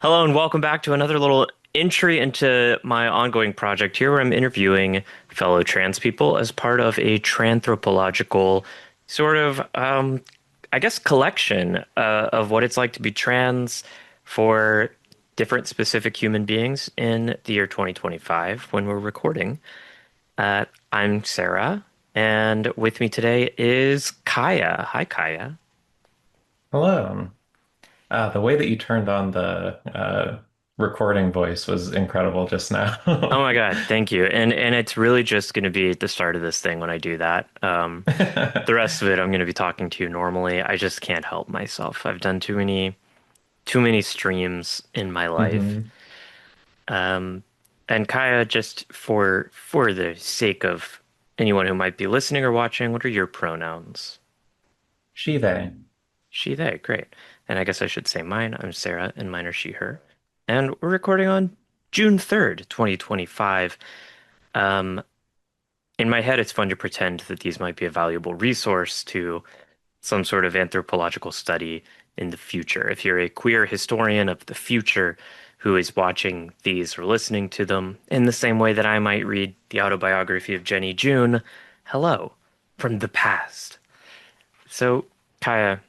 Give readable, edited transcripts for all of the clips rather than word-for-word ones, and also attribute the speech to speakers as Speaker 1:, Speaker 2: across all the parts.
Speaker 1: Hello and welcome back to another little entry into my ongoing project here where I'm interviewing fellow trans people as part of a tranthropological sort of, I guess, collection of what it's like to be trans for different specific human beings in the year 2025 when we're recording. I'm Sarah, and with me today is Kaya. Hi, Kaya.
Speaker 2: Hello. The way that you turned on the recording voice was incredible just
Speaker 1: Oh
Speaker 2: now.
Speaker 1: my God, thank you. And it's really just going to be at the start of this thing when I do that. The rest of it I'm going to be talking to you normally. I just can't help myself. I've done too many streams in my life.
Speaker 2: hmm
Speaker 1: Um, and Kaya, just for the sake of anyone who might be listening or watching, what are your pronouns?
Speaker 2: She, they.
Speaker 1: She, they, great. And I guess I should say mine. I'm Sarah, and mine are she, her. And we're recording on June 3rd, 2025. Um, in my head, it's fun to pretend that these might be a valuable resource to some sort of anthropological study in the future. If you're a queer historian of the future who is watching these or listening to them in the same way that I might read the autobiography of Jenny June, hello from the past. So, Kaya,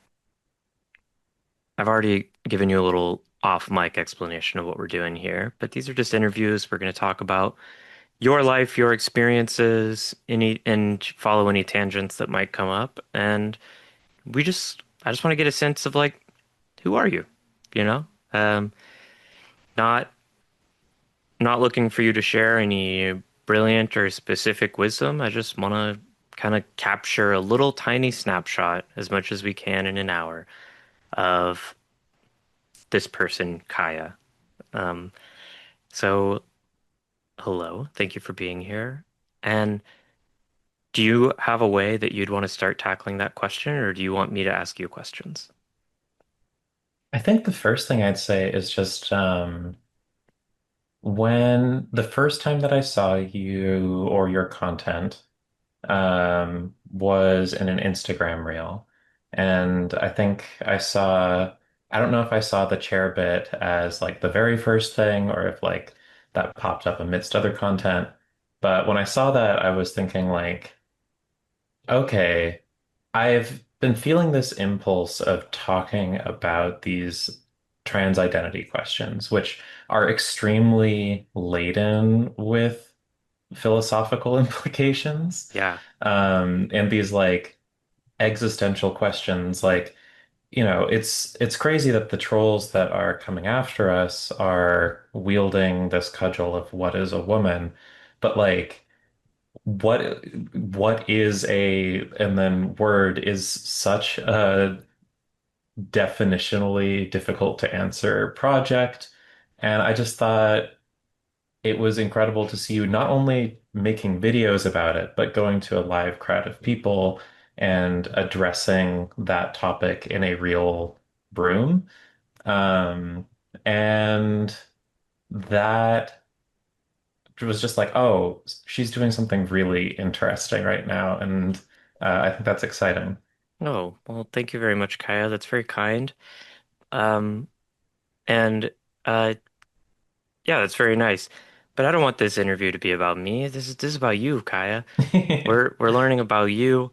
Speaker 1: I've already given you a little off mic explanation of what we're doing here, but these are just interviews. We're going to talk about your life, your experiences, and follow any tangents that might come up. And I just want to get a sense of like, who are you? You know, um, not not looking for you to share any brilliant or specific wisdom. I just want to kind of capture a little tiny snapshot as much as we can in an hour of this person, Kaya. Um, so hello, thank you for being here. And do you have a way that you'd want to start tackling that question, or do you want me to ask you questions?
Speaker 2: I think the first thing I'd say is just when the first time that I saw you or your content was in an Instagram reel. And I think I don't know if I saw the chair bit as like the very first thing or if like that popped up amidst other content. But when I saw that, I was thinking like, okay, I've been feeling this impulse of talking about these trans identity questions, which are extremely laden with philosophical implications.
Speaker 1: Yeah.
Speaker 2: And these like existential questions, like, it's crazy that the trolls that are coming after us are wielding this cudgel of what is a woman, but like what is a and then word is such a definitionally difficult to answer project. And I just thought it was incredible to see you not only making videos about it, but going to a live crowd of people and addressing that topic in a real room. Um, and that was just like, oh, she's doing something really interesting right now. And I think that's exciting.
Speaker 1: Oh, well, thank you very much, Kaya. That's very kind. Um, and uh, yeah, that's very nice. But I don't want this interview to be about me. This is about you, Kaya. We're learning about you,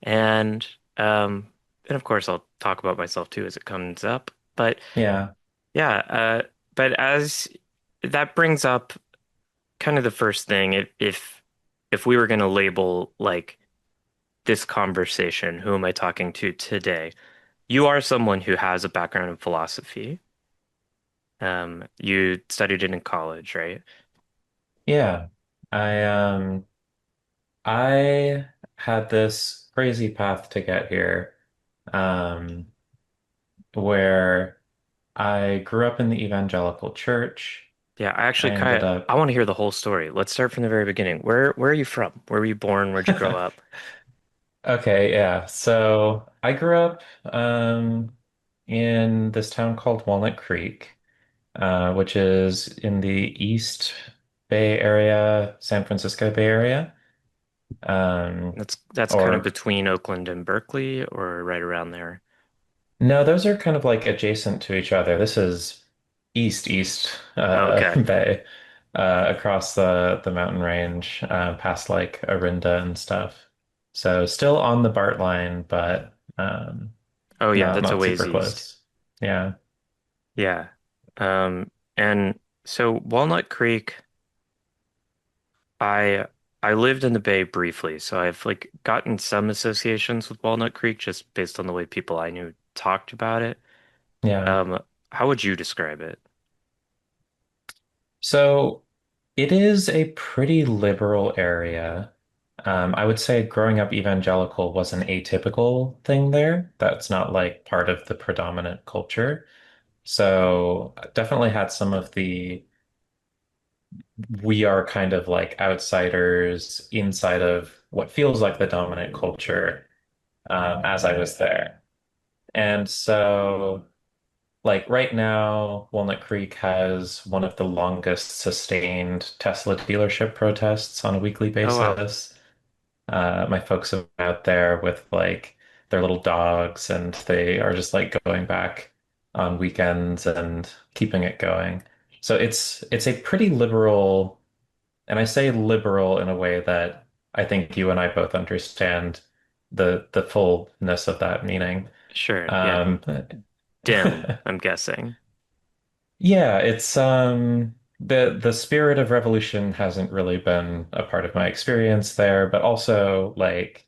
Speaker 1: and um, and of course I'll talk about myself too as it comes up. But
Speaker 2: Yeah.
Speaker 1: yeah, but as that brings up kind of the first thing, if we were going to label like this conversation, who am I talking to today? You are someone who has a background in philosophy. You studied it in college, right?
Speaker 2: Yeah. I I had this crazy path to get here, um, where I grew up in the evangelical church.
Speaker 1: Yeah, I
Speaker 2: I
Speaker 1: actually kind
Speaker 2: ended
Speaker 1: of I
Speaker 2: up,
Speaker 1: want to hear the whole story. Let's start from the very beginning. Where are you from? Where were you born? Where'd you grow up?
Speaker 2: okay, yeah. So I grew up in this town called Walnut Creek, which is in the East Bay Area, San Francisco Bay Area. Um,
Speaker 1: That's kind of
Speaker 2: or
Speaker 1: between Oakland and Berkeley, or right around there.
Speaker 2: no, those are kind of like adjacent to each other. This is east
Speaker 1: Okay.
Speaker 2: bay across the mountain range past like Arinda and stuff. So still on the BART line, but
Speaker 1: Oh yeah, that's a
Speaker 2: not
Speaker 1: ways
Speaker 2: super
Speaker 1: east.
Speaker 2: close. Yeah.
Speaker 1: Yeah. And so Walnut Creek, I I lived in the Bay briefly, so I've like gotten some associations with Walnut Creek just based on the way people I knew talked about it.
Speaker 2: Yeah.
Speaker 1: How would you describe it?
Speaker 2: So it is a pretty liberal area. I would say growing up evangelical was an atypical thing there. That's not like part of the predominant culture. So definitely had some of the we are kind of like outsiders inside of what feels like the dominant culture as I was there. And so like right now, Walnut Creek has one of the longest sustained Tesla dealership protests on a weekly
Speaker 1: Oh wow.
Speaker 2: basis. My folks are out there with like their little dogs, and they are just like going back on weekends and keeping it going. So it's a pretty liberal, and I say liberal in a way that I think you and I both understand the fullness of that meaning.
Speaker 1: Sure. Yeah.
Speaker 2: Um,
Speaker 1: Dim, I'm guessing.
Speaker 2: Yeah, it's the spirit of revolution hasn't really been a part of my experience there, but also like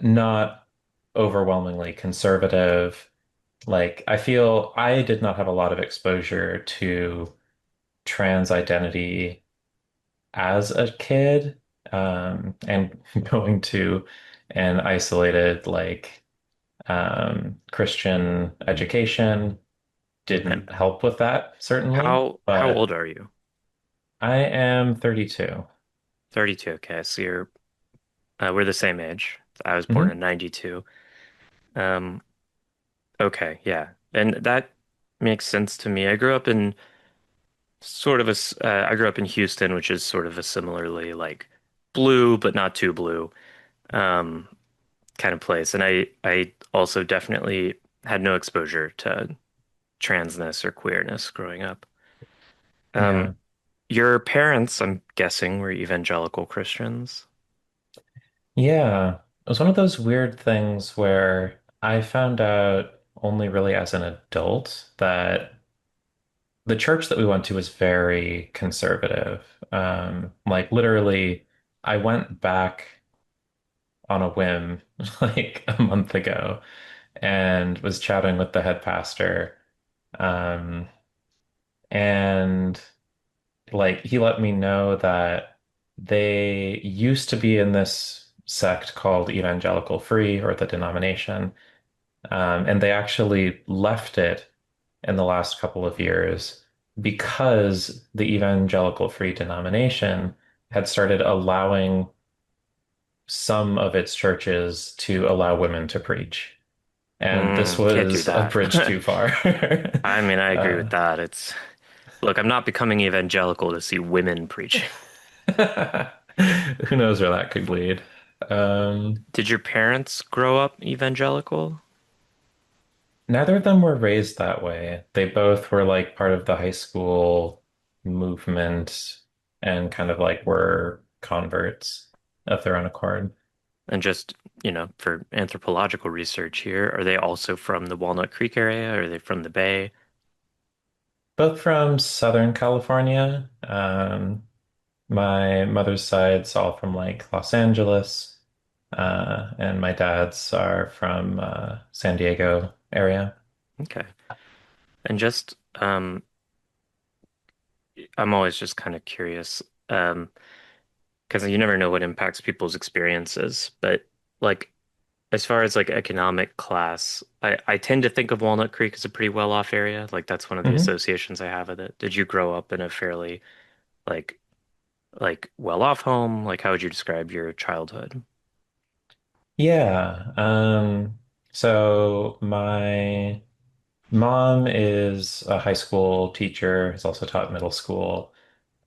Speaker 2: not overwhelmingly conservative. Like I feel I did not have a lot of exposure to trans identity as a kid, and going to an isolated like Christian education
Speaker 1: And
Speaker 2: didn't help with that, certainly.
Speaker 1: how old
Speaker 2: But
Speaker 1: are you?
Speaker 2: I am 32.
Speaker 1: 32. Okay, so you're we're the same age. I was born in
Speaker 2: Hmm.
Speaker 1: 92. Um, okay, yeah. And that makes sense to me. I grew up in Houston, which is sort of a similarly like blue but not too blue um kind of place. And I also definitely had no exposure to transness or queerness growing up. Um,
Speaker 2: Yeah.
Speaker 1: your parents, I'm guessing, were evangelical Christians
Speaker 2: Yeah. It was one of those weird things where I found out only really as an adult that the church that we went to was very conservative. Like literally, I went back on a whim like a month ago and was chatting with the head pastor. Um, and like he let me know that they used to be in this sect called Evangelical Free or the denomination, and they actually left it in the last couple of years because the Evangelical Free denomination had started allowing some of its churches to allow women to preach. And this
Speaker 1: can't do
Speaker 2: was a bridge
Speaker 1: that.
Speaker 2: too far.
Speaker 1: I mean, I agree with
Speaker 2: Uh,
Speaker 1: that. It's look, I'm not becoming evangelical to see women preaching.
Speaker 2: Who knows where that could lead? Um,
Speaker 1: Did your parents grow up evangelical
Speaker 2: Neither of them were raised that way. They both were like part of the high school movement and kind of like were converts of their own accord.
Speaker 1: and just, for anthropological research here, are they also from the Walnut Creek area? Are they from the Bay?
Speaker 2: Both from Southern California. My mother's side's all from like Los Angeles, and my dad's are from San Diego area.
Speaker 1: Okay. And just I'm always just kind of curious because you never know what impacts people's experiences, but like as far as like economic class, I tend to think of Walnut Creek as a pretty well-off area. Like that's one of the
Speaker 2: Hmm.
Speaker 1: associations I have with it. Did you grow up in a fairly like well-off home? Like how would you describe your childhood?
Speaker 2: Yeah. So my mom is a high school teacher, has also taught middle school.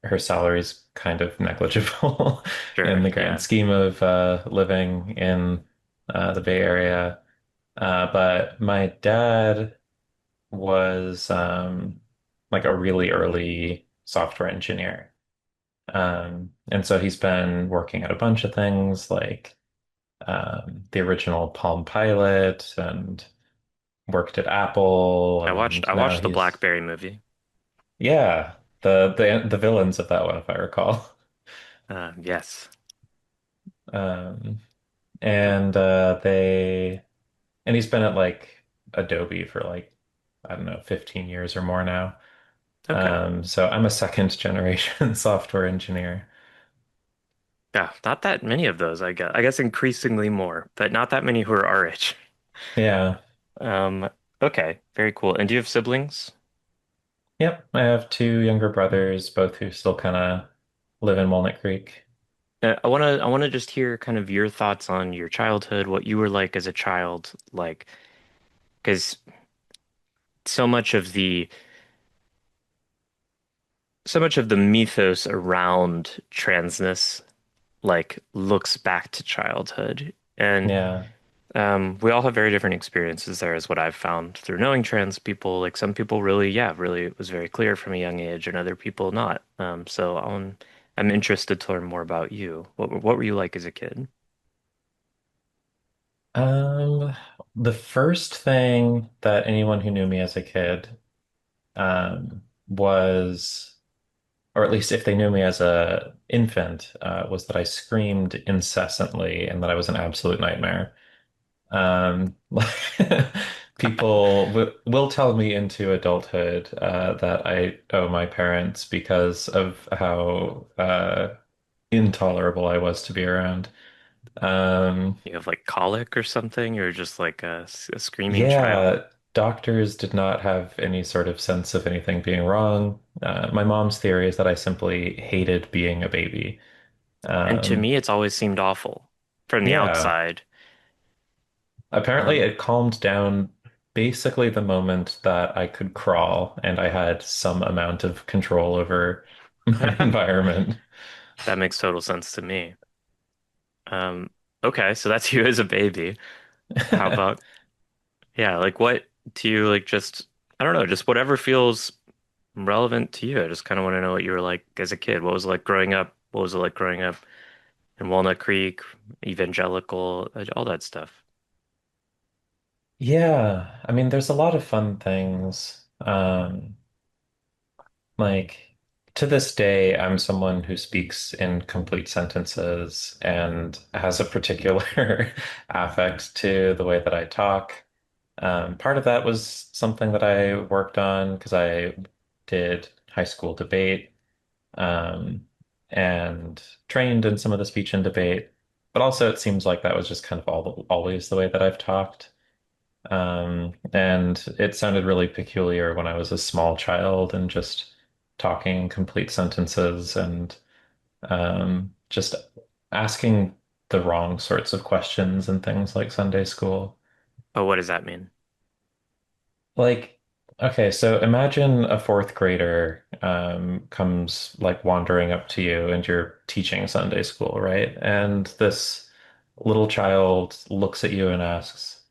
Speaker 2: Her salary's kind of negligible in
Speaker 1: Sure,
Speaker 2: the grand
Speaker 1: yeah.
Speaker 2: scheme of living in the Bay Area. But my dad was like a really early software engineer. And so he's been working at a bunch of things like the original Palm Pilot and worked at Apple,
Speaker 1: I
Speaker 2: and now
Speaker 1: watched the
Speaker 2: he's
Speaker 1: BlackBerry movie.
Speaker 2: yeah, the villains of that one, if I recall.
Speaker 1: Yes.
Speaker 2: Um,
Speaker 1: Uh,
Speaker 2: and he's been at like Adobe for like I don't know 15 years or more now.
Speaker 1: okay.
Speaker 2: So I'm a second generation software engineer.
Speaker 1: Yeah, not that many of those, I guess. I guess increasingly more, but not that many who are our age.
Speaker 2: Yeah.
Speaker 1: Um, okay, very cool. And do you have siblings?
Speaker 2: Yep. I have two younger brothers, both who still kind of live in Walnut Creek.
Speaker 1: I wanna just hear kind of your thoughts on your childhood, what you were like as a child, like, because so much of the so much of the mythos around transness like looks back to childhood. And
Speaker 2: Yeah.
Speaker 1: we all have very different experiences there, is what I've found through knowing trans people. Like some people really, yeah, really it was very clear from a young age, and other people not. I'm interested to learn more about you. What were you like as a kid?
Speaker 2: Um, the first thing that anyone who knew me as a kid was, or at least if they knew me as a infant, was that I screamed incessantly and that I was an absolute nightmare. Um, people will tell me into adulthood that I owe my parents because of how intolerable I was to be around. Um,
Speaker 1: You have like colic or something? You're just like a screaming child.
Speaker 2: yeah, doctors did not have any sort of sense of anything being wrong. My mom's theory is that I simply hated being a baby.
Speaker 1: And to
Speaker 2: Um,
Speaker 1: me, it's always seemed awful from the
Speaker 2: yeah.
Speaker 1: outside.
Speaker 2: Apparently,
Speaker 1: Um,
Speaker 2: it calmed down basically the moment that I could crawl and I had some amount of control over my environment.
Speaker 1: that makes total sense to me. Um, okay, so that's you as a baby. How about, yeah, like what do you like just, I don't know, just whatever feels relevant to you. I just kind of want to know what you were like as a kid. What was it like growing up? What was it like growing up in Walnut Creek, evangelical, all that stuff?
Speaker 2: Yeah, I mean, there's a lot of fun things. Like to this day, I'm someone who speaks in complete sentences and has a particular affect to the way that I talk. Part of that was something that I worked on because I did high school debate, um, and trained in some of the speech and debate. But also, it seems like that was just kind of always the way that I've talked. And it sounded really peculiar when I was a small child and just talking complete sentences and just asking the wrong sorts of questions and things like Sunday school.
Speaker 1: Oh, what does that mean?
Speaker 2: Like, okay, so imagine a fourth grader comes like wandering up to you and you're teaching Sunday school, right? And this little child looks at you and asks,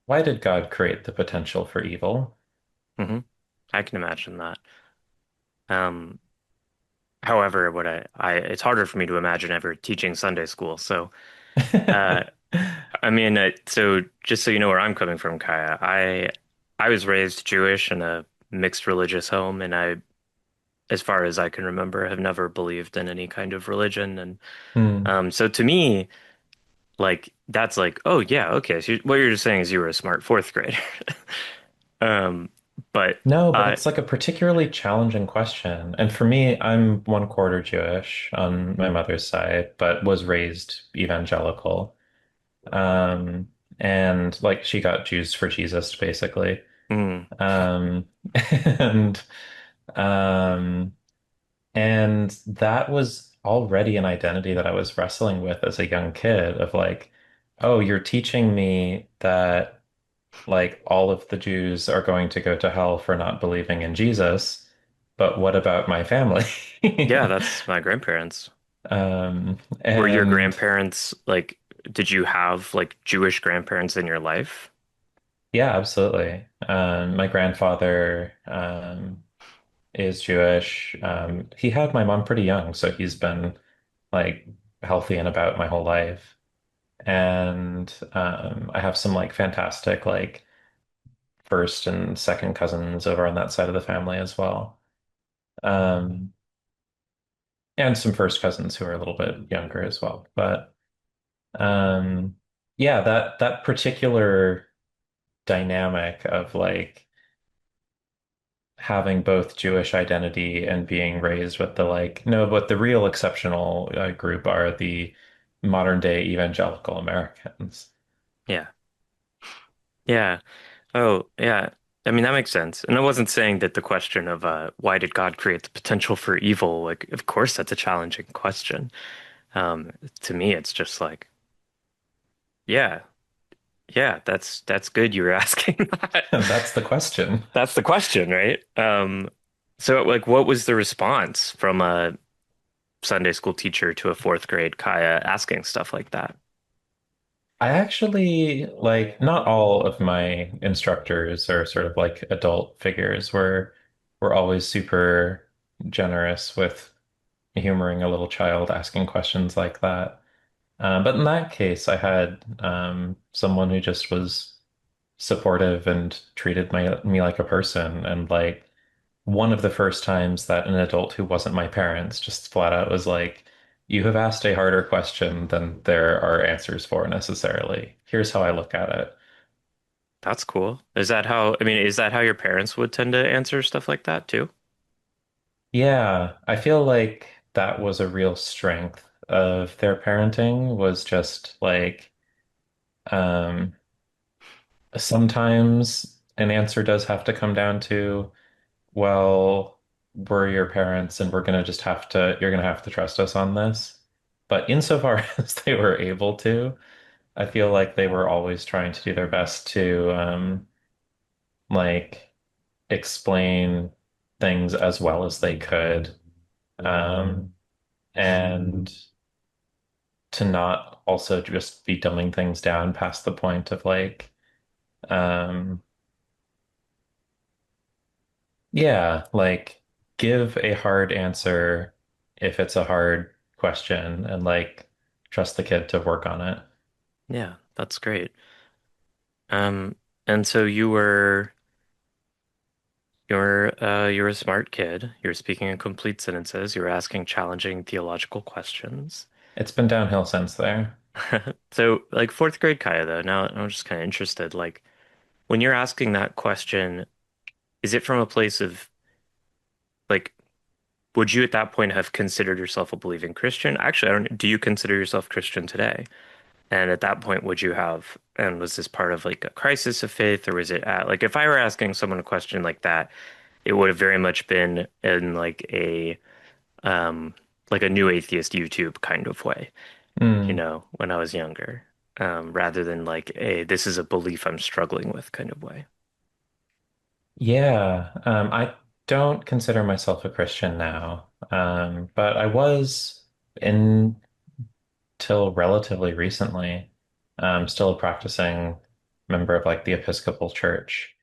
Speaker 2: why did God create the potential for evil?
Speaker 1: Hmm. I can imagine that. Um, However, it's harder for me to imagine ever teaching Sunday school. So, uh, I mean, so just so you know where I'm coming from, Kaia, I was raised Jewish in a mixed religious home, and as far as I can remember, have never believed in any kind of religion. And
Speaker 2: Hmm.
Speaker 1: so to me, like that's like, oh yeah, okay. So what you're just saying is you were a smart fourth grader. Um, but
Speaker 2: No, but
Speaker 1: uh,
Speaker 2: it's like a particularly challenging question. And for me, I'm one quarter Jewish on my
Speaker 1: mm,
Speaker 2: mother's side, but was raised evangelical. Um, and like she got Jews for Jesus, basically.
Speaker 1: mm,
Speaker 2: Um, and um, and that was already an identity that I was wrestling with as a young kid of like, oh, you're teaching me that like all of the Jews are going to go to hell for not believing in Jesus, but what about my family?
Speaker 1: yeah, that's my grandparents. Were your
Speaker 2: And
Speaker 1: grandparents like, did you have like Jewish grandparents in your life?
Speaker 2: yeah, absolutely. My grandfather, is Jewish. He had my mom pretty young, so he's been like healthy and about my whole life. And I have some like fantastic like first and second cousins over on that side of the family as well. Um, and some first cousins who are a little bit younger as well. But um, yeah, that particular dynamic of like having both Jewish identity and being raised with the like, no, but the real exceptional group are the modern day evangelical Americans.
Speaker 1: Yeah. Yeah. Oh, yeah. I mean, that makes sense. And I wasn't saying that the question of why did God create the potential for evil? Like, of course, that's a challenging question. To me, it's just like, yeah, yeah, that's good you were asking that.
Speaker 2: And that's the question.
Speaker 1: That's the question, right? So like, what was the response from a Sunday school teacher to a fourth grade Kaia asking stuff like that?
Speaker 2: I actually like not all of my instructors or sort of like adult figures were always super generous with humoring a little child asking questions like that. But in that case, I had someone who just was supportive and treated me like a person. And like one of the first times that an adult who wasn't my parents just flat out was like, "You have asked a harder question than there are answers for necessarily. Here's how I look at it."
Speaker 1: That's cool. I mean, is that how your parents would tend to answer stuff like that too?
Speaker 2: Yeah, I feel like that was a real strength of their parenting was just like um sometimes an answer does have to come down to, well, we're your parents and you're gonna have to trust us on this. But insofar as they were able to, I feel like they were always trying to do their best to like explain things as well as they could. Um, and to not also just be dumbing things down past the point of like, um, yeah, like give a hard answer if it's a hard question and like trust the kid to work on it.
Speaker 1: Yeah, that's great. Um, and so you're a smart kid. You're speaking in complete sentences. You're asking challenging theological questions.
Speaker 2: It's been downhill since there.
Speaker 1: So, like fourth grade Kaya, though, now I'm just kind of interested. Like, when you're asking that question, is it from a place of like, would you at that point have considered yourself a believing Christian? Actually, I don't, do you consider yourself Christian today? And at that point, would you have, and was this part of like a crisis of faith, or was it at, like, if I were asking someone a question like that, it would have very much been in um, like a new atheist YouTube kind of way,
Speaker 2: Mm,
Speaker 1: when I was younger, rather than like a this is a belief I'm struggling with kind of way.
Speaker 2: yeah, I don't consider myself a Christian now, but I was until relatively recently, still a practicing member of like the Episcopal Church.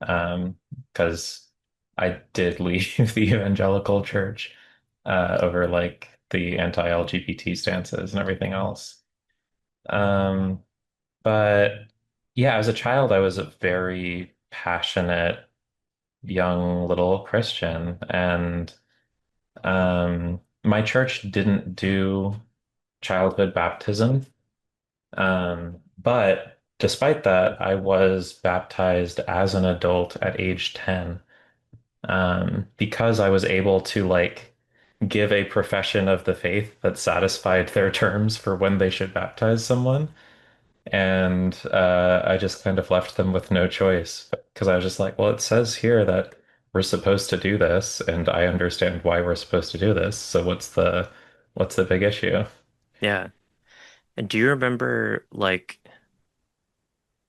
Speaker 2: um, because I did leave the evangelical church over like the anti-LGBT stances and everything else. Um, but yeah, as a child, I was a very passionate young little Christian, and my church didn't do childhood baptism. But despite that, I was baptized as an adult at age 10. Because I was able to like give a profession of the faith that satisfied their terms for when they should baptize someone. And I just kind of left them with no choice because I was just like, well, it says here that we're supposed to do this, and I understand why we're supposed to do this. So what's the big issue?
Speaker 1: Yeah. And do you remember like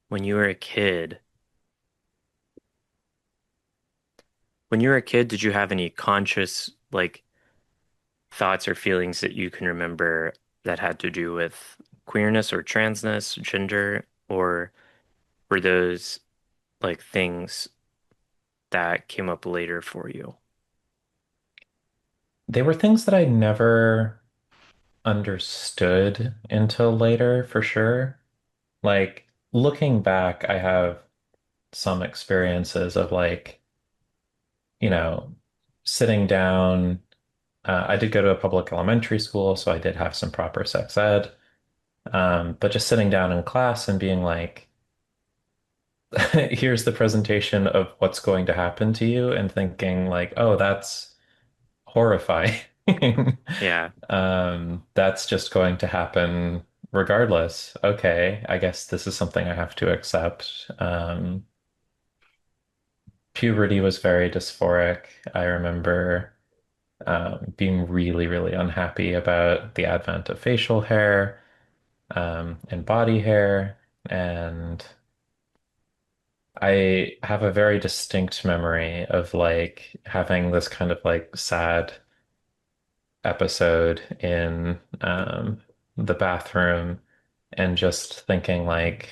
Speaker 1: when you were a kid? When you were a kid, did you have any conscious like thoughts or feelings that you can remember that had to do with queerness or transness, gender, or were those like things that came up later for you?
Speaker 2: they were things that I never understood until later, for sure. Like looking back, I have some experiences of like, you know, sitting down. I did go to a public elementary school, so I did have some proper sex ed. But just sitting down in class and being like, here's the presentation of what's going to happen to you, and thinking like, oh, that's horrifying.
Speaker 1: Yeah.
Speaker 2: That's just going to happen regardless. Okay, I guess this is something I have to accept. Puberty was very dysphoric. I remember being really, really unhappy about the advent of facial hair and body hair. And I have a very distinct memory of like having this kind of like sad episode in the bathroom and just thinking like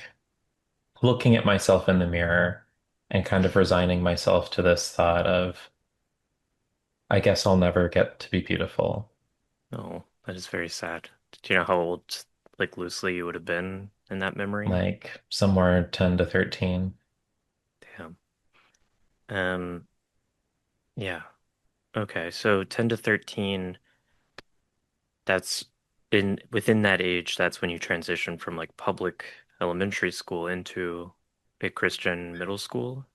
Speaker 2: looking at myself in the mirror and kind of resigning myself to this thought of, I guess I'll never get to be beautiful.
Speaker 1: Oh, that is very sad. Do you know how old, like loosely, you would have been in that memory?
Speaker 2: Like somewhere 10 to 13.
Speaker 1: Damn. Um, yeah. Okay, so 10 to 13, that's in within that age, that's when you transition from like public elementary school into a Christian middle school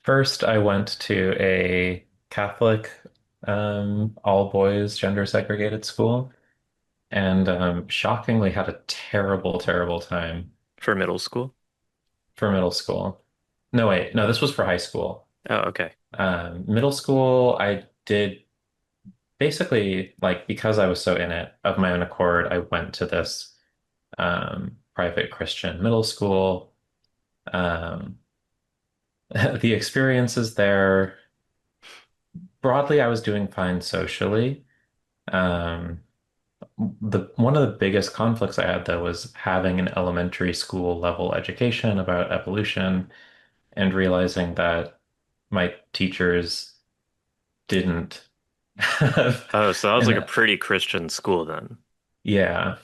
Speaker 2: First, I went to a Catholic, all boys, gender segregated school, and shockingly had a terrible, terrible time
Speaker 1: for middle school.
Speaker 2: for middle school. No, wait, no, this was for high school.
Speaker 1: Oh, okay.
Speaker 2: Middle school, I did basically like because I was so in it of my own accord, I went to this private Christian middle school. Um, the experiences there, broadly, I was doing fine socially. Um, the one of the biggest conflicts I had though was having an elementary school level education about evolution and realizing that my teachers didn't have
Speaker 1: Oh, so that was like a
Speaker 2: an
Speaker 1: pretty Christian school then.
Speaker 2: yeah.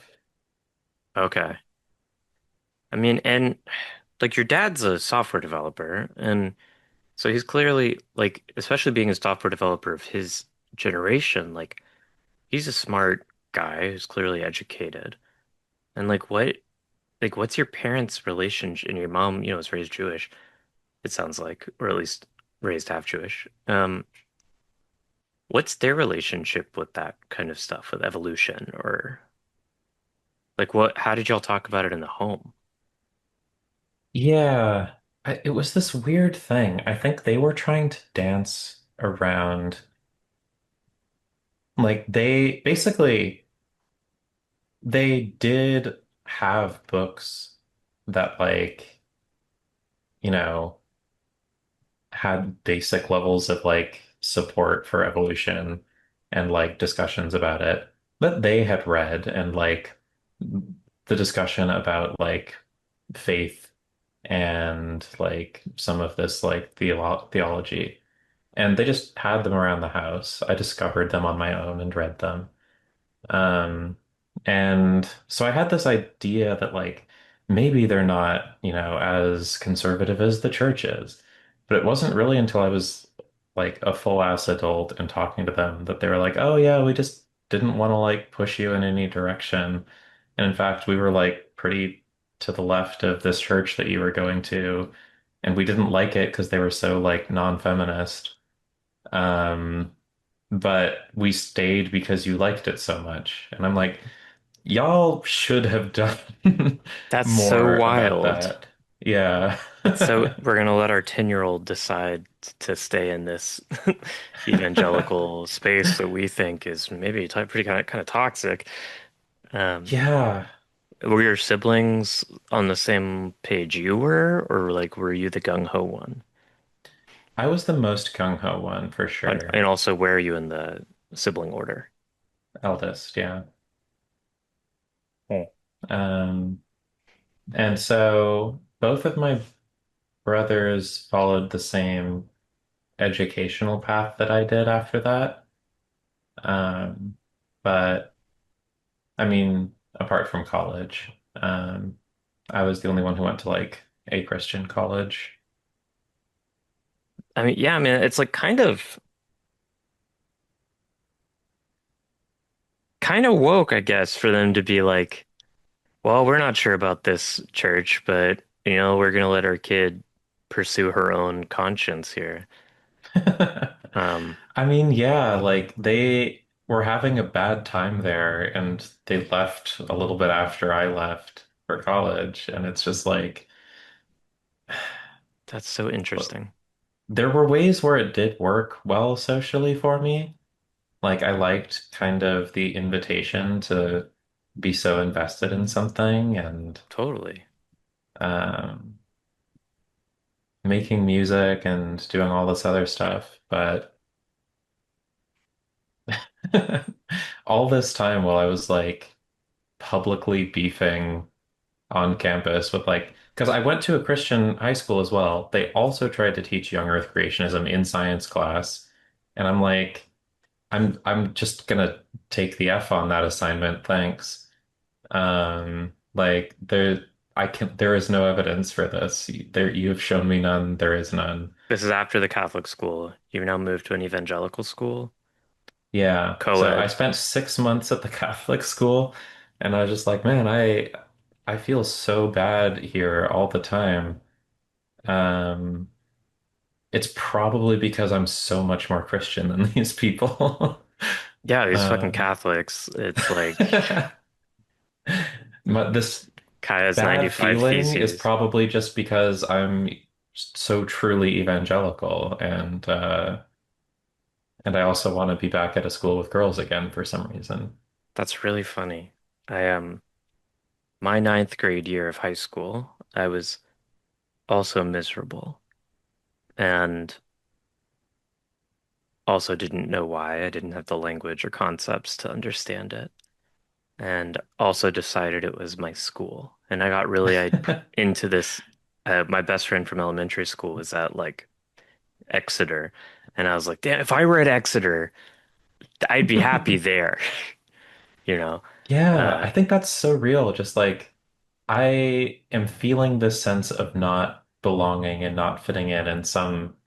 Speaker 1: Okay. I mean, and like your dad's a software developer, and so he's clearly like, especially being a software developer of his generation, like he's a smart guy who's clearly educated. And like what's your parents' relationship? And your mom, is raised Jewish, it sounds like, or at least raised half Jewish. What's their relationship with that kind of stuff, with evolution, or like how did y'all talk about it in the home?
Speaker 2: Yeah, it was this weird thing. I think they were trying to dance around, like they did have books that like, you know, had basic levels of like support for evolution and like discussions about it that they had read and like the discussion about like faith and like some of this like theology. And they just had them around the house. I discovered them on my own and read them. Um, and so I had this idea that like maybe they're not, as conservative as the church is. But it wasn't really until I was like a full ass adult and talking to them that they were like, oh yeah, we just didn't want to like push you in any direction. And in fact, we were like pretty to the left of this church that you were going to, and we didn't like it because they were so like non-feminist. Um, but we stayed because you liked it so much. And I'm like, y'all should have done
Speaker 1: That's so
Speaker 2: more about
Speaker 1: wild.
Speaker 2: that. Yeah.
Speaker 1: So we're gonna let our 10-year-old decide to stay in this evangelical space that we think is maybe pretty kind of toxic. Um,
Speaker 2: Yeah.
Speaker 1: were your siblings on the same page you were, or like were you the gung-ho one?
Speaker 2: I was the most gung-ho one for
Speaker 1: And
Speaker 2: sure.
Speaker 1: also, where are you in the sibling order?
Speaker 2: Eldest, yeah.
Speaker 1: Hmm.
Speaker 2: Um, and so both of my brothers followed the same educational path that I did after that. Um, but I mean, apart from college, I was the only one who went to like a Christian college.
Speaker 1: I mean, yeah, I mean, it's like kind of woke, I guess, for them to be like, well, we're not sure about this church, but we're gonna let our kid pursue her own conscience here. Um,
Speaker 2: I mean, yeah, like they were having a bad time there and they left a little bit after I left for college. And it's just like,
Speaker 1: that's so interesting.
Speaker 2: there were ways where it did work well socially for me. Like I liked kind of the invitation to be so invested in something and
Speaker 1: Totally.
Speaker 2: um, making music and doing all this other stuff. But all this time while I was like publicly beefing on campus with like, because I went to a Christian high school as well. They also tried to teach young Earth creationism in science class. And I'm like, I'm just gonna take the F on that assignment, thanks. Like there is no evidence for this. There you have shown me none, there is none.
Speaker 1: This is after the Catholic school. You've now moved to an evangelical school,
Speaker 2: Yeah. So I
Speaker 1: co-ed.
Speaker 2: spent 6 months at the Catholic school and I was just like, man, I feel so bad here all the time. Um, it's probably because I'm so much more Christian than these people.
Speaker 1: Yeah, these fucking
Speaker 2: Um,
Speaker 1: Catholics. It's like
Speaker 2: but this
Speaker 1: Kaia's
Speaker 2: bad
Speaker 1: 95
Speaker 2: feeling is
Speaker 1: Theses.
Speaker 2: probably just because I'm so truly evangelical and I also want to be back at a school with girls again for some reason.
Speaker 1: That's really funny. I my ninth grade year of high school, I was also miserable and also didn't know why. I didn't have the language or concepts to understand it. And also decided it was my school. And I got really into this. My best friend from elementary school was at like Exeter. And I was like, damn, if I were at Exeter, I'd be happy there, you know?
Speaker 2: Yeah,
Speaker 1: Uh,
Speaker 2: I think that's so real. Just like I am feeling this sense of not belonging and not fitting in some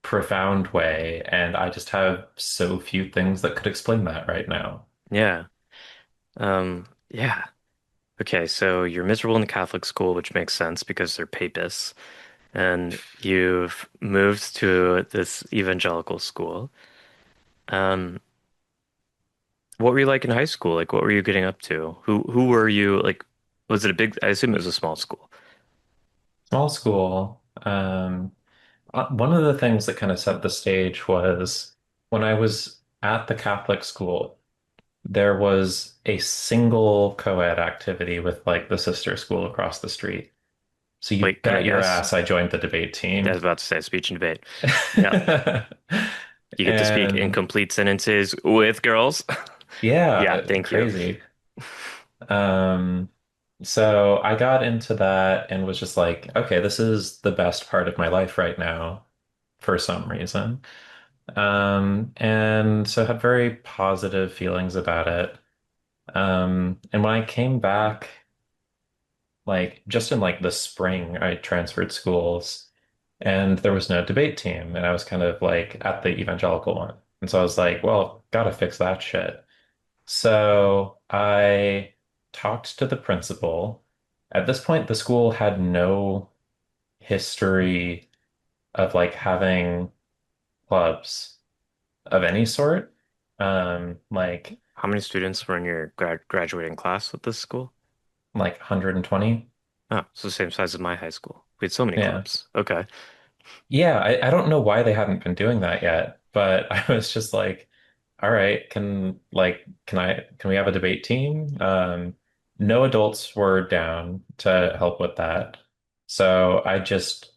Speaker 2: profound way, and I just have so few things that could explain that right now.
Speaker 1: yeah. Yeah. Okay, so you're miserable in the Catholic school, which makes sense because they're papists, and you've moved to this evangelical school. Um, what were you like in high school? Like, what were you getting up to? Who were you like? Was it a big? I assume it was a small school.
Speaker 2: Small school. One of the things that kind of set the stage was when I was at the Catholic school, there was a single co-ed activity with like the sister school across the street. So you
Speaker 1: Wait, can I
Speaker 2: bet your
Speaker 1: guess?
Speaker 2: ass I joined the debate
Speaker 1: I
Speaker 2: team.
Speaker 1: was about to say speech and debate. Yeah, you get to speak in
Speaker 2: And
Speaker 1: complete sentences with girls. Yeah,
Speaker 2: yeah,
Speaker 1: thank you.
Speaker 2: crazy. Um, so I got into that and was just like, okay, this is the best part of my life right now for some reason. And so had very positive feelings about it. And when I came back, like just in like the spring, I transferred schools and there was no debate team. And I was kind of like at the evangelical one. And so I was like, well, gotta fix that shit. So I talked to the principal. At this point, the school had no history of like having clubs of any sort. Like
Speaker 1: How many students were in your graduating class with this school?
Speaker 2: like 120.
Speaker 1: Oh, it's the same size as my high school. We had so many
Speaker 2: Yeah.
Speaker 1: clubs. Okay.
Speaker 2: Yeah, I don't know why they hadn't been doing that yet, but I was just like, all right, can we have a debate team? No adults were down to help with that. So I just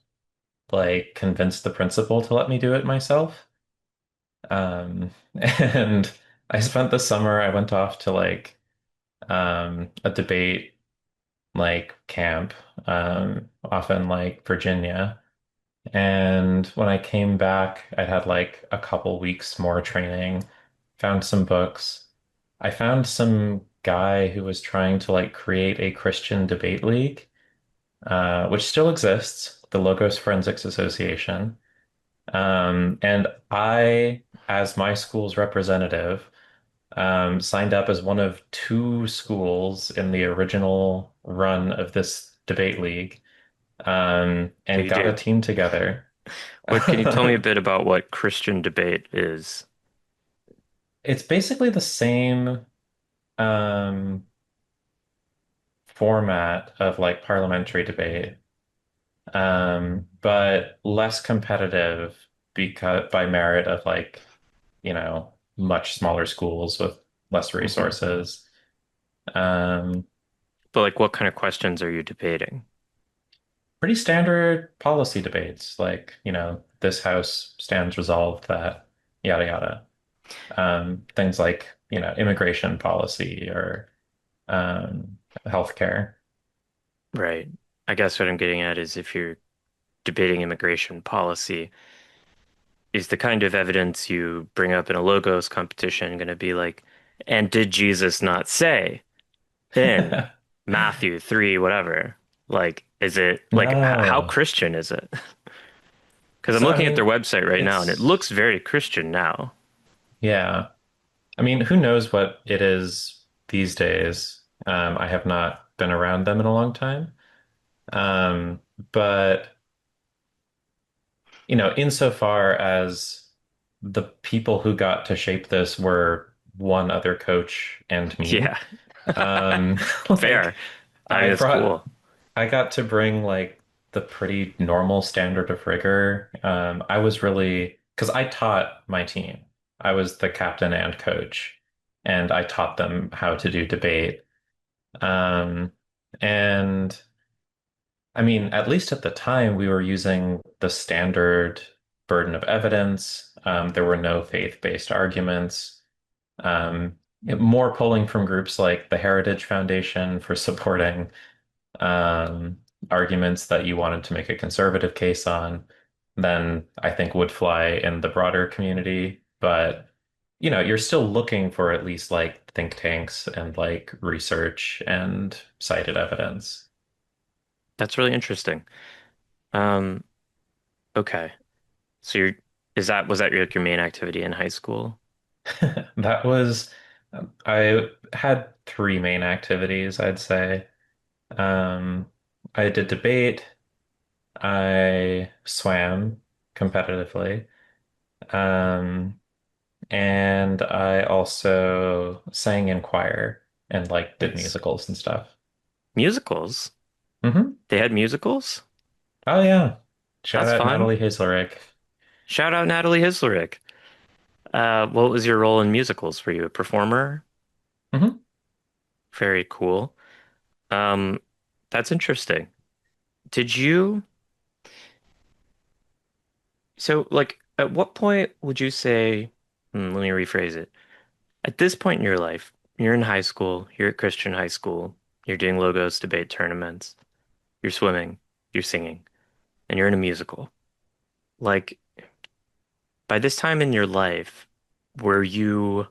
Speaker 2: like convinced the principal to let me do it myself. And I spent the summer, I went off to like a debate like camp off in like Virginia. And when I came back, I had like a couple weeks more training, found some books. I found some guy who was trying to like create a Christian debate league, which still exists, the Logos Forensics Association. And I, as my school's representative, signed up as one of two schools in the original run of this debate league,
Speaker 1: So
Speaker 2: and
Speaker 1: you
Speaker 2: got a
Speaker 1: do.
Speaker 2: team together.
Speaker 1: What can you tell me a bit about what Christian debate is?
Speaker 2: It's basically the same um, format of like parliamentary debate, but less competitive because by merit of like, much smaller schools with less
Speaker 1: Hmm.
Speaker 2: resources. Um,
Speaker 1: But like, what kind of questions are you debating?
Speaker 2: Pretty standard policy debates, like, this house stands resolved that yada yada. Things like, immigration policy or healthcare.
Speaker 1: Right. I guess what I'm getting at is if you're debating immigration policy, is the kind of evidence you bring up in a logos competition going to be like, and did Jesus not say in Matthew 3, whatever? Like, is it like, how
Speaker 2: No.
Speaker 1: Christian is it? Because I'm
Speaker 2: So, I
Speaker 1: looking at their
Speaker 2: mean,
Speaker 1: website right now and it
Speaker 2: it's,
Speaker 1: looks very Christian now.
Speaker 2: yeah. I mean, who knows what it is these days? I have not been around them in a long time. Um, but insofar as the people who got to shape this were one other coach and me,
Speaker 1: Yeah.
Speaker 2: um, like
Speaker 1: Fair. I mean,
Speaker 2: I
Speaker 1: it's
Speaker 2: brought,
Speaker 1: cool.
Speaker 2: I got to bring like the pretty normal standard of rigor. I was really, because I taught my team. I was the captain and coach, and I taught them how to do debate. Um, and I mean, at least at the time, we were using the standard burden of evidence. There were no faith-based arguments. More pulling from groups like the Heritage Foundation for supporting um, arguments that you wanted to make a conservative case on than I think would fly in the broader community. But, you're still looking for at least like think tanks and like research and cited evidence.
Speaker 1: That's really interesting. Um, okay. So you're, was that your main activity in high school?
Speaker 2: That was, I had three main activities, I'd say. Um, I did debate, I swam competitively, um, and I also sang in choir and like did
Speaker 1: Nice.
Speaker 2: musicals and stuff.
Speaker 1: Musicals?
Speaker 2: Hmm.
Speaker 1: They had musicals?
Speaker 2: Oh yeah. Shout
Speaker 1: That's
Speaker 2: out
Speaker 1: fun.
Speaker 2: Natalie Hazelrick.
Speaker 1: Shout out Natalie Hislerick. What was your role in musicals? Were you a performer?
Speaker 2: Hmm.
Speaker 1: Very cool. Um, that's interesting. Did you, so like, at what point would you say, let me rephrase it. At this point in your life, you're in high school, you're at Christian high school, you're doing logos debate tournaments, you're swimming, you're singing, and you're in a musical. Like, by this time in your life, were you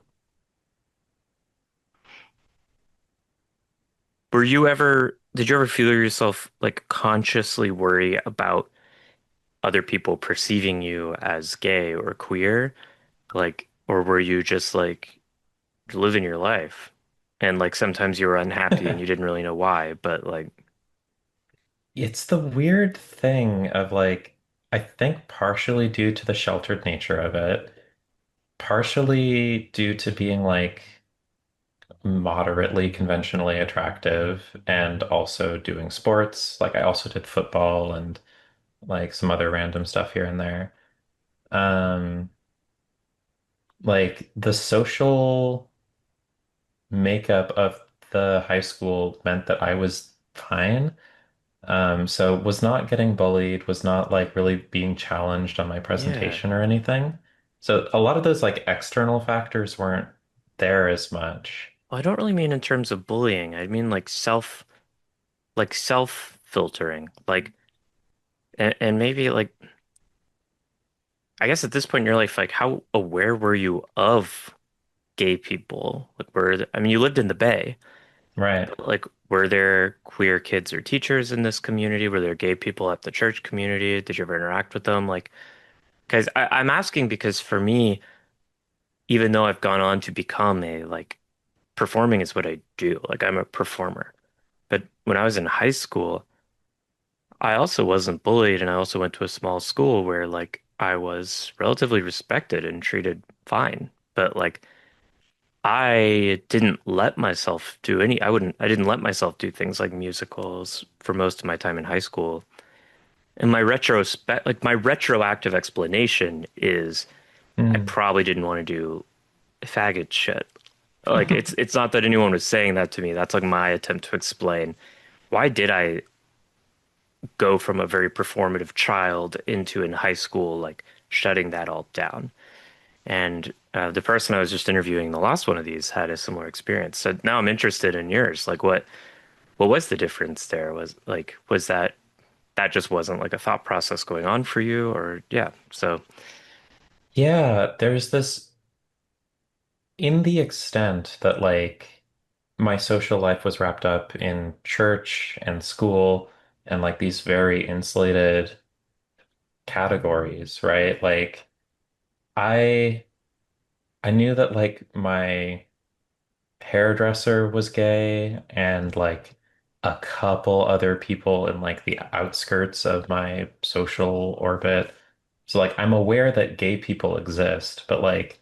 Speaker 1: did you ever feel yourself like consciously worry about other people perceiving you as gay or queer? Like, or were you just like living your life? And like sometimes you were unhappy and you didn't really know why, but like,
Speaker 2: It's the weird thing of like, I think partially due to the sheltered nature of it, partially due to being like moderately conventionally attractive and also doing sports. Like I also did football and like some other random stuff here and there. Um, like the social makeup of the high school meant that I was fine. So was not getting bullied, was not like really being challenged on my
Speaker 1: yeah.
Speaker 2: presentation or anything. So a lot of those like external factors weren't there as much.
Speaker 1: Well, I don't really mean in terms of bullying. I mean like self filtering. Like, and maybe like, I guess at this point in your life, like how aware were you of gay people? Like, I mean, you lived in the Bay,
Speaker 2: Right.
Speaker 1: but like, were there queer kids or teachers in this community? Were there gay people at the church community? Did you ever interact with them? Like, because I'm asking because for me, even though I've gone on to become performing is what I do. Like, I'm a performer. But when I was in high school, I also wasn't bullied, and I also went to a small school where I was relatively respected and treated fine. But I didn't let myself do I didn't let myself do things like musicals for most of my time in high school. And my retroactive explanation is I
Speaker 2: Mm.
Speaker 1: probably didn't want to do faggot shit. Like it's not that anyone was saying that to me. That's like my attempt to explain why did I go from a very performative child into in high school, like shutting that all down. And the person I was just interviewing, the last one of these, had a similar experience. So now I'm interested in yours. Like, what was the difference there? Was that just wasn't like a thought process going on for you, or yeah? So
Speaker 2: Yeah, there's this in the extent that like my social life was wrapped up in church and school and like these very insulated categories, right? Like I I knew that like my hairdresser was gay and like a couple other people in like the outskirts of my social orbit. So like I'm aware that gay people exist, but like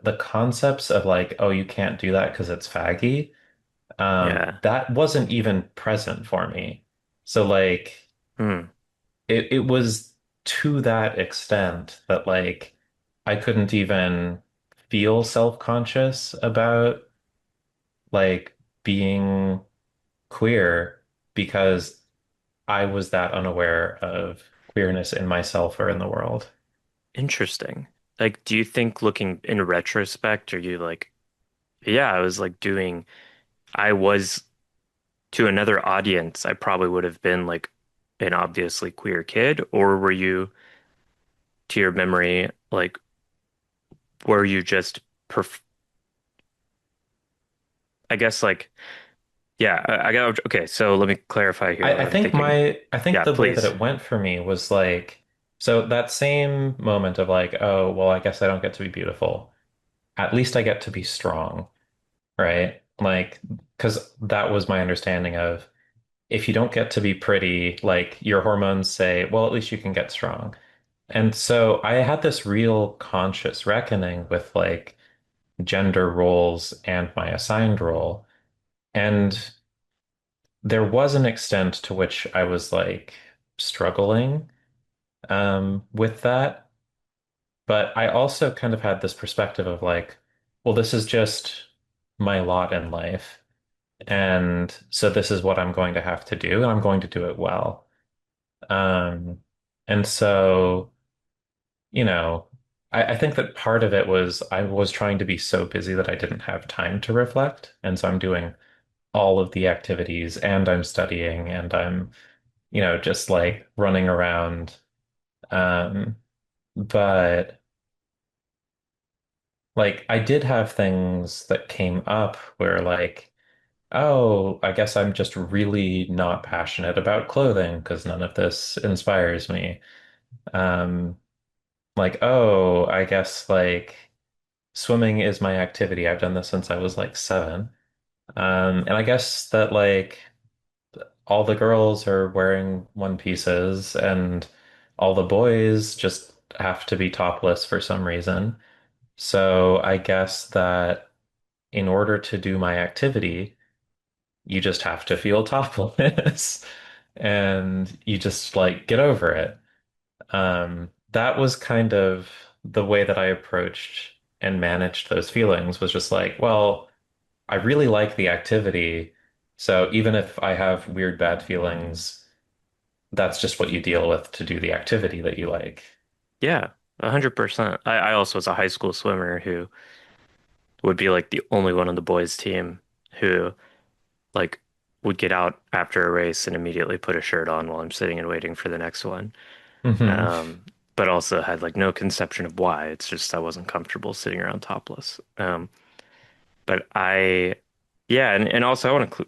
Speaker 2: the concepts of like, oh, you can't do that because it's faggy,
Speaker 1: yeah,
Speaker 2: that wasn't even present for me. So like
Speaker 1: hmm,
Speaker 2: it was to that extent that like I couldn't even feel self-conscious about like being queer because I was that unaware of queerness in myself or in the world.
Speaker 1: interesting. Like, do you think looking in retrospect, are you like, yeah, I was to another audience, I probably would have been like an obviously queer kid, or were you, to your memory, like, were you just perf I guess yeah, I got okay, so let me clarify here what I'm thinking.
Speaker 2: I think
Speaker 1: Yeah,
Speaker 2: the way that
Speaker 1: please.
Speaker 2: it went for me was like so that same moment of like, oh, well, I guess I don't get to be beautiful. At least I get to be strong, right? Like, because that was my understanding of if you don't get to be pretty, like your hormones say, well, at least you can get strong. And so I had this real conscious reckoning with like gender roles and my assigned role. And there was an extent to which I was like struggling with that. But I also kind of had this perspective of like, well, this is just my lot in life. And so this is what I'm going to have to do, and I'm going to do it well. Um, and so, you know, I think that part of it was I was trying to be so busy that I didn't have time to reflect. And so I'm doing all of the activities and I'm studying and I'm, just like running around. Um, but like I did have things that came up where like, oh, I guess I'm just really not passionate about clothing because none of this inspires me. Um, like, oh, I guess like swimming is my activity. I've done this since I was like 7. And I guess that like all the girls are wearing one pieces and all the boys just have to be topless for some reason. So I guess that in order to do my activity, you just have to feel topless and you just like get over it. That was kind of the way that I approached and managed those feelings was just like, well, I really like the activity. So even if I have weird bad feelings, that's just what you deal with to do the activity that you like.
Speaker 1: Yeah, 100%. I also was a high school swimmer who would be like the only one on the boys' team who like would get out after a race and immediately put a shirt on while I'm sitting and waiting for the next one.
Speaker 2: Hmm.
Speaker 1: Um, but also had like no conception of why. It's just I wasn't comfortable sitting around topless. But yeah, and also I want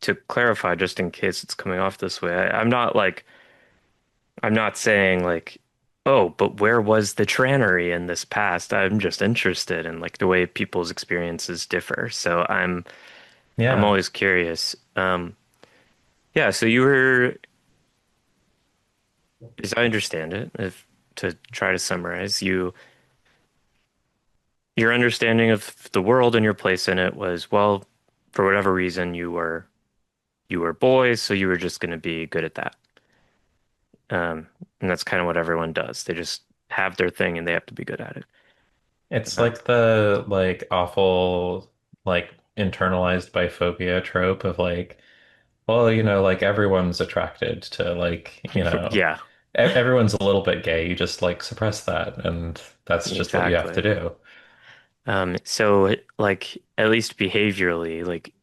Speaker 1: to clarify just in case it's coming off this way. I'm not like I'm not saying like, oh, but where was the trannery in this past? I'm just interested in like the way people's experiences differ. So I'm
Speaker 2: Yeah.
Speaker 1: always curious. Yeah, so you were, as I understand it, if to try to summarize, your understanding of the world and your place in it was, well, for whatever reason, you were boys, so you were just going to be good at that. Um, and that's kind of what everyone does. They just have their thing and they have to be good at it.
Speaker 2: It's
Speaker 1: Um,
Speaker 2: like the like awful like internalized biphobia trope of like, well, like everyone's attracted to like,
Speaker 1: yeah,
Speaker 2: everyone's a little bit gay. You just like suppress that, and that's just what you have to
Speaker 1: exactly.
Speaker 2: do.
Speaker 1: So like at least behaviorally, like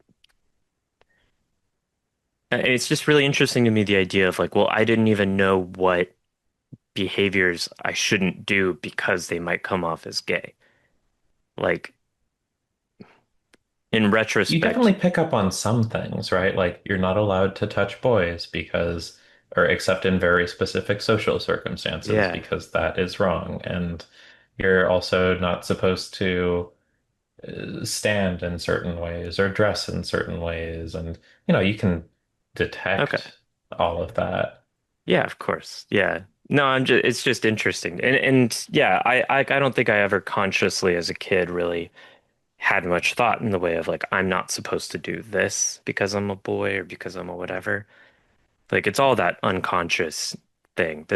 Speaker 1: it's just really interesting to me the idea of like, well, I didn't even know what behaviors I shouldn't do because they might come off as gay. Like in
Speaker 2: You
Speaker 1: retrospect,
Speaker 2: definitely pick up on some things, right? Like you're not allowed to touch boys because, or except in very specific social circumstances,
Speaker 1: yeah,
Speaker 2: because that is wrong. And you're also not supposed to stand in certain ways or dress in certain ways. And, you can
Speaker 1: okay,
Speaker 2: detect all of that.
Speaker 1: yeah, of course, yeah. No, I'm just it's just interesting, and yeah, I don't think I ever consciously as a kid really had much thought in the way of like I'm not supposed to do this because I'm a boy or because I'm a whatever. Like it's all that unconscious thing.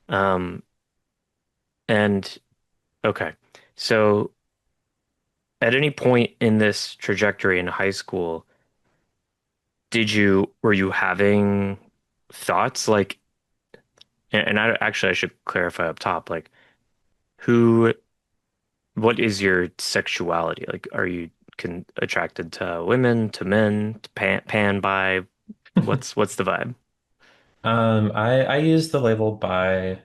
Speaker 1: Um and okay. So at any point in this trajectory in high school, were you having thoughts like and I should clarify up top like who what is your sexuality? Like are you attracted to women, to men, to pan bi? What's the vibe?
Speaker 2: I use the label bi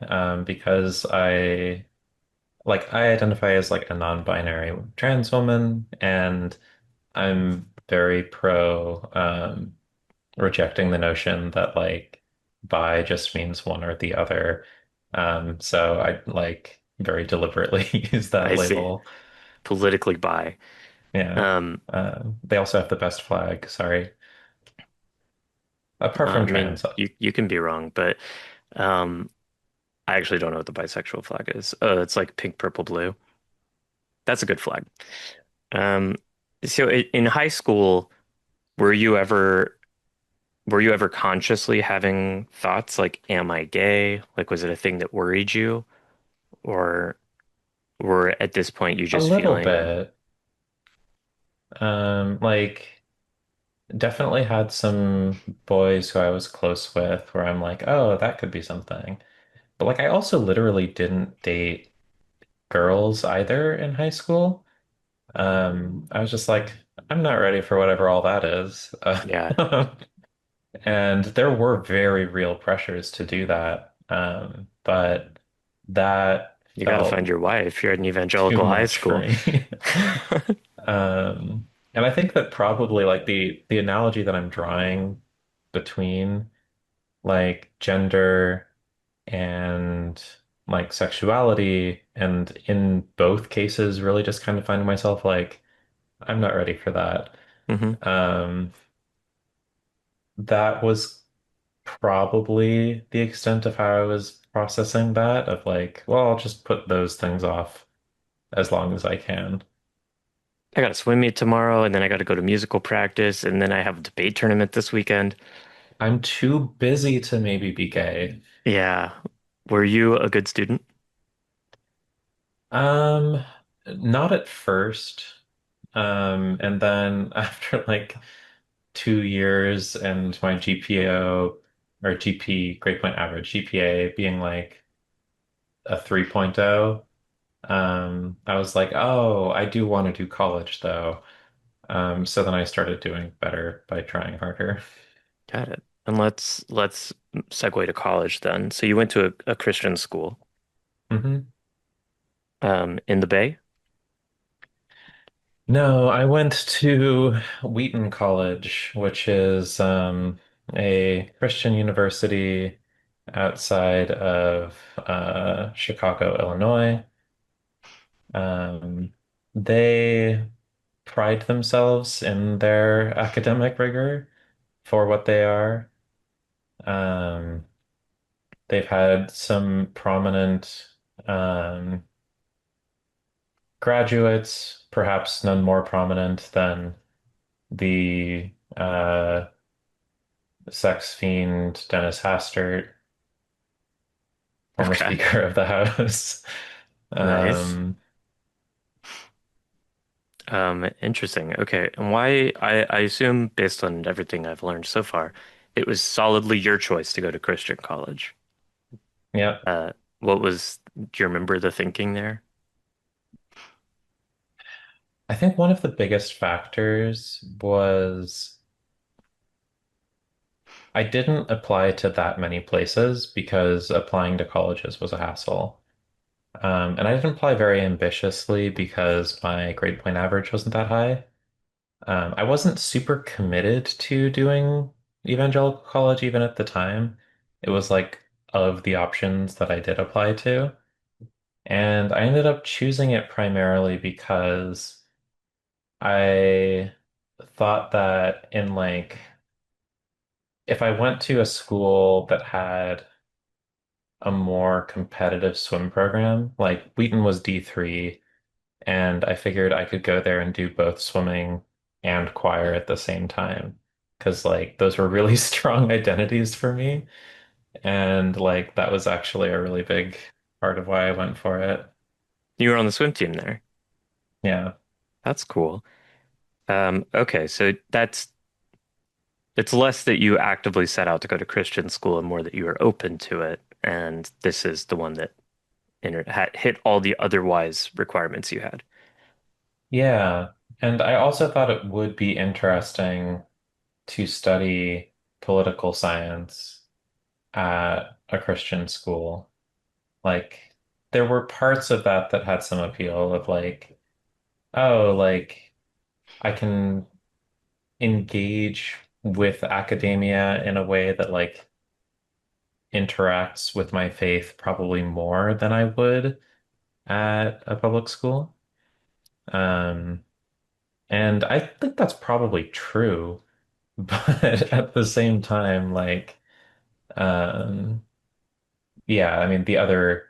Speaker 2: because I identify as like a non-binary trans woman, and I'm very pro rejecting the notion that like bi just means one or the other. So I like very deliberately use that
Speaker 1: I see.
Speaker 2: label.
Speaker 1: Politically bi.
Speaker 2: Yeah.
Speaker 1: Um,
Speaker 2: They also have the best flag. Sorry. Apart
Speaker 1: I
Speaker 2: from
Speaker 1: mean,
Speaker 2: trans.
Speaker 1: you can be wrong, but um, I actually don't know what the bisexual flag is. It's like pink, purple, blue. That's a good flag. Um, so in high school, were you ever were you ever consciously having thoughts like, am I gay? Like, was it a thing that worried you, or were at this point you
Speaker 2: A
Speaker 1: just
Speaker 2: little
Speaker 1: feeling,
Speaker 2: bit. Like definitely had some boys who I was close with where I'm like, oh, that could be something. But like I also literally didn't date girls either in high school. I was just like, I'm not ready for whatever all that is.
Speaker 1: yeah,
Speaker 2: And there were very real pressures to do that. But that
Speaker 1: you got to find
Speaker 2: felt
Speaker 1: your wife. You're at an
Speaker 2: too
Speaker 1: evangelical high
Speaker 2: much for
Speaker 1: school.
Speaker 2: me. And I think that probably like the analogy that I'm drawing between like gender and like sexuality, and in both cases really just kind of finding myself like I'm not ready for that.
Speaker 1: Hmm.
Speaker 2: Um, that was probably the extent of how I was processing that of like, well, I'll just put those things off as long as I can.
Speaker 1: I got a swim meet tomorrow, and then I got to go to musical practice, and then I have a debate tournament this weekend.
Speaker 2: I'm too busy to maybe be gay.
Speaker 1: Yeah. Were you a good student?
Speaker 2: Um, Not at first. And then after like 2 years and my GPO or GP, grade point average, GPA being like a 3.0, I was like, oh, I do want to do college though. So then I started doing better by trying harder.
Speaker 1: Got it. And let's segue to college then. So you went to a Christian school,
Speaker 2: Hmm.
Speaker 1: in the Bay?
Speaker 2: No, I went to Wheaton College, which is a Christian university outside of Chicago, Illinois. Um, they pride themselves in their academic rigor for what they are. Um, they've had some prominent um, graduates, perhaps none more prominent than the sex fiend Dennis Hastert, former
Speaker 1: Okay.
Speaker 2: Speaker of the House.
Speaker 1: Nice.
Speaker 2: Um,
Speaker 1: Interesting. Okay. And why, I assume based on everything I've learned so far, it was solidly your choice to go to Christian college.
Speaker 2: yeah,
Speaker 1: Uh, do you remember the thinking there?
Speaker 2: I think one of the biggest factors was I didn't apply to that many places because applying to colleges was a hassle. And I didn't apply very ambitiously because my grade point average wasn't that high. I wasn't super committed to doing evangelical college even at the time. It was like of the options that I did apply to. And I ended up choosing it primarily because I thought that in like, if I went to a school that had a more competitive swim program, like Wheaton was D3, and I figured I could go there and do both swimming and choir at the same time. Because like those were really strong identities for me. And like that was actually a really big part of why I went for it.
Speaker 1: You were on the swim team there.
Speaker 2: Yeah.
Speaker 1: That's cool. Okay, so it's less that you actively set out to go to Christian school and more that you were open to it, and this is the one that hit all the otherwise requirements you had.
Speaker 2: Yeah. And I also thought it would be interesting to study political science at a Christian school. Like, there were parts of that that had some appeal of like, oh, like I can engage with academia in a way that like interacts with my faith probably more than I would at a public school. Um, and I think that's probably true, but at the same time, like, um, yeah, I mean, the other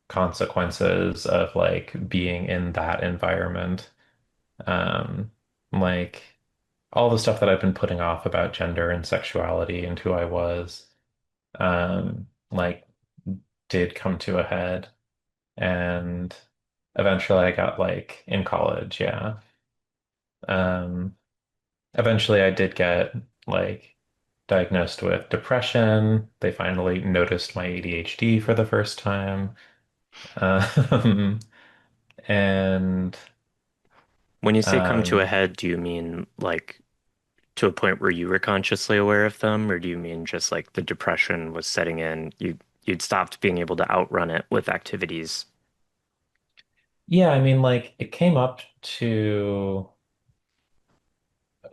Speaker 2: consequences of like being in that environment, um, like all the stuff that I've been putting off about gender and sexuality and who I was, like did come to a head. And eventually I got like in college, yeah. Um, Eventually I did get like diagnosed with depression. They finally noticed my ADHD for the first time. Um, and
Speaker 1: When you say come to a
Speaker 2: um,
Speaker 1: head, do you mean like to a point where you were consciously aware of them, or do you mean just like the depression was setting in, you'd stopped being able to outrun it with activities?
Speaker 2: yeah, I mean, like it came up to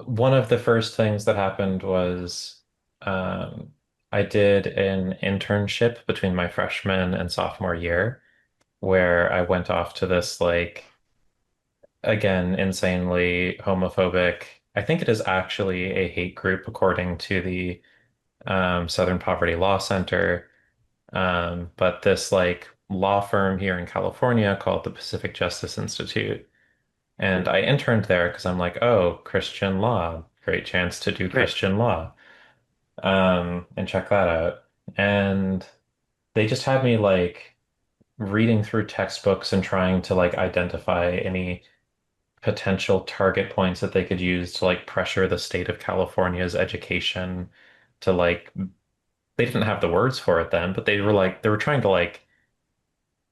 Speaker 2: one of the first things that happened was um, I did an internship between my freshman and sophomore year where I went off to this like again insanely homophobic. I think it is actually a hate group according to the Southern Poverty Law Center. But this like law firm here in California called the Pacific Justice Institute. And I interned there because I'm like, oh, Christian law, great chance to do
Speaker 1: Right.
Speaker 2: Christian law, and check that out. And they just had me like reading through textbooks and trying to like identify any potential target points that they could use to like pressure the state of California's education to like they didn't have the words for it then, but they were trying to like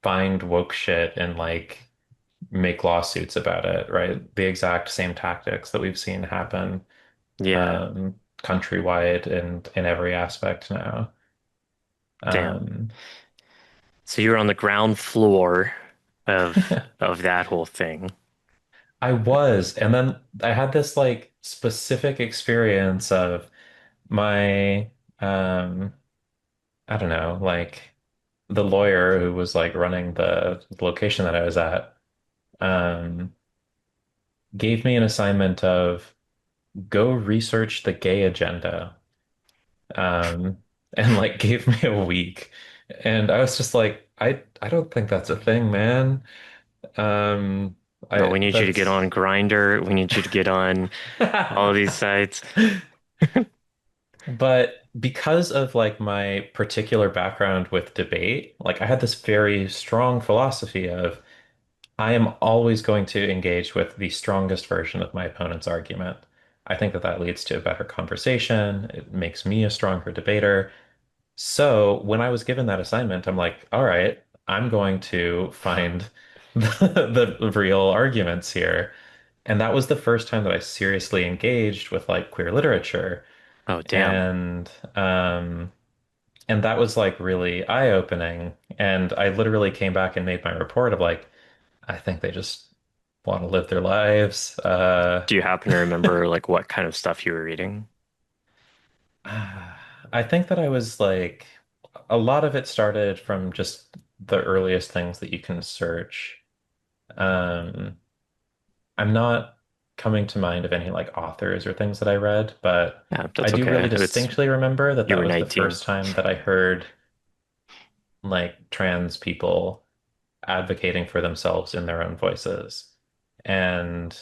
Speaker 2: find woke shit and like make lawsuits about it, right? The exact same tactics that we've seen happen.
Speaker 1: Yeah.
Speaker 2: Um, countrywide and in every aspect now.
Speaker 1: Damn.
Speaker 2: Um,
Speaker 1: So you're on the ground floor of that whole thing.
Speaker 2: I was, and then I had this like specific experience of my I don't know, like the lawyer who was like running the location that I was at, um, gave me an assignment of go research the gay agenda, um, and like gave me a week, and I was just like, I don't think that's a thing, man. Um,
Speaker 1: No,
Speaker 2: I
Speaker 1: we need you to get
Speaker 2: that's.
Speaker 1: on Grinder. We need you to get on all of these sites.
Speaker 2: But because of like my particular background with debate, like I had this very strong philosophy of I am always going to engage with the strongest version of my opponent's argument. I think that that leads to a better conversation. It makes me a stronger debater. So when I was given that assignment, I'm like, all right, I'm going to find the real arguments here. And that was the first time that I seriously engaged with like queer literature.
Speaker 1: Oh, damn.
Speaker 2: And um and that was like really eye-opening. And I literally came back and made my report of like, I think they just want to live their lives.
Speaker 1: Do you happen to remember like what kind of stuff you were reading?
Speaker 2: I think that I was like, a lot of it started from just the earliest things that you can search. Um, I'm not coming to mind of any like authors or things that I read, but
Speaker 1: Yeah,
Speaker 2: I
Speaker 1: that's
Speaker 2: do really
Speaker 1: okay. It's
Speaker 2: distinctly remember that
Speaker 1: you
Speaker 2: that
Speaker 1: were
Speaker 2: was the
Speaker 1: 19.
Speaker 2: first time that I heard like trans people advocating for themselves in their own voices. And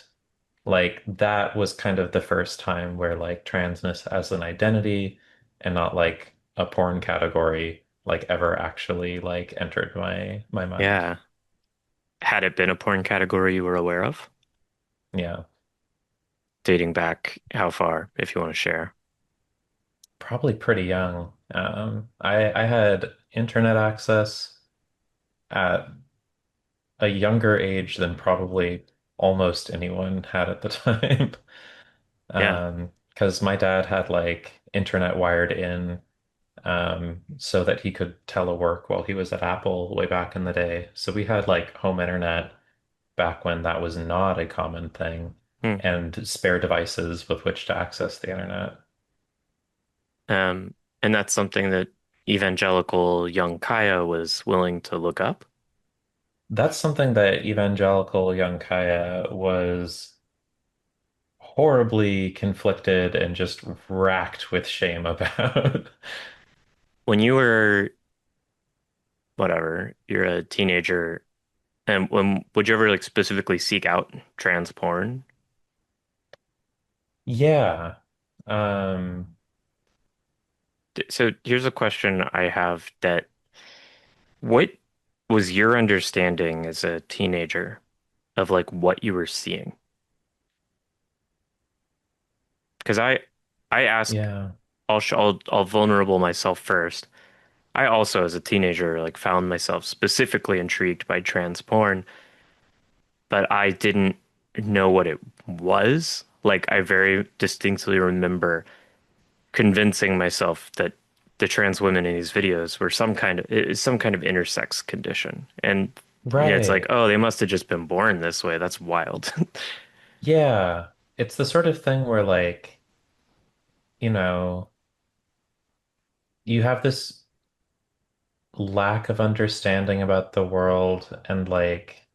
Speaker 2: like that was kind of the first time where like transness as an identity and not like a porn category like ever actually like entered my mind.
Speaker 1: Yeah. Had it been a porn category you were aware of?
Speaker 2: Yeah.
Speaker 1: Dating back how far, if you want to share?
Speaker 2: Probably pretty young. I had internet access at a younger age than probably almost anyone had at the time.
Speaker 1: Yeah.
Speaker 2: Because my dad had like internet wired in so that he could telework while he was at Apple way back in the day. So we had like home internet back when that was not a common thing
Speaker 1: Hmm.
Speaker 2: and spare devices with which to access the internet.
Speaker 1: And that's something that evangelical young Kaia was willing to look up.
Speaker 2: That's something that evangelical young Kaya was horribly conflicted and just racked with shame about.
Speaker 1: When you were, whatever, you're a teenager, and when would you ever like specifically seek out trans porn?
Speaker 2: Yeah. Um,
Speaker 1: So here's a question I have that what was your understanding as a teenager of like what you were seeing? Because I ask,
Speaker 2: yeah.
Speaker 1: I'll vulnerable myself first. I also, as a teenager, like found myself specifically intrigued by trans porn, but I didn't know what it was. Like I very distinctly remember convincing myself that the trans women in these videos were some kind of intersex condition. And yeah, it's like,
Speaker 2: Right.
Speaker 1: oh, they must have just been born this way. That's wild.
Speaker 2: Yeah. It's the sort of thing where like, you know, you have this lack of understanding about the world and like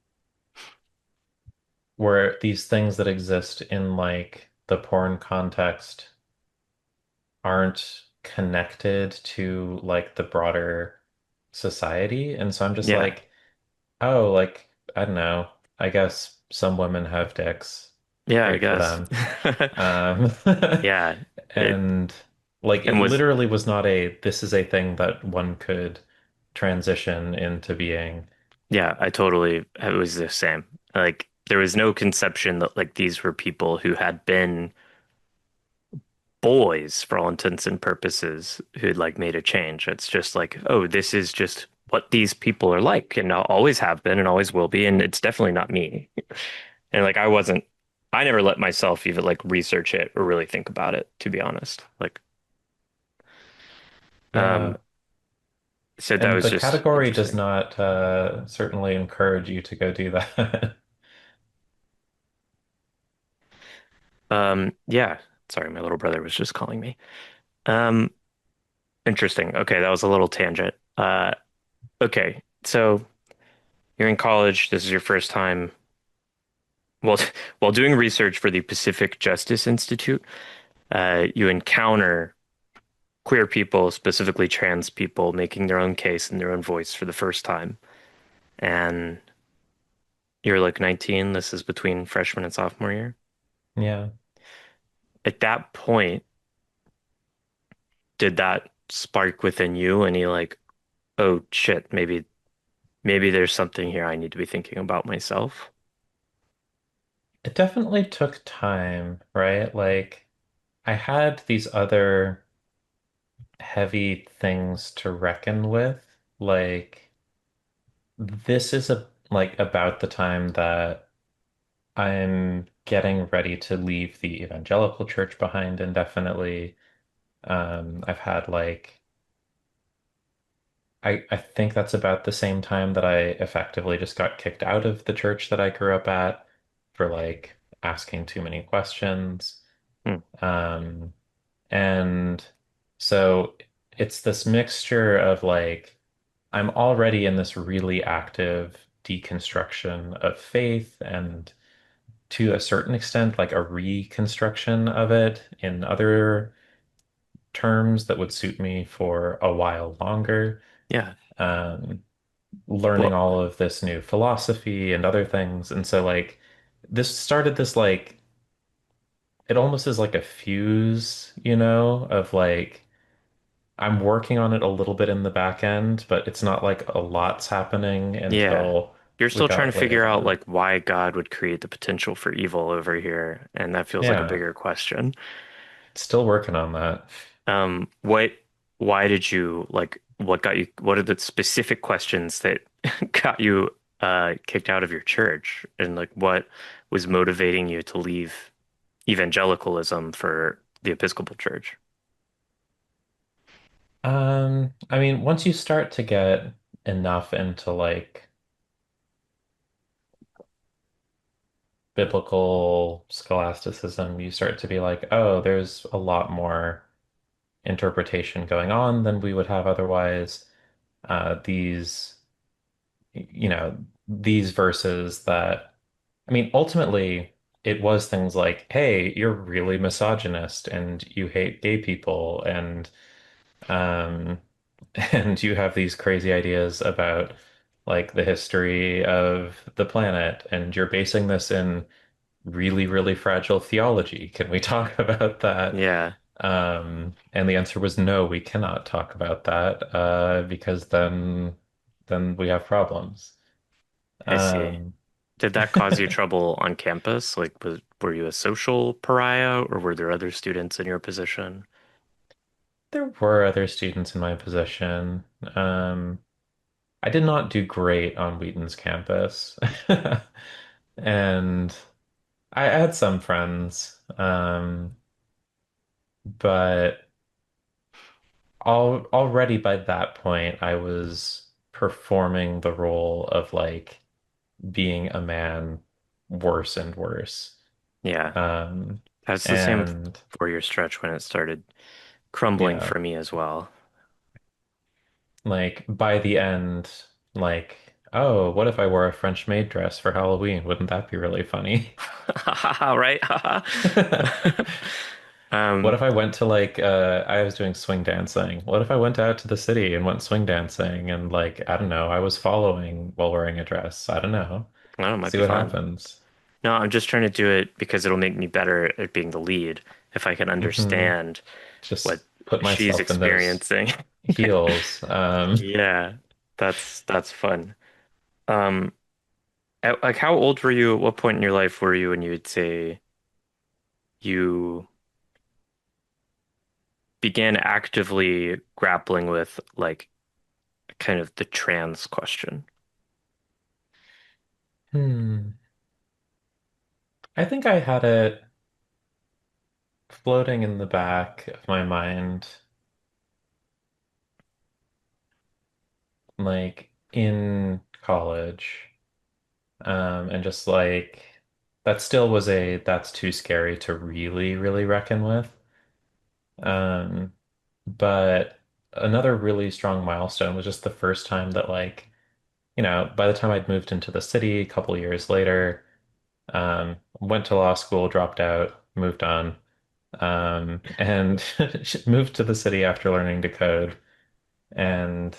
Speaker 2: where these things that exist in like the porn context aren't connected to like the broader society. And so I'm just
Speaker 1: Yeah.
Speaker 2: like, oh, like, I don't know. I guess some women have dicks.
Speaker 1: Yeah, I
Speaker 2: Great for
Speaker 1: guess.
Speaker 2: them. Um,
Speaker 1: Yeah. It
Speaker 2: and like it
Speaker 1: and was
Speaker 2: literally was not a this is a thing that one could transition into being.
Speaker 1: yeah, I totally it was the same. Like there was no conception that like these were people who had been boys for all intents and purposes who'd like made a change. It's just like, oh, this is just what these people are like and always have been and always will be, and it's definitely not me. And like I never let myself even like research it or really think about it, to be honest. Like, um,
Speaker 2: Yeah.
Speaker 1: so that
Speaker 2: And
Speaker 1: was
Speaker 2: the
Speaker 1: just
Speaker 2: category does
Speaker 1: interesting.
Speaker 2: not certainly encourage you to go do that.
Speaker 1: Yeah. Sorry, my little brother was just calling me. Um, Interesting. Okay, that was a little tangent. Okay, so you're in college. This is your first time. Well, while doing research for the Pacific Justice Institute, you encounter queer people, specifically trans people, making their own case and their own voice for the first time. And you're like 19. This is between freshman and sophomore year.
Speaker 2: Yeah.
Speaker 1: At that point, did that spark within you any like, oh shit, maybe there's something here I need to be thinking about myself?
Speaker 2: It definitely took time, right? Like I had these other heavy things to reckon with. Like this is like about the time that I'm getting ready to leave the evangelical church behind indefinitely. I've had like I think that's about the same time that I effectively just got kicked out of the church that I grew up at for like asking too many questions.
Speaker 1: Hmm.
Speaker 2: Um, and so it's this mixture of like I'm already in this really active deconstruction of faith and to a certain extent like a reconstruction of it in other terms that would suit me for a while longer.
Speaker 1: Yeah.
Speaker 2: Um, Learning
Speaker 1: Well,
Speaker 2: all of this new philosophy and other things. And so like this started this like it almost is like a fuse, of like I'm working on it a little bit in the back end, but it's not like a lot's happening
Speaker 1: yeah.
Speaker 2: until
Speaker 1: You're
Speaker 2: we
Speaker 1: still trying to
Speaker 2: got later
Speaker 1: figure out
Speaker 2: on.
Speaker 1: like why God would create the potential for evil over here, and that feels like a
Speaker 2: Yeah,
Speaker 1: bigger question.
Speaker 2: still working on that.
Speaker 1: What, why did you like, what got you, what are the specific questions that got you kicked out of your church? And like what was motivating you to leave evangelicalism for the Episcopal Church?
Speaker 2: I mean, once you start to get enough into like biblical scholasticism, you start to be like, oh, there's a lot more interpretation going on than we would have otherwise. These, these verses that, I mean, ultimately, it was things like, hey, you're really misogynist and you hate gay people um, and you have these crazy ideas about like the history of the planet and you're basing this in really, really fragile theology. Can we talk about that?
Speaker 1: Yeah,
Speaker 2: And the answer was no, we cannot talk about that because then we have problems.
Speaker 1: I see.
Speaker 2: Um,
Speaker 1: Did that cause you trouble on campus? Like, were you a social pariah or were there other students in your position?
Speaker 2: there were other students in my position. Um, I did not do great on Wheaton's campus, and I had some friends, but already by that point, I was performing the role of like being a man worse and worse.
Speaker 1: Yeah,
Speaker 2: Um,
Speaker 1: that's the same
Speaker 2: and
Speaker 1: 4 year stretch when it started crumbling
Speaker 2: yeah,
Speaker 1: for me as well.
Speaker 2: like by the end, like, oh, what if I wore a French maid dress for Halloween? Wouldn't that be really funny?
Speaker 1: Right?
Speaker 2: What
Speaker 1: Um,
Speaker 2: if I went to like I was doing swing dancing. What if I went out to the city and went swing dancing and like I don't know, I was following while wearing a dress. I don't know.
Speaker 1: I don't know, it might
Speaker 2: See
Speaker 1: be
Speaker 2: what
Speaker 1: fun.
Speaker 2: happens.
Speaker 1: No, I'm just trying to do it because it'll make me better at being the lead if I can
Speaker 2: Hmm.
Speaker 1: understand what
Speaker 2: Just put
Speaker 1: she's
Speaker 2: myself in those
Speaker 1: experiencing.
Speaker 2: heels.
Speaker 1: Yeah, that's fun. Um, like how old were you? At what point in your life were you when you would say you began actively grappling with like kind of the trans question?
Speaker 2: Hmm. I think I had it floating in the back of my mind, like in college, and just like that still was a that's too scary to really, really reckon with. Um, but another really strong milestone was just the first time that like, by the time I'd moved into the city a couple years later, went to law school, dropped out, moved on, and moved to the city after learning to code and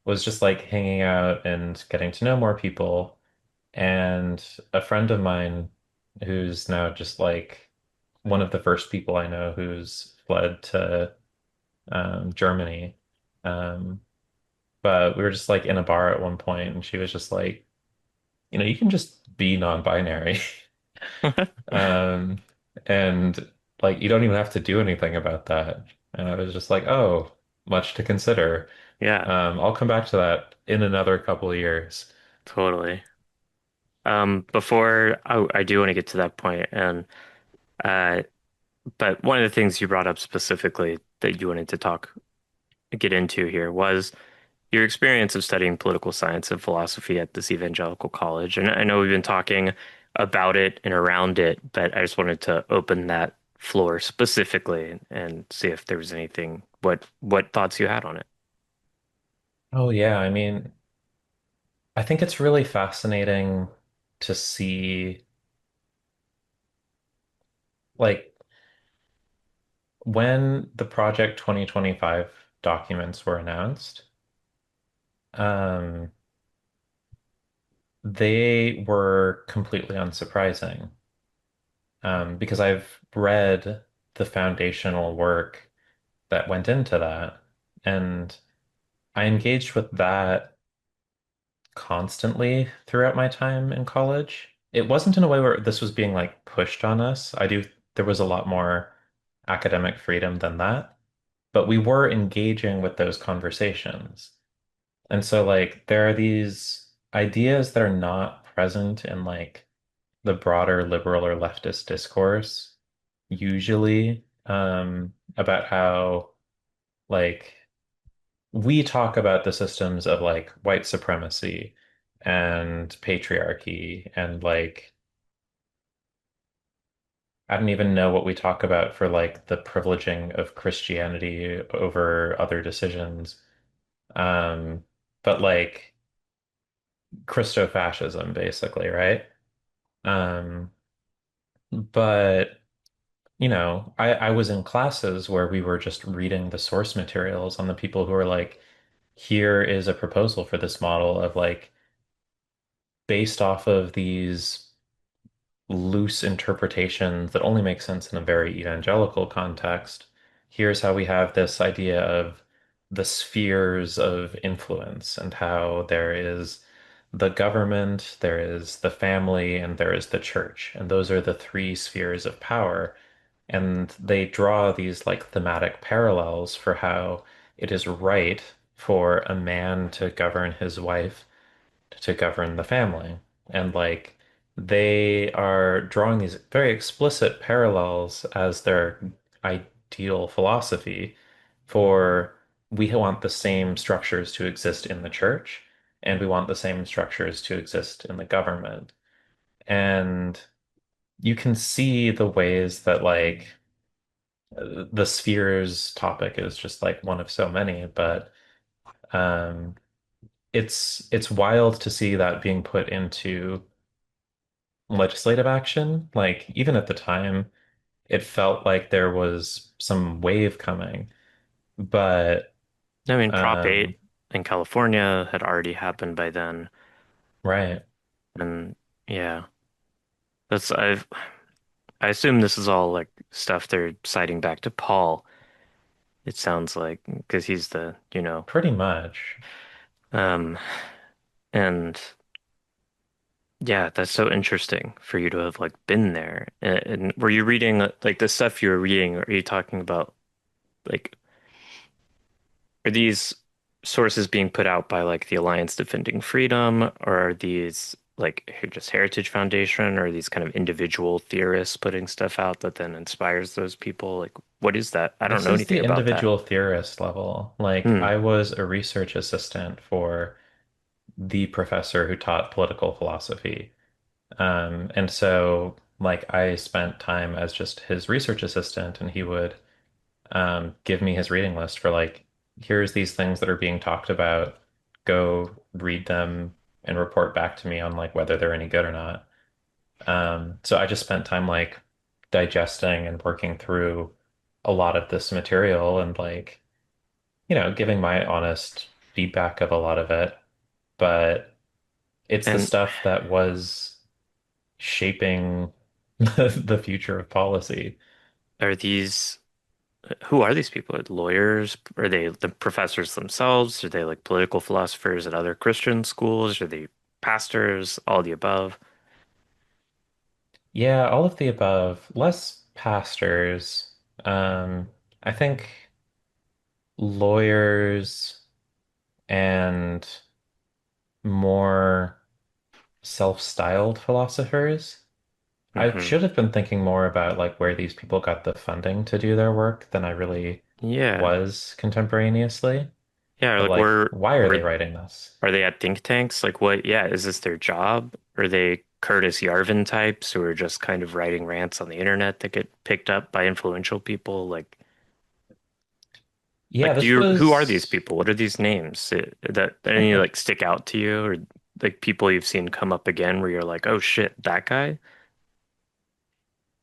Speaker 2: was just like hanging out and getting to know more people. And a friend of mine who's now just like one of the first people I know who's fled to Germany. Um, but we were just like in a bar at one point, and she was just like, you can just be non-binary. Um, and like you don't even have to do anything about that. And I was just like, oh, much to consider.
Speaker 1: Yeah,
Speaker 2: I'll come back to that in another couple of years.
Speaker 1: totally. Before I do want to get to that point, and uh, but one of the things you brought up specifically that you wanted to get into here was your experience of studying political science and philosophy at this evangelical college. And I know we've been talking about it and around it, but I just wanted to open that floor specifically and see if there was anything, what thoughts you had on it.
Speaker 2: Oh yeah, I mean, I think it's really fascinating to see like when the Project 2025 documents were announced, um, they were completely unsurprising. Because I've read the foundational work that went into that, and I engaged with that constantly throughout my time in college. It wasn't in a way where this was being like pushed on us. There was a lot more academic freedom than that, but we were engaging with those conversations. And so, like, there are these ideas that are not present in like the broader liberal or leftist discourse, usually, about how, like, we talk about the systems of like white supremacy and patriarchy and like I don't even know what we talk about for like the privileging of Christianity over other decisions. Um, but like Christofascism basically, right? Um, but I was in classes where we were just reading the source materials on the people who are like, here is a proposal for this model of like based off of these loose interpretations that only make sense in a very evangelical context. Here's how we have this idea of the spheres of influence and how there is the government, there is the family, and there is the church. And those are the three spheres of power. And they draw these like thematic parallels for how it is right for a man to govern his wife to govern the family. And like they are drawing these very explicit parallels as their ideal philosophy for we want the same structures to exist in the church and we want the same structures to exist in the government. And you can see the ways that like the spheres topic is just like one of so many, but um it's wild to see that being put into legislative action. Like even at the time, it felt like there was some wave coming. But
Speaker 1: I mean, Prop
Speaker 2: um
Speaker 1: 8 in California had already happened by then.
Speaker 2: right.
Speaker 1: And yeah, that's, I assume this is all like stuff they're citing back to Paul. It sounds like, because he's
Speaker 2: Pretty much.
Speaker 1: um, and yeah, that's so interesting for you to have like been there. And were you reading like the stuff you were reading? Are you talking about like are these sources being put out by like the Alliance Defending Freedom, or are these like just Heritage Foundation or these kind of individual theorists putting stuff out that then inspires those people? Like, what is that? I don't
Speaker 2: This
Speaker 1: know
Speaker 2: is
Speaker 1: anything
Speaker 2: the
Speaker 1: about that.
Speaker 2: individual theorist level. Like,
Speaker 1: Hmm.
Speaker 2: I was a research assistant for the professor who taught political philosophy. And so, like, I spent time as just his research assistant, and he would give me his reading list for, like, here's these things that are being talked about. Go read them and report back to me on, like, whether they're any good or not. So I just spent time, like, digesting and working through a lot of this material and, like, giving my honest feedback of a lot of it. But it's the
Speaker 1: And
Speaker 2: stuff that was shaping the future of policy.
Speaker 1: are these, who are these people? Lawyers? Are they the professors themselves? Are they like political philosophers at other Christian schools? Are they pastors? All the above?
Speaker 2: Yeah, all of the above. Less pastors. I think lawyers and more self-styled philosophers. I
Speaker 1: Hmm.
Speaker 2: should have been thinking more about, like, where these people got the funding to do their work than I really
Speaker 1: Yeah.
Speaker 2: was contemporaneously.
Speaker 1: Yeah. Or
Speaker 2: But,
Speaker 1: like,
Speaker 2: like, why are they
Speaker 1: where
Speaker 2: writing this?
Speaker 1: are they at think tanks? Like, what? Yeah. Is this their job? Are they Curtis Yarvin types who are just kind of writing rants on the internet that get picked up by influential people?
Speaker 2: Yeah,
Speaker 1: Like,
Speaker 2: this
Speaker 1: who are these
Speaker 2: was,
Speaker 1: people? What are these names that any like stick out to you, or like people you've seen come up again where you're like, oh shit, that guy?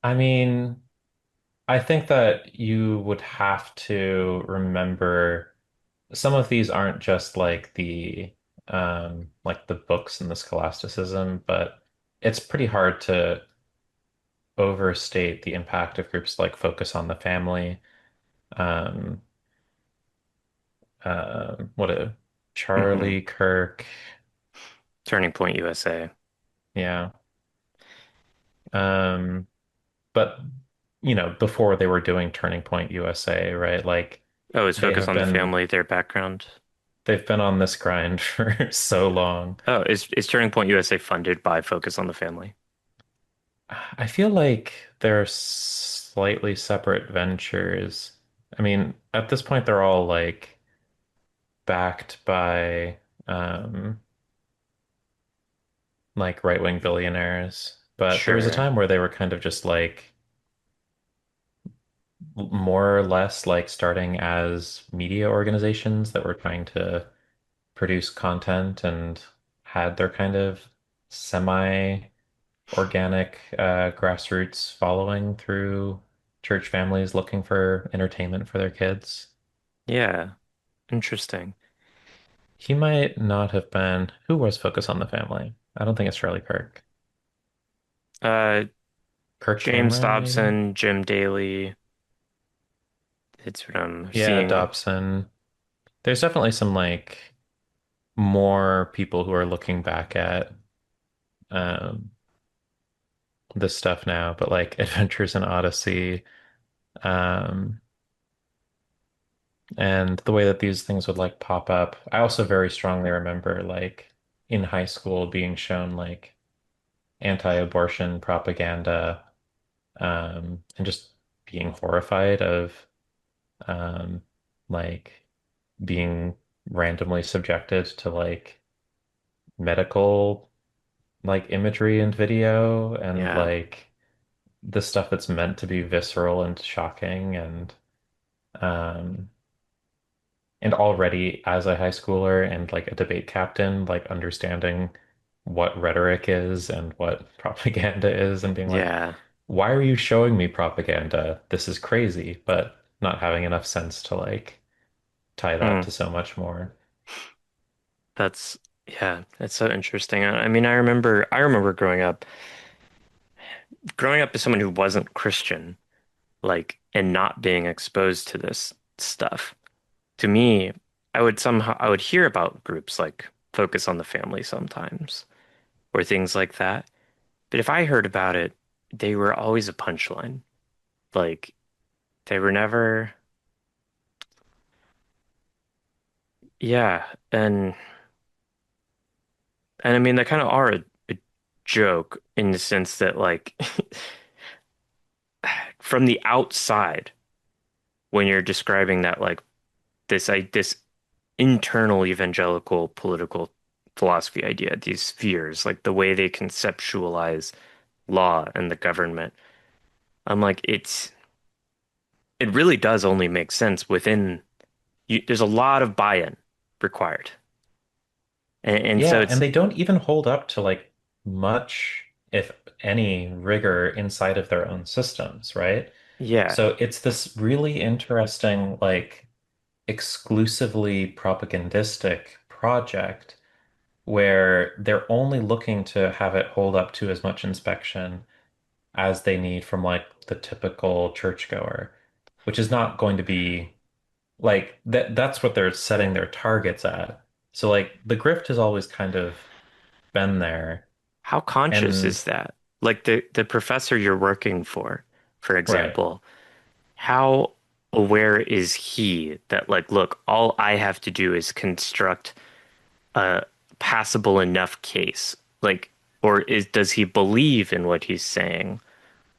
Speaker 2: I mean, I think that you would have to remember some of these aren't just like the books and the scholasticism, but it's pretty hard to overstate the impact of groups like Focus on the Family, um, what a
Speaker 1: Hmm.
Speaker 2: Charlie Kirk,
Speaker 1: Turning Point USA.
Speaker 2: yeah. Um, but before they were doing Turning Point USA, right? Like
Speaker 1: Oh, is
Speaker 2: they
Speaker 1: Focus
Speaker 2: have
Speaker 1: on the
Speaker 2: been
Speaker 1: Family their background?
Speaker 2: they've been on this grind for so long.
Speaker 1: Oh, is Turning Point USA funded by Focus on the Family?
Speaker 2: I feel like they're slightly separate ventures. I mean, at this point, they're all, like, backed by um, like, right-wing billionaires. But there was a
Speaker 1: Sure.
Speaker 2: time where they were kind of just, like, more or less like starting as media organizations that were trying to produce content and had their kind of semi-organic grassroots following through church families looking for entertainment for their kids.
Speaker 1: Yeah. Interesting.
Speaker 2: He might not have been. Who was Focus on the Family? I don't think it's Charlie Kirk.
Speaker 1: Uh,
Speaker 2: Kirk
Speaker 1: James
Speaker 2: Cameron, maybe?
Speaker 1: Dobson, Jim Daly. It's what I'm
Speaker 2: Yeah,
Speaker 1: seeing.
Speaker 2: Dobson. There's definitely some, like, more people who are looking back at um this stuff now, but, like, Adventures in Odyssey, um, and the way that these things would, like, pop up. I also very strongly remember, like, in high school being shown, like, anti-abortion propaganda, and just being horrified of um, like being randomly subjected to, like, medical, like, imagery and video and,
Speaker 1: Yeah.
Speaker 2: like, the stuff that's meant to be visceral and shocking um and already as a high schooler and, like, a debate captain, like, understanding what rhetoric is and what propaganda is and being like,
Speaker 1: Yeah.
Speaker 2: why are you showing me propaganda? This is crazy, but not having enough sense to, like, tie that
Speaker 1: Hmm.
Speaker 2: to so much more.
Speaker 1: That's yeah, that's so interesting. I mean, I remember growing up as someone who wasn't Christian, like, and not being exposed to this stuff. To me, I would hear about groups like Focus on the Family sometimes or things like that. But if I heard about it, they were always a punchline. Like they were never, yeah, and I mean they kind of are a joke in the sense that like from the outside, when you're describing that like this internal evangelical political philosophy idea, these spheres, like the way they conceptualize law and the government, I'm like, it really does only make sense within there's a lot of buy-in required. And so
Speaker 2: Yeah, and
Speaker 1: it's
Speaker 2: they don't even hold up to like much, if any, rigor inside of their own systems, right?
Speaker 1: yeah.
Speaker 2: So it's this really interesting, like exclusively propagandistic project where they're only looking to have it hold up to as much inspection as they need from like the typical churchgoer, which is not going to be like that's what they're setting their targets at. So like the grift has always kind of been there.
Speaker 1: How conscious
Speaker 2: And
Speaker 1: is that? Like the professor you're working for
Speaker 2: right.
Speaker 1: example, how aware is he that like, look, all I have to do is construct a passable enough case? Like, or does he believe in what he's saying?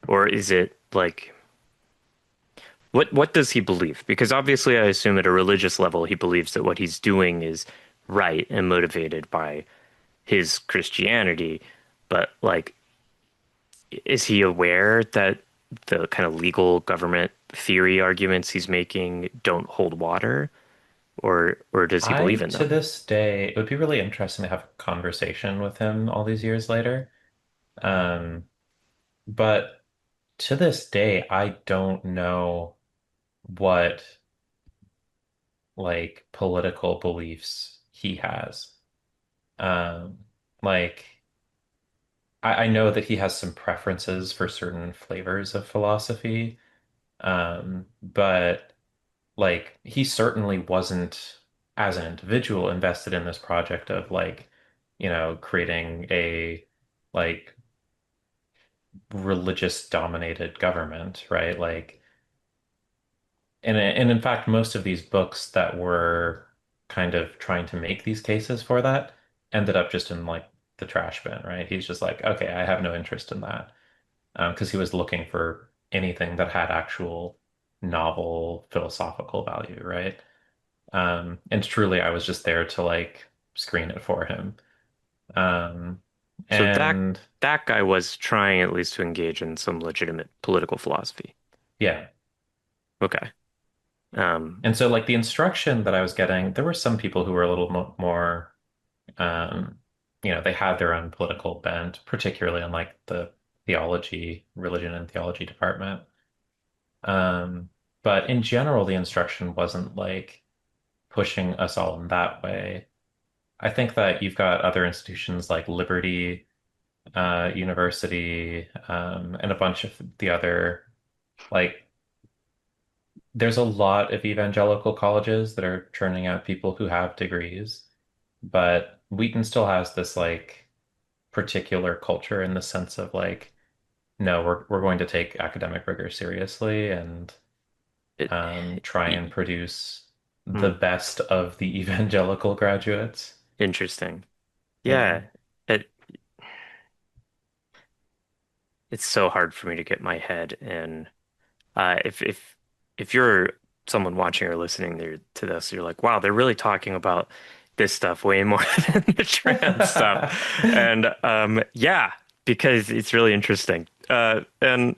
Speaker 1: Or is it like what does he believe? Because obviously I assume at a religious level he believes that what he's doing is right and motivated by his Christianity. But like, is he aware that the kind of legal government theory arguments he's making don't hold water? Or does he believe
Speaker 2: I,
Speaker 1: in
Speaker 2: to
Speaker 1: them?
Speaker 2: this day, it would be really interesting to have a conversation with him all these years later. Um, but to this day, I don't know what like political beliefs he has. Um, like I know that he has some preferences for certain flavors of philosophy. But like he certainly wasn't, as an individual, invested in this project of like, creating a like religious dominated government, right? Like, and in fact, most of these books that were kind of trying to make these cases for that ended up just in like the trash bin, right? He's just like, okay, I have no interest in that. Because he was looking for anything that had actual novel philosophical value, right? And truly, I was just there to like screen it for him. Um,
Speaker 1: So that
Speaker 2: and
Speaker 1: that guy was trying at least to engage in some legitimate political philosophy.
Speaker 2: yeah.
Speaker 1: Okay. Um,
Speaker 2: And so, like, the instruction that I was getting, there were some people who were a little mo more, um, they had their own political bent, particularly in like the theology, religion and theology department. Um, but in general, the instruction wasn't like pushing us all in that way. I think that you've got other institutions like Liberty University, and a bunch of the other, like, there's a lot of evangelical colleges that are churning out people who have degrees, but Wheaton still has this, like, particular culture in the sense of, like, no, we're going to take academic rigor seriously and
Speaker 1: it,
Speaker 2: try
Speaker 1: y-
Speaker 2: and produce the
Speaker 1: hmm,
Speaker 2: best of the evangelical graduates.
Speaker 1: interesting.
Speaker 2: Yeah.
Speaker 1: Yeah. It it's so hard for me to get my head in. If you're someone watching or listening there to this, you're like, wow, they're really talking about this stuff way more than the trans stuff. And yeah, because it's really interesting. And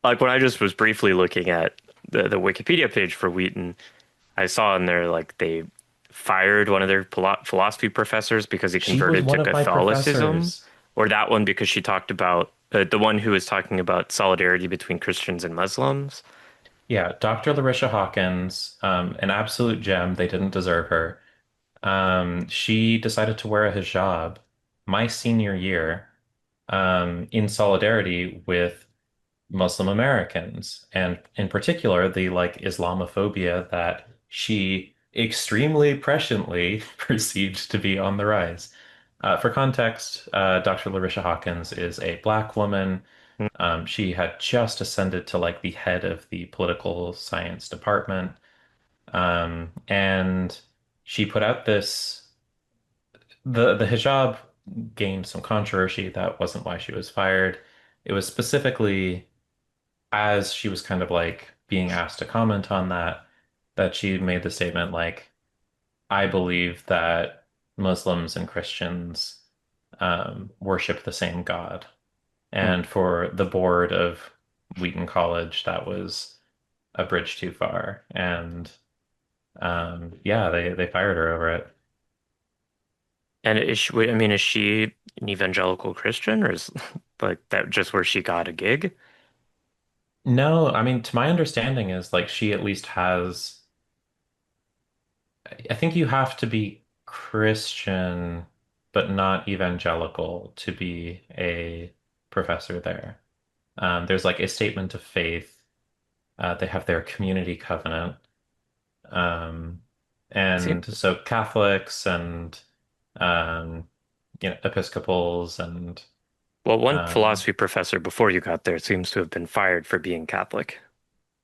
Speaker 1: like when I just was briefly looking at the Wikipedia page for Wheaton, I saw in there like they fired one of their philosophy professors because he
Speaker 2: She was
Speaker 1: converted to
Speaker 2: one of my
Speaker 1: Catholicism,
Speaker 2: professors.
Speaker 1: or that one because she talked about the one who was talking about solidarity between Christians and Muslims.
Speaker 2: Yeah, Dr. Larisha Hawkins, an absolute gem. They didn't deserve her. She decided to wear a hijab my senior year, in solidarity with Muslim Americans, and in particular, the like Islamophobia that she extremely presciently perceived to be on the rise. For context, Dr. Larisha Hawkins is a black woman. She had just ascended to like the head of the political science department. And she put out this the hijab. gained some controversy. That wasn't why she was fired. It was specifically as she was kind of like being asked to comment on that, that she made the statement like, I believe that Muslims and Christians worship the same God.
Speaker 1: Hmm.
Speaker 2: And for the board of Wheaton College, that was a bridge too far. And yeah, they fired her over it.
Speaker 1: And is she, I mean, is she an evangelical Christian, or is like that just where she got a gig?
Speaker 2: No, I mean, to my understanding is like she at least has, I think you have to be Christian, but not evangelical to be a professor there. There's like a statement of faith. They have their community covenant. Um,
Speaker 1: See,
Speaker 2: and so Catholics and um, Episcopals and
Speaker 1: well, one
Speaker 2: um,
Speaker 1: philosophy professor before you got there seems to have been fired for being Catholic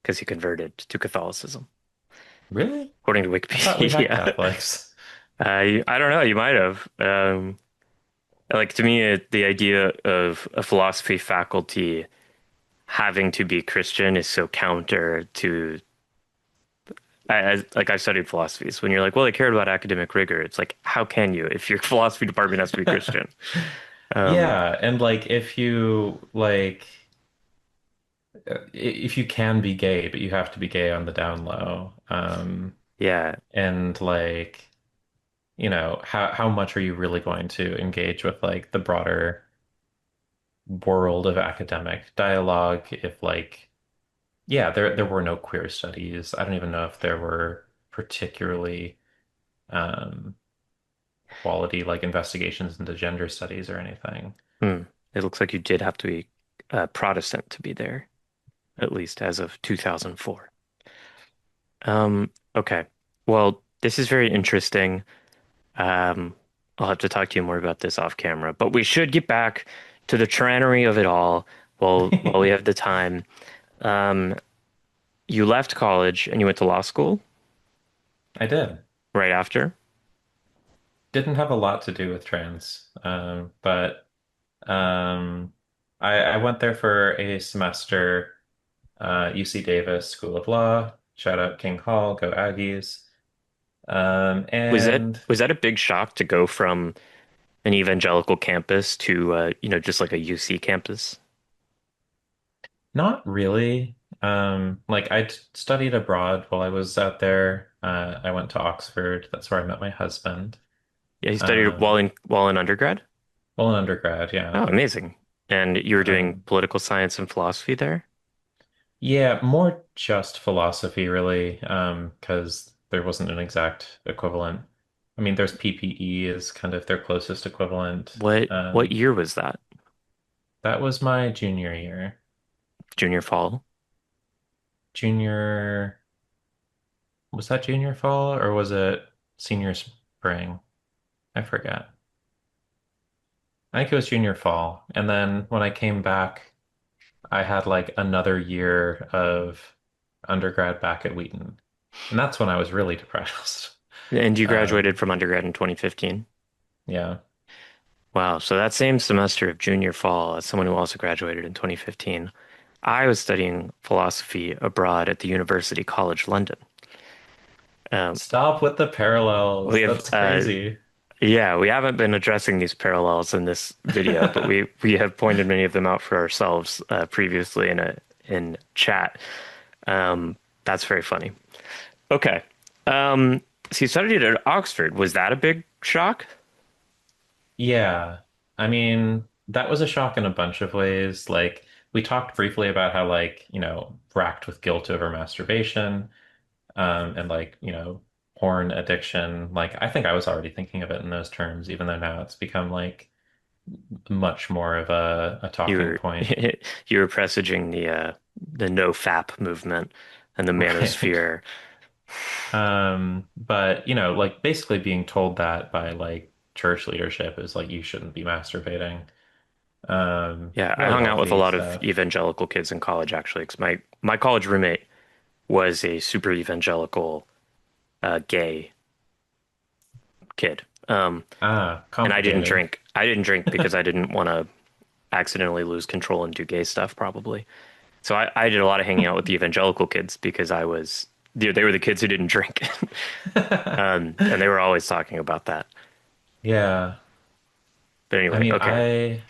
Speaker 1: because he converted to Catholicism,
Speaker 2: really?
Speaker 1: according to
Speaker 2: I thought we had
Speaker 1: Wikipedia.
Speaker 2: Catholics.
Speaker 1: I don't know, you might have. Like to me, the idea of a philosophy faculty having to be Christian is so counter to like I've studied philosophies. When you're like, well, they cared about academic rigor. It's like, how can you if your philosophy department has to be Christian? Um,
Speaker 2: Yeah, and like if you like if you can be gay, but you have to be gay on the down low.
Speaker 1: yeah.
Speaker 2: And like, how much are you really going to engage with like the broader world of academic dialogue if like yeah, there were no queer studies. I don't even know if there were particularly um quality like investigations into gender studies or anything.
Speaker 1: Hmm. It looks like you did have to be Protestant to be there, at least as of 2004. Okay. Well, this is very interesting. Um, I'll have to talk to you more about this off camera, but we should get back to the tyranny of it all while we have the time. Um, you left college and you went to law school
Speaker 2: I did.
Speaker 1: right after.
Speaker 2: Didn't have a lot to do with trans, but um, I went there for a semester, UC Davis School of Law. Shout out King Hall, go Aggies. And
Speaker 1: Was that a big shock to go from an evangelical campus to just like a UC campus?
Speaker 2: not really. Like I studied abroad while I was out there. I went to Oxford. That's where I met my husband.
Speaker 1: Yeah, you studied
Speaker 2: Um,
Speaker 1: while in undergrad.
Speaker 2: well, in undergrad, yeah.
Speaker 1: Oh, amazing. And you were doing
Speaker 2: Um,
Speaker 1: political science and philosophy there?
Speaker 2: yeah, more just philosophy, really, because there wasn't an exact equivalent. I mean, there's PPE is kind of their closest equivalent.
Speaker 1: What year was that?
Speaker 2: That was my junior year.
Speaker 1: Junior fall?
Speaker 2: Junior, was that junior fall or was it senior spring? I forget. I think it was junior fall. And then when I came back, I had like another year of undergrad back at Wheaton. And that's when I was really depressed.
Speaker 1: And you graduated
Speaker 2: Um,
Speaker 1: from undergrad in 2015.
Speaker 2: yeah.
Speaker 1: Wow. So that same semester of junior fall, as someone who also graduated in 2015, I was studying philosophy abroad at the University College London. Um,
Speaker 2: Stop with the
Speaker 1: we
Speaker 2: parallels.
Speaker 1: have,
Speaker 2: That's crazy.
Speaker 1: yeah, we haven't been addressing these parallels in this video, but we have pointed many of them out for ourselves previously in chat. That's very funny. Okay. Um, so you studied at Oxford. Was that a big shock?
Speaker 2: Yeah. I mean, that was a shock in a bunch of ways. Like, we talked briefly about how, like, racked with guilt over masturbation, and like, porn addiction. Like, I think I was already thinking of it in those terms, even though now it's become like much more of a
Speaker 1: You
Speaker 2: talking
Speaker 1: were
Speaker 2: point.
Speaker 1: you were presaging the no FAP movement and the
Speaker 2: Right.
Speaker 1: manosphere.
Speaker 2: But like basically being told that by like church leadership is like you shouldn't be masturbating.
Speaker 1: Yeah, I
Speaker 2: Really
Speaker 1: hung out with a
Speaker 2: healthy
Speaker 1: lot of
Speaker 2: stuff.
Speaker 1: evangelical kids in college actually, because my college roommate was a super evangelical gay kid.
Speaker 2: Ah,
Speaker 1: And I didn't
Speaker 2: complicated.
Speaker 1: drink. I didn't drink because I didn't want to accidentally lose control and do gay stuff, probably. So I did a lot of hanging out with the evangelical kids because they were the kids who didn't drink. And they were always talking about that.
Speaker 2: Yeah.
Speaker 1: But
Speaker 2: I
Speaker 1: anyway,
Speaker 2: mean,
Speaker 1: okay.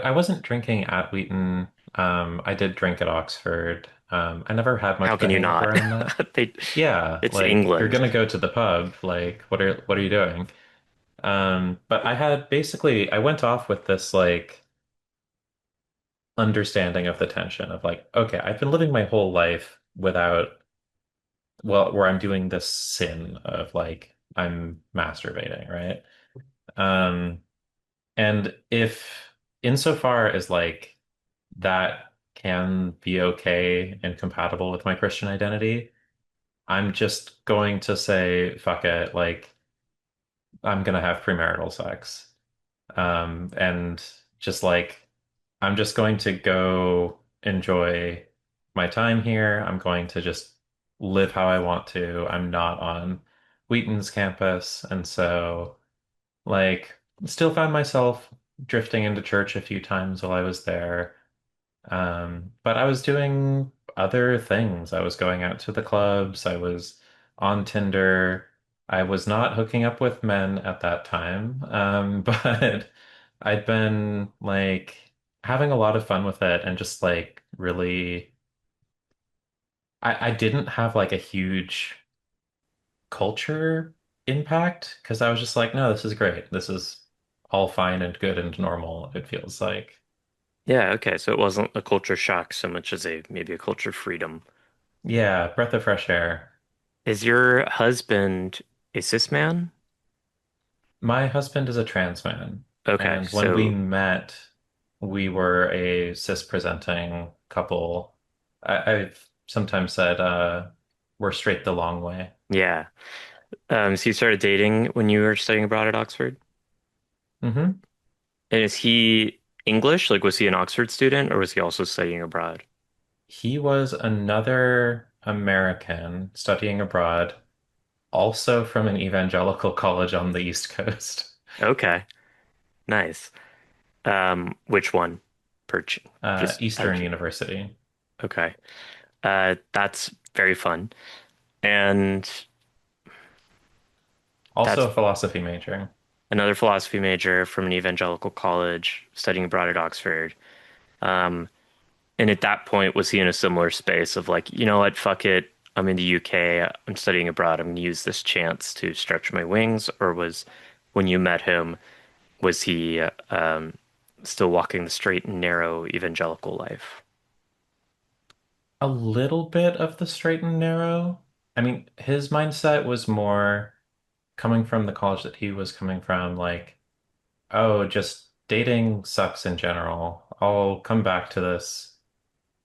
Speaker 2: I wasn't drinking at Wheaton. I did drink at Oxford. I never had much
Speaker 1: How
Speaker 2: of a
Speaker 1: can you
Speaker 2: hang up
Speaker 1: not?
Speaker 2: around that.
Speaker 1: They,
Speaker 2: Yeah,
Speaker 1: it's
Speaker 2: like you're
Speaker 1: England.
Speaker 2: gonna go to the pub. Like, what are you doing? But I had basically I went off with this like understanding of the tension of like, okay, I've been living my whole life without, well, where I'm doing this sin of like I'm masturbating, right? Um, and if insofar as like that can be okay and compatible with my Christian identity, I'm just going to say, fuck it, like I'm gonna have premarital sex. And just like I'm just going to go enjoy my time here. I'm going to just live how I want to. I'm not on Wheaton's campus, and so like still found myself drifting into church a few times while I was there. But I was doing other things. I was going out to the clubs. I was on Tinder. I was not hooking up with men at that time. But I'd been like having a lot of fun with it and just like really, I didn't have like a huge culture impact because I was just like, no, this is great. This is all fine and good and normal, it feels like.
Speaker 1: Yeah, okay. So it wasn't a culture shock so much as a maybe a culture freedom.
Speaker 2: Yeah, breath of fresh air.
Speaker 1: Is your husband a cis man?
Speaker 2: My husband is a trans man,
Speaker 1: Okay,
Speaker 2: and when we
Speaker 1: so
Speaker 2: met, we were a cis-presenting couple. I've sometimes said we're straight the long way.
Speaker 1: yeah. So you started dating when you were studying abroad at Oxford?
Speaker 2: Hmm.
Speaker 1: And is he English? Like, was he an Oxford student or was he also studying abroad?
Speaker 2: He was another American studying abroad, also from an evangelical college on the East Coast,
Speaker 1: Okay, nice. Which one? Just out of
Speaker 2: Eastern University.
Speaker 1: okay. That's very fun. And
Speaker 2: Also
Speaker 1: that's
Speaker 2: a philosophy major.
Speaker 1: another philosophy major from an evangelical college studying abroad at Oxford. Um, and at that point, was he in a similar space of like, you know what, fuck it. I'm in the UK. I'm studying abroad. I'm going to use this chance to stretch my wings. Or was when you met him, was he still walking the straight and narrow evangelical life?
Speaker 2: A little bit of the straight and narrow. I mean, his mindset was more coming from the college that he was coming from, like, oh, just dating sucks in general. I'll come back to this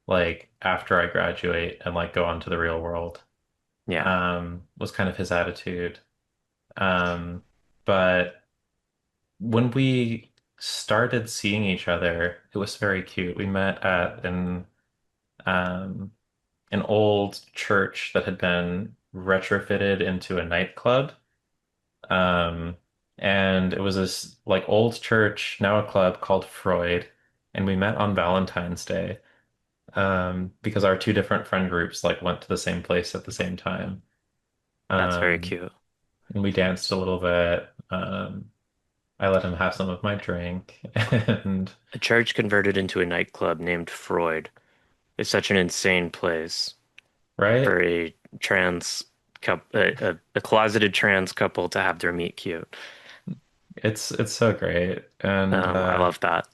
Speaker 2: like after I graduate and like go on to the real world.
Speaker 1: Yeah,
Speaker 2: Was kind of his attitude. Um, but when we started seeing each other, it was very cute. We met at um an old church that had been retrofitted into a nightclub. Um, and it was this like old church, now a club called Freud, and we met on Valentine's Day. Because our two different friend groups like went to the same place at the same time.
Speaker 1: that's very
Speaker 2: Um,
Speaker 1: cute.
Speaker 2: and we danced a little bit. I let him have some of my drink, and
Speaker 1: A church converted into a nightclub named Freud is such an insane place
Speaker 2: right,
Speaker 1: for a trans a closeted trans couple to have their meet cute.
Speaker 2: it's so great. And
Speaker 1: I love that.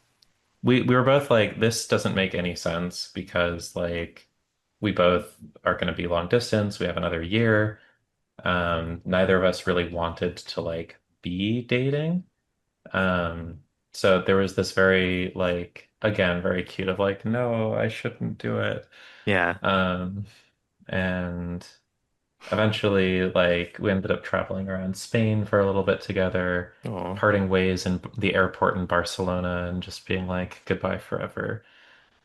Speaker 2: we were both like, this doesn't make any sense because like we both are going to be long distance. We have another year. Neither of us really wanted to like be dating. Um, so there was this very like again very cute of like, no, I shouldn't do it.
Speaker 1: Yeah.
Speaker 2: Um, and eventually like we ended up traveling around Spain for a little bit together,
Speaker 1: Oh.
Speaker 2: parting ways in the airport in Barcelona and just being like goodbye forever.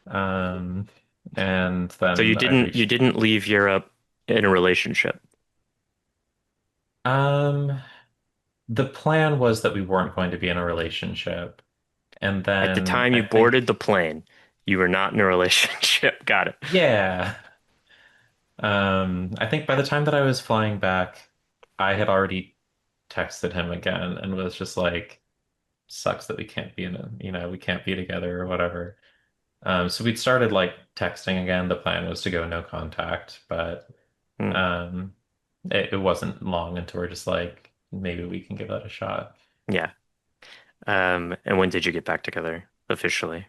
Speaker 2: Um, and
Speaker 1: So
Speaker 2: then I
Speaker 1: you
Speaker 2: reached
Speaker 1: didn't leave Europe in a relationship.
Speaker 2: um the plan was that we weren't going to be in a relationship. And
Speaker 1: At the
Speaker 2: then
Speaker 1: time
Speaker 2: I
Speaker 1: you boarded
Speaker 2: think,
Speaker 1: the plane, you were not in a relationship. Got it.
Speaker 2: yeah, I think by the time that I was flying back, I had already texted him again and was just like, sucks that we can't be in a, we can't be together or whatever. So we'd started like texting again. The plan was to go no contact, but
Speaker 1: Hmm.
Speaker 2: um, it wasn't long until we're just like, maybe we can give that a shot.
Speaker 1: Yeah. And when did you get back together officially?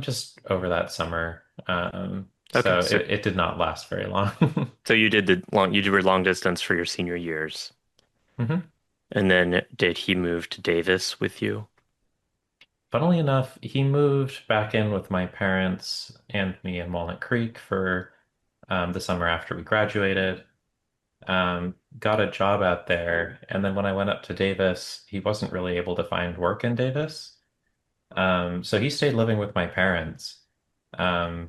Speaker 2: Just over that summer.
Speaker 1: Okay,
Speaker 2: So
Speaker 1: so
Speaker 2: it did not last very long.
Speaker 1: you did you were long distance for your senior years.
Speaker 2: hmm
Speaker 1: And then did he move to Davis with you?
Speaker 2: Funnily enough, he moved back in with my parents and me in Walnut Creek for the summer after we graduated. Got a job out there, and then when I went up to Davis, he wasn't really able to find work in Davis. So he stayed living with my parents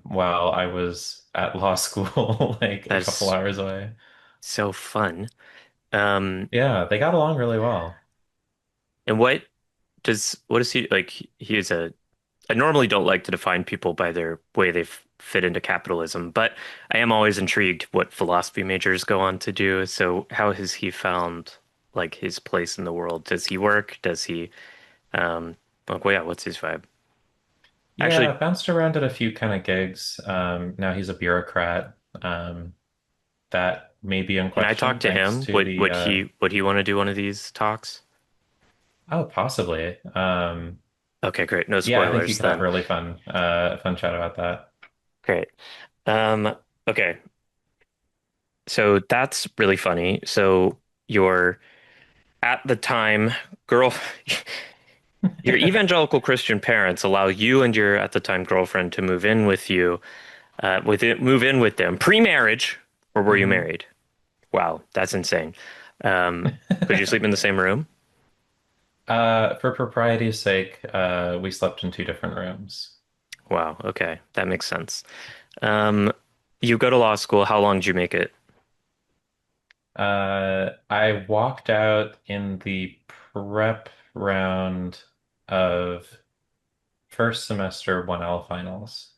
Speaker 2: while I was at law school, like a
Speaker 1: That
Speaker 2: couple
Speaker 1: is
Speaker 2: hours away.
Speaker 1: so fun. Um,
Speaker 2: Yeah, they got along really well.
Speaker 1: and what is he like? He is a I normally don't like to define people by their way they fit into capitalism, but I am always intrigued what philosophy majors go on to do. So how has he found like his place in the world? Does he work? Does he like well, yeah, what's his vibe? Actually,
Speaker 2: Yeah, bounced around at a few kind of gigs. Now he's a bureaucrat. Um, that may be in
Speaker 1: can I talk
Speaker 2: question
Speaker 1: to
Speaker 2: thanks
Speaker 1: him?
Speaker 2: to the
Speaker 1: Would he want to do one of these talks?
Speaker 2: oh, possibly.
Speaker 1: Okay, great. No
Speaker 2: Yeah, I think you
Speaker 1: spoilers
Speaker 2: could have a
Speaker 1: then.
Speaker 2: really fun chat about that.
Speaker 1: Great. Um, okay. So that's really funny. So your at the time girl your evangelical Christian parents allow you and your at the time girlfriend to move in with you, move in with them pre-marriage, or were you
Speaker 2: hmm
Speaker 1: married? Wow, that's insane. Um, could you sleep in the same room?
Speaker 2: For propriety's sake, we slept in two different rooms.
Speaker 1: Wow, okay, that makes sense. Um, you go to law school. How long did you make it?
Speaker 2: I walked out in the prep round of first semester 1L finals.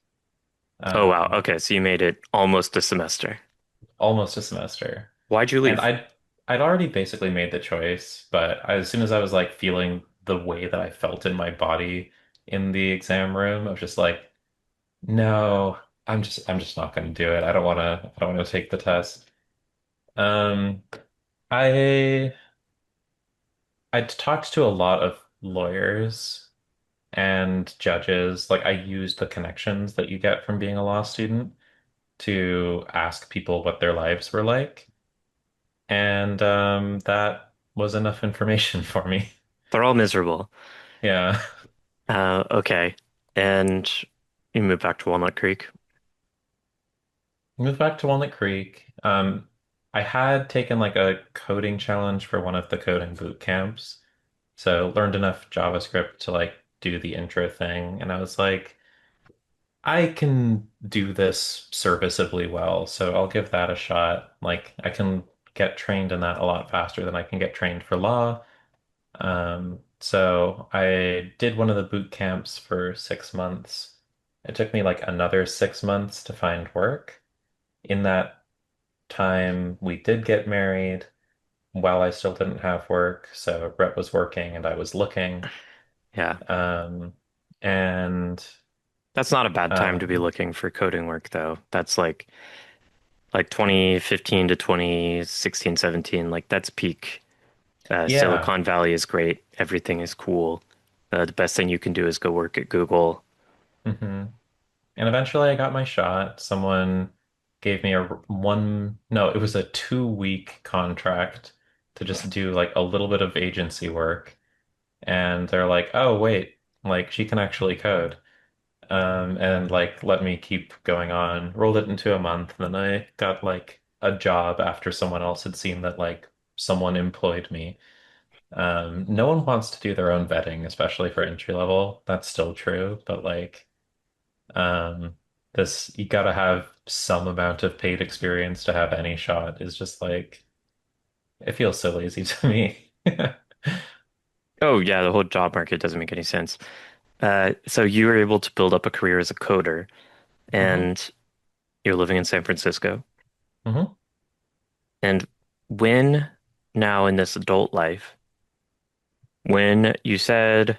Speaker 1: Oh wow,
Speaker 2: Um,
Speaker 1: okay, so you made it almost a semester.
Speaker 2: almost a semester.
Speaker 1: Why'd you
Speaker 2: And
Speaker 1: leave?
Speaker 2: I'd already basically made the choice, but as soon as I was like feeling the way that I felt in my body in the exam room, I was just like, no, I'm just not going to do it. I don't want to take the test. Um, I I'd talked to a lot of lawyers and judges. Like I used the connections that you get from being a law student to ask people what their lives were like. And that was enough information for me.
Speaker 1: They're all miserable.
Speaker 2: Yeah.
Speaker 1: Okay, and you moved back to Walnut Creek.
Speaker 2: Moved back to Walnut Creek. I had taken like a coding challenge for one of the coding boot camps. So learned enough JavaScript to like do the intro thing. And I was like, I can do this serviceably well, so I'll give that a shot. Like I can get trained in that a lot faster than I can get trained for law. So I did one of the boot camps for 6 months. It took me like another 6 months to find work. In that time, we did get married while I still didn't have work. So Brett was working and I was looking.
Speaker 1: Yeah,
Speaker 2: Um, and
Speaker 1: that's not a bad time to be
Speaker 2: um,
Speaker 1: looking for coding work, though. That's like 2015 to 2016, 17. Like that's peak.
Speaker 2: yeah.
Speaker 1: Silicon Valley is great. Everything is cool. The best thing you can do is go work at Google.
Speaker 2: hmm And eventually I got my shot. Someone gave me no, it was a 2 week contract to just do like a little bit of agency work. And they're like, oh, wait, like she can actually code. And like let me keep going on. Rolled it into a month. Then I got like a job after someone else had seen that like someone employed me. No one wants to do their own vetting, especially for entry level. That's still true, but like um, this, you gotta have some amount of paid experience to have any shot is just like, It feels so lazy to me.
Speaker 1: Oh yeah, the whole job market doesn't make any sense. So you were able to build up a career as a coder,
Speaker 2: hmm
Speaker 1: and you're living in San Francisco.
Speaker 2: hmm
Speaker 1: And when now in this adult life, when you said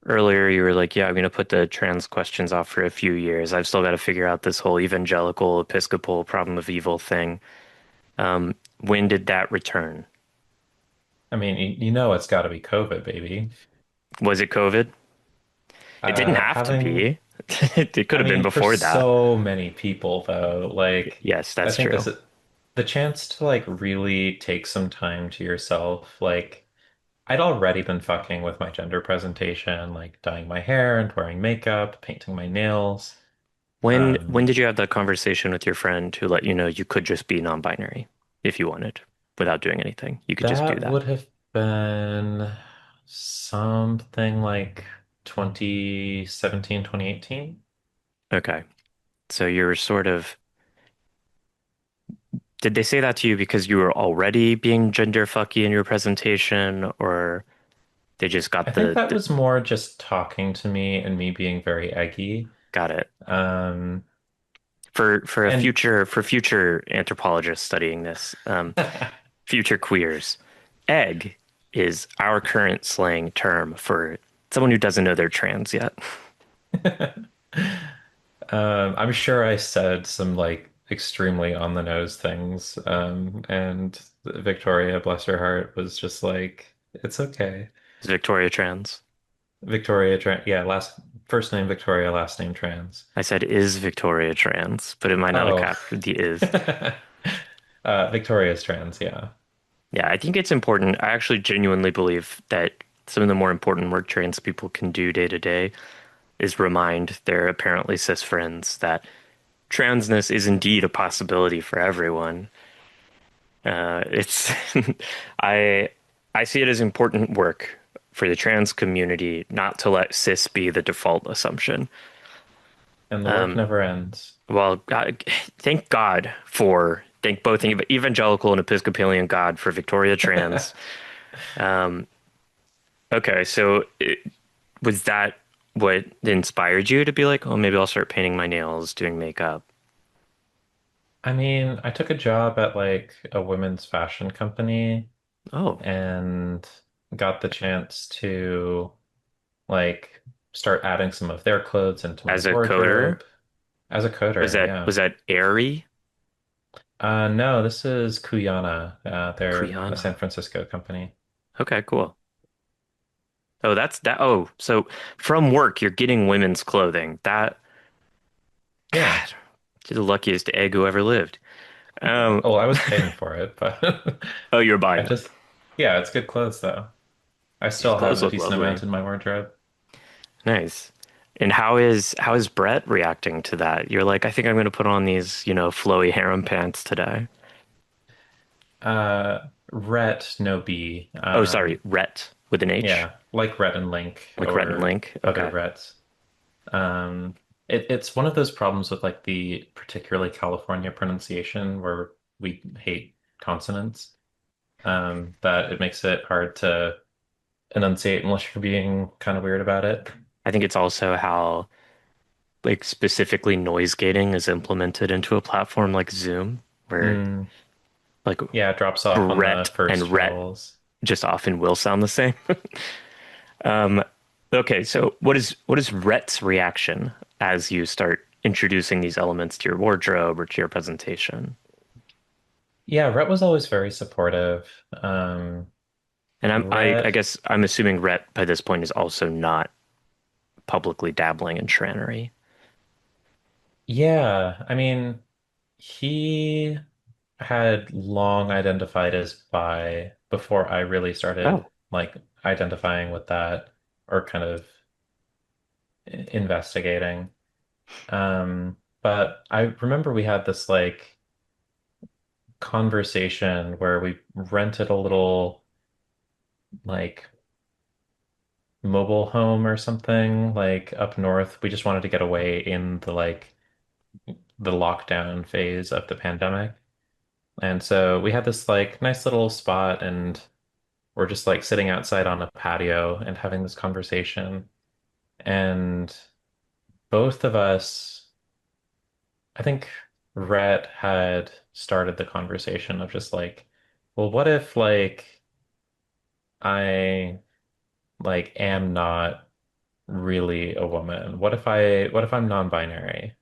Speaker 1: earlier you were like, yeah, I'm gonna put the trans questions off for a few years. I've still got to figure out this whole evangelical Episcopal problem of evil thing. When did that return?
Speaker 2: I mean, you know it's got to be COVID, baby.
Speaker 1: Was it COVID? It didn't have to
Speaker 2: Having,
Speaker 1: be. It could
Speaker 2: I
Speaker 1: have been
Speaker 2: mean, for
Speaker 1: before that.
Speaker 2: so many people though, like
Speaker 1: Yes,
Speaker 2: I
Speaker 1: that's
Speaker 2: think
Speaker 1: true.
Speaker 2: this is the chance to like really take some time to yourself. Like I'd already been fucking with my gender presentation, like dyeing my hair and wearing makeup, painting my nails.
Speaker 1: When
Speaker 2: Um,
Speaker 1: did you have that conversation with your friend who let you know you could just be non-binary if you wanted without doing anything? You could just do
Speaker 2: that
Speaker 1: that.
Speaker 2: would have been something like 2017, 2018.
Speaker 1: Okay. So you're sort of, did they say that to you because you were already being gender fucky in your presentation, or they just
Speaker 2: I
Speaker 1: got
Speaker 2: think that
Speaker 1: the
Speaker 2: was more just talking to me and me being very eggy.
Speaker 1: got it.
Speaker 2: Um,
Speaker 1: For a
Speaker 2: and
Speaker 1: future anthropologists studying this, future queers, egg is our current slang term for someone who doesn't know they're trans yet.
Speaker 2: I'm sure I said some like extremely on the nose things. And Victoria, bless her heart, was just like, it's okay.
Speaker 1: Is Victoria trans?
Speaker 2: Yeah, last first name Victoria, last name trans.
Speaker 1: I said, is Victoria trans? But it might not have
Speaker 2: Oh,
Speaker 1: captured the is.
Speaker 2: Victoria's trans, yeah.
Speaker 1: Yeah, I think it's important. I actually genuinely believe that some of the more important work trans people can do day to day is remind their apparently cis friends that transness is indeed a possibility for everyone. It's I I see it as important work for the trans community not to let cis be the default assumption.
Speaker 2: And the work
Speaker 1: Um,
Speaker 2: never ends.
Speaker 1: well, God, thank God for thank both evangelical and Episcopalian God for Victoria Trans. Um, okay, so was that what inspired you to be like, oh, maybe I'll start painting my nails, doing makeup?
Speaker 2: I mean, I took a job at like a women's fashion company
Speaker 1: Oh,
Speaker 2: and got the chance to like start adding some of their clothes into my
Speaker 1: as a coder,
Speaker 2: wardrobe as a coder, yeah.
Speaker 1: was that airy?
Speaker 2: No, this is Kuyana. They're a San
Speaker 1: Kriana.
Speaker 2: Francisco company.
Speaker 1: Okay, cool. Oh, that's that. Oh, so from work, you're getting women's clothing. That,
Speaker 2: Yeah.
Speaker 1: God, you're the luckiest egg who ever lived. Um,
Speaker 2: Oh, I was paying for it, but
Speaker 1: oh, you're
Speaker 2: I
Speaker 1: buying it.
Speaker 2: just, yeah, it's good clothes though. I
Speaker 1: These
Speaker 2: still have
Speaker 1: clothes
Speaker 2: a
Speaker 1: look
Speaker 2: decent
Speaker 1: lovely.
Speaker 2: amount in my wardrobe.
Speaker 1: Nice. And how is Brett reacting to that? You're like, I think I'm going to put on these, flowy harem pants today.
Speaker 2: Rhett, no B.
Speaker 1: Oh, sorry, Rhett with an H,
Speaker 2: Yeah, like Rhett and Link
Speaker 1: like Rhett and
Speaker 2: or
Speaker 1: Link.
Speaker 2: other
Speaker 1: Okay.
Speaker 2: Rhetts. Um, it's one of those problems with like the particularly California pronunciation where we hate consonants, that it makes it hard to enunciate unless you're being kind of weird about it.
Speaker 1: I think it's also how like specifically noise gating is implemented into a platform like Zoom, where
Speaker 2: Mm,
Speaker 1: like
Speaker 2: yeah, it drops off on the
Speaker 1: Brett
Speaker 2: first
Speaker 1: and Rhett
Speaker 2: vowels.
Speaker 1: just often will sound the same. Um, okay, so what is Rhett's reaction as you start introducing these elements to your wardrobe or to your presentation?
Speaker 2: Yeah, Rhett was always very supportive.
Speaker 1: And I
Speaker 2: Rhett,
Speaker 1: guess I'm assuming Rhett by this point is also not publicly dabbling in trannery.
Speaker 2: yeah, I mean, he had long identified as bi before I really started
Speaker 1: Oh,
Speaker 2: like identifying with that or kind of investigating. But I remember we had this like conversation where we rented a little like mobile home or something like up north. We just wanted to get away in the like the lockdown phase of the pandemic. And so we had this like nice little spot and we're just like sitting outside on a patio and having this conversation. And both of us, I think Rhett had started the conversation of just like, well, what if like I like am not really a woman? What if I'm non-binary?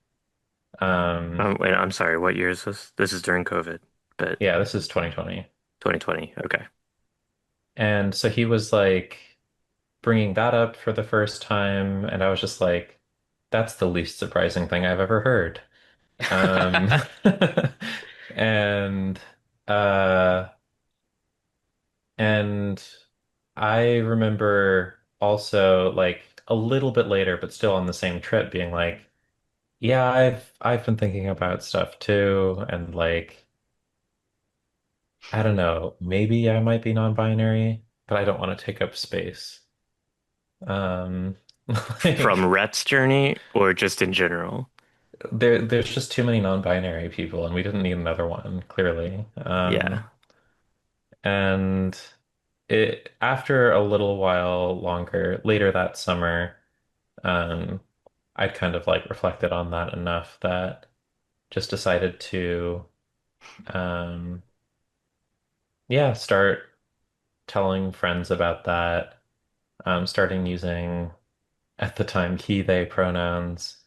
Speaker 2: Um,
Speaker 1: Wait, I'm sorry, what year is this? This is during COVID, but
Speaker 2: yeah, this is 2020.
Speaker 1: 2020. Okay.
Speaker 2: And so he was like bringing that up for the first time, and I was just like, that's the least surprising thing I've ever heard. Um, and uh, and I remember also like a little bit later, but still on the same trip, being like, yeah, I've been thinking about stuff too, and like I don't know, maybe I might be non-binary, but I don't want to take up space. Um,
Speaker 1: From
Speaker 2: like
Speaker 1: Rhett's journey or just in general?
Speaker 2: there's just too many non-binary people, and we didn't need another one, clearly.
Speaker 1: Yeah.
Speaker 2: And it after a little while longer, later that summer, um, I'd kind of like reflected on that enough that just decided to, um, yeah, start telling friends about that, starting using at the time he, they pronouns.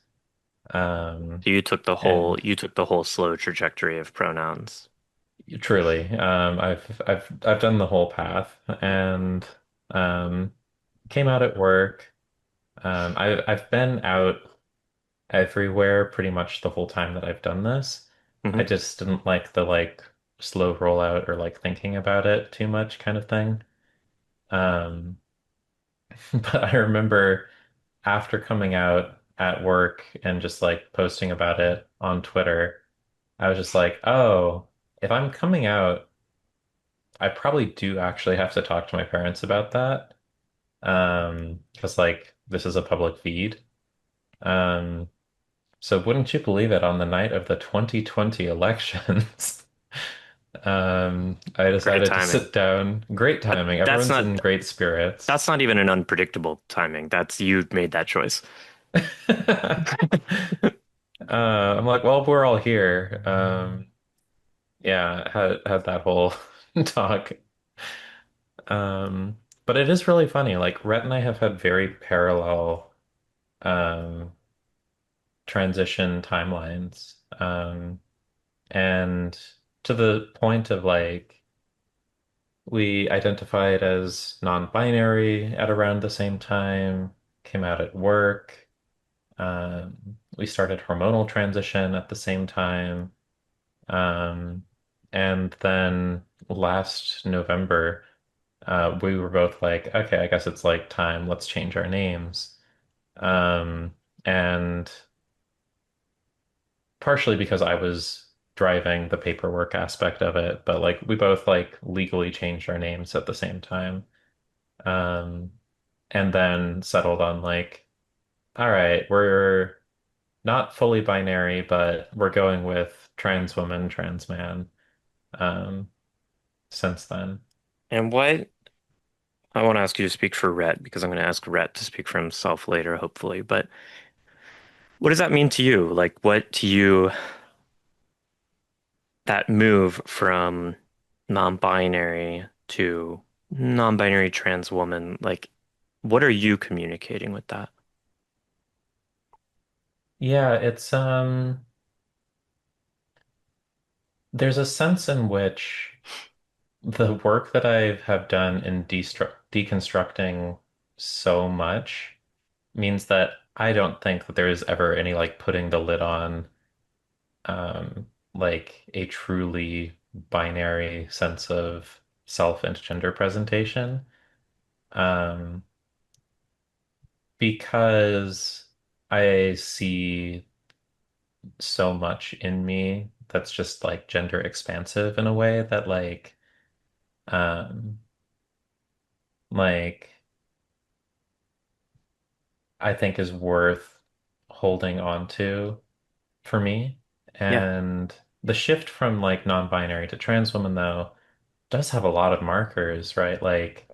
Speaker 2: Um,
Speaker 1: So
Speaker 2: and
Speaker 1: you took the whole slow trajectory of pronouns.
Speaker 2: truly, I've done the whole path and um, came out at work. I've been out everywhere pretty much the whole time that I've done this. I
Speaker 1: Hmm.
Speaker 2: just didn't like the like slow rollout or like thinking about it too much kind of thing. Um, but I remember after coming out at work and just like posting about it on Twitter, I was just like, oh, if I'm coming out, I probably do actually have to talk to my parents about that. Because like this is a public feed. Um, so wouldn't you believe it, on the night of the 2020 elections, I
Speaker 1: Great
Speaker 2: decided to
Speaker 1: timing.
Speaker 2: sit down. Great
Speaker 1: But
Speaker 2: timing. Everyone's in great spirits.
Speaker 1: that's not even an unpredictable timing. That's you made that choice.
Speaker 2: I'm like, well, we're all here. Yeah, had that whole talk. Um, but it is really funny. Like Rhett and I have had very parallel um transition timelines. And to the point of like we identified as non-binary at around the same time, came out at work. We started hormonal transition at the same time. Um, and then last November, we were both like, okay, I guess it's like time, let's change our names. Um, and partially because I was driving the paperwork aspect of it, but like we both like legally changed our names at the same time. Um, and then settled on like, all right, we're not fully binary, but we're going with trans woman, trans man, um, since then.
Speaker 1: And what I want to ask you to speak for Rhett because I'm going to ask Rhett to speak for himself later, hopefully. But what does that mean to you? Like, what to you, that move from non-binary to non-binary trans woman, like, what are you communicating with that?
Speaker 2: Yeah, there's a sense in which the work that I have done in deconstructing so much means that I don't think that there is ever any like putting the lid on like a truly binary sense of self and gender presentation. Um, because I see so much in me that's just like gender expansive in a way that um like I think is worth holding on to for me.
Speaker 1: Yeah.
Speaker 2: And the shift from like non-binary to trans woman though does have a lot of markers, right? Like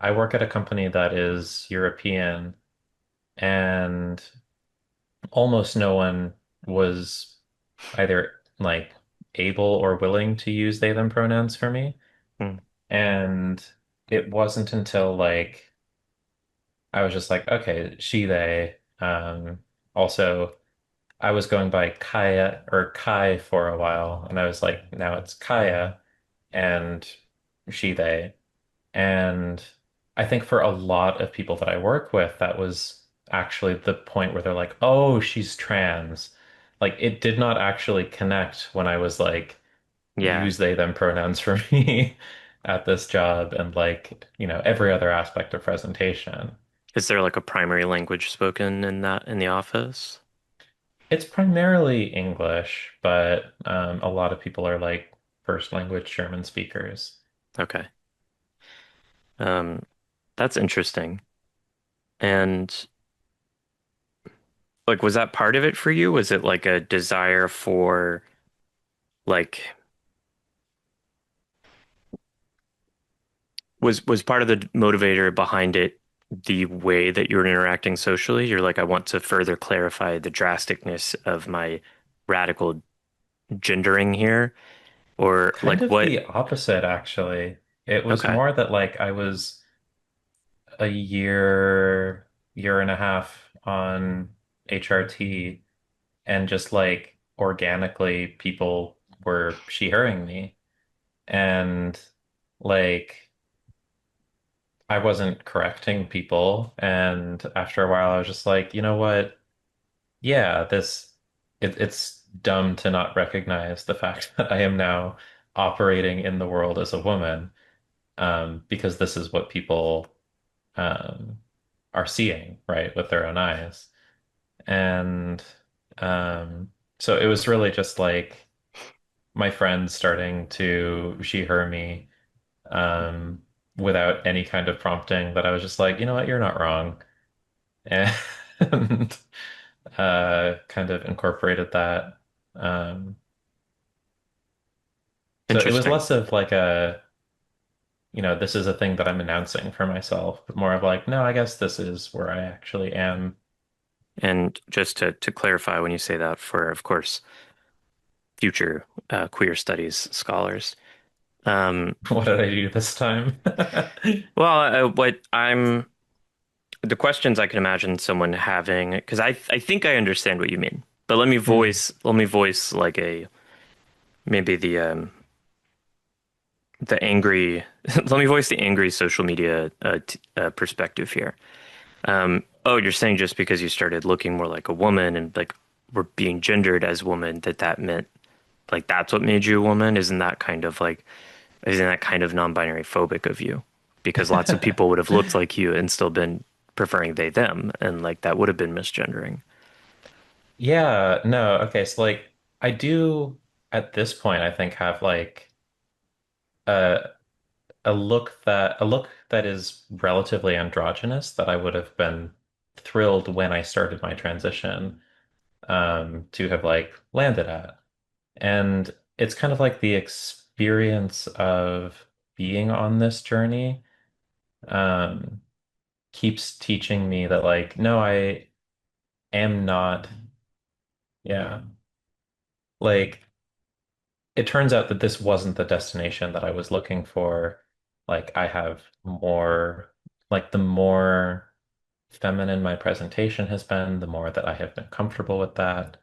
Speaker 2: I work at a company that is European and almost no one was either like able or willing to use they them pronouns for me.
Speaker 1: Hmm.
Speaker 2: And it wasn't until like I was just like, okay, she, they. Also, I was going by Kaia or Kai for a while, and I was like, now it's Kaia and she, they. And I think for a lot of people that I work with, that was actually the point where they're like, oh, she's trans. Like it did not actually connect when I was like,
Speaker 1: Yeah.
Speaker 2: use they, them pronouns for me at this job and like, every other aspect of presentation.
Speaker 1: Is there like a primary language spoken in that in the office?
Speaker 2: It's primarily English, but a lot of people are like first language German speakers.
Speaker 1: Okay. Um, that's interesting. And like, was that part of it for you? Was it like a desire for like was part of the motivator behind it the way that you were interacting socially? You're like, I want to further clarify the drasticness of my radical gendering here, or
Speaker 2: Kind
Speaker 1: like
Speaker 2: of
Speaker 1: what?
Speaker 2: the opposite, actually. It was
Speaker 1: Okay.
Speaker 2: more that like I was a year and a half on HRT and just like organically people were she herring me and like I wasn't correcting people and after a while I was just like, you know what? Yeah, it's dumb to not recognize the fact that I am now operating in the world as a woman, because this is what people um, are seeing, right, with their own eyes. And um, so it was really just like my friends starting to she, her, me, um, without any kind of prompting that I was just like, you know what, you're not wrong. And kind of incorporated that. Um, so it was
Speaker 1: Interesting.
Speaker 2: less of like this is a thing that I'm announcing for myself, but more of like, no, I guess this is where I actually am.
Speaker 1: And just to clarify, when you say that for, of course, future queer studies scholars, um,
Speaker 2: What did I do this time?
Speaker 1: well, what I'm the questions I can imagine someone having, because I think I understand what you mean, but
Speaker 2: Hmm.
Speaker 1: let me voice like a maybe the angry let me voice the angry social media perspective here. Oh, you're saying just because you started looking more like a woman and like were being gendered as woman that meant like that's what made you a woman? Isn't that kind of non-binary phobic of you? Because lots of people would have looked like you and still been preferring they them, and like that would have been misgendering.
Speaker 2: Yeah, no, okay, so like I do at this point I think have like a a look that is relatively androgynous that I would have been thrilled when I started my transition to have like landed at. And it's kind of like the experience of being on this journey um keeps teaching me that like no, I am not, yeah, like it turns out that this wasn't the destination that I was looking for. Like I have more, like the more feminine my presentation has been, the more that I have been comfortable with that.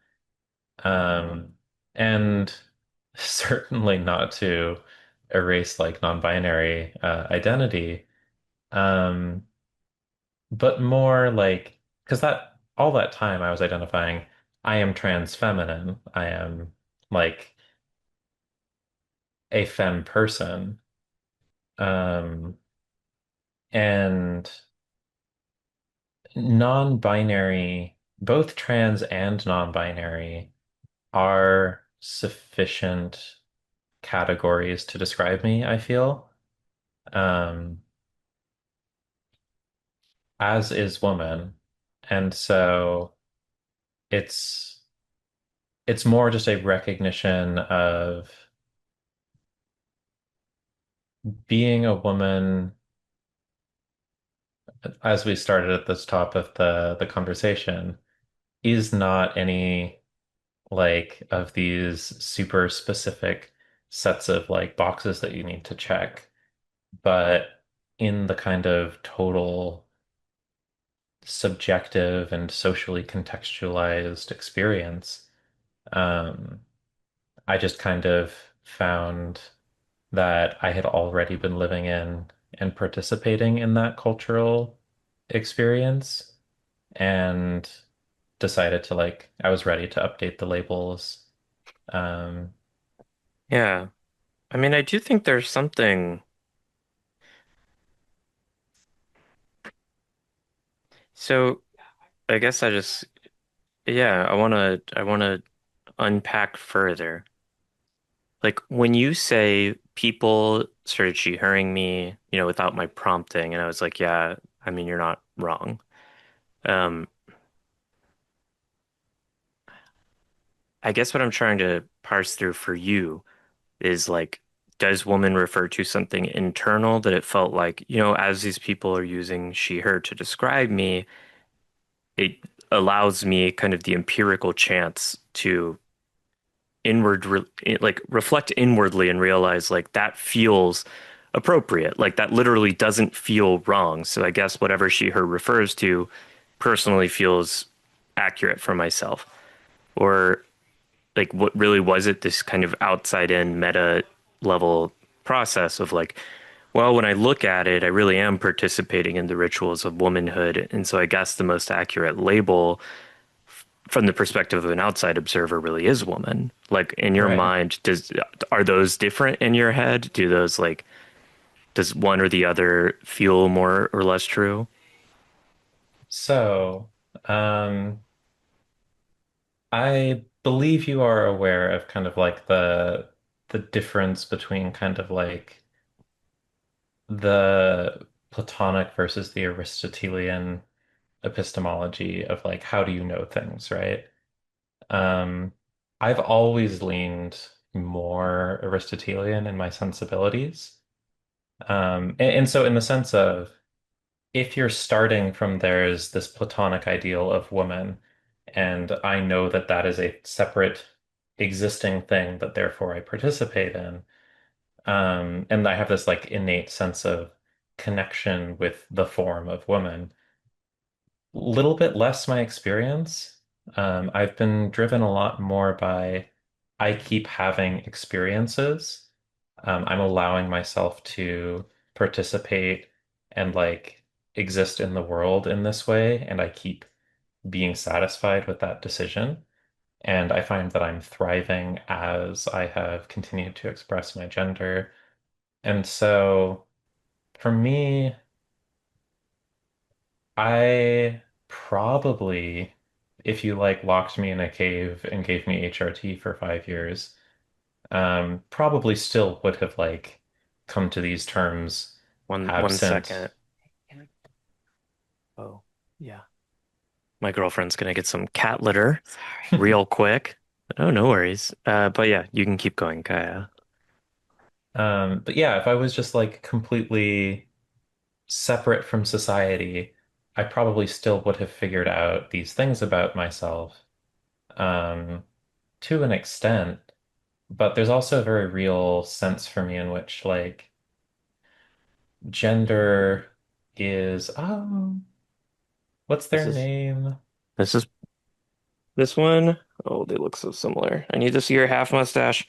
Speaker 2: Um, and certainly not to erase like non-binary identity, um, but more like because that all that time I was identifying, I am trans feminine, I am like a femme person. Um, and non-binary, both trans and non-binary, are sufficient categories to describe me, I feel. Um, as is woman. And so it's it's more just a recognition of being a woman, as we started at the top of the conversation, is not any like of these super specific sets of like boxes that you need to check, but in the kind of total subjective and socially contextualized experience, um, I just kind of found that I had already been living in and participating in that cultural experience and decided to like, I was ready to update the labels. Um,
Speaker 1: Yeah. I mean, I do think there's something. So I guess yeah, I want to unpack further. Like when you say people started she-herring me, without my prompting, and I was like, yeah, I mean, you're not wrong. Um, I guess what I'm trying to parse through for you is like, does woman refer to something internal that it felt like, as these people are using she, her to describe me, it allows me kind of the empirical chance to like reflect inwardly and realize like that feels appropriate. Like that literally doesn't feel wrong. So I guess whatever she, her refers to personally feels accurate for myself. Or like what really was it this kind of outside in meta level process of like, well, when I look at it, I really am participating in the rituals of womanhood. And so I guess the most accurate label from the perspective of an outside observer really is woman. Like in your
Speaker 2: right.
Speaker 1: mind, are those different in your head? Do those like does one or the other feel more or less true?
Speaker 2: So, um, I believe you are aware of kind of like the difference between kind of like the Platonic versus the Aristotelian epistemology of like how do you know things, right? Um, I've always leaned more Aristotelian in my sensibilities. And so in the sense of if you're starting from there's this Platonic ideal of woman, and I know that that is a separate existing thing that therefore I participate in, and I have this like innate sense of connection with the form of woman. Little bit less my experience. I've been driven a lot more by I keep having experiences. I'm allowing myself to participate and like exist in the world in this way, and I keep being satisfied with that decision. And I find that I'm thriving as I have continued to express my gender. And so for me, I probably, if you like locked me in a cave and gave me HRT for 5 years, probably still would have like come to these terms
Speaker 1: One
Speaker 2: absent.
Speaker 1: second. Oh, yeah. My girlfriend's gonna get some cat litter real quick. Oh, no worries. But yeah, you can keep going, Kaya.
Speaker 2: But yeah, if I was just like completely separate from society, I probably still would have figured out these things about myself, um, to an extent. But there's also a very real sense for me in which like gender is what's
Speaker 1: This
Speaker 2: their
Speaker 1: is
Speaker 2: name?
Speaker 1: this is this one. Oh, they look so similar. I need to see your half mustache.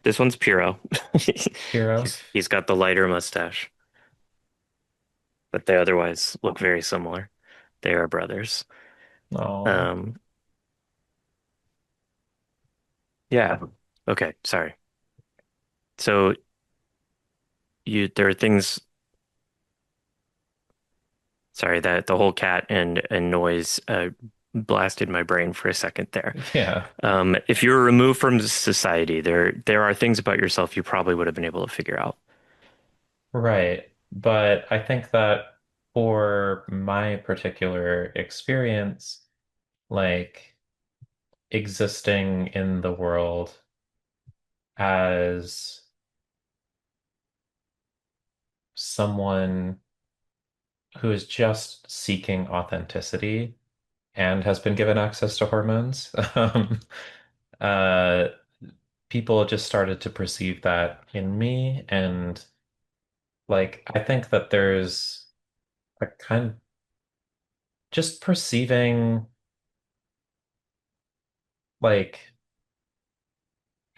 Speaker 1: This one's Piro.
Speaker 2: Hero?
Speaker 1: He's got the lighter mustache, but they otherwise look very similar. They are brothers.
Speaker 2: Oh,
Speaker 1: Um, yeah. Okay, sorry. So there are things. Sorry, that the whole cat and noise blasted my brain for a second there.
Speaker 2: yeah,
Speaker 1: If you were removed from society, there are things about yourself you probably would have been able to figure out.
Speaker 2: right. But I think that for my particular experience, like existing in the world as someone who is just seeking authenticity and has been given access to hormones. Uh, People just started to perceive that in me, and like I think that there's a kind of just perceiving like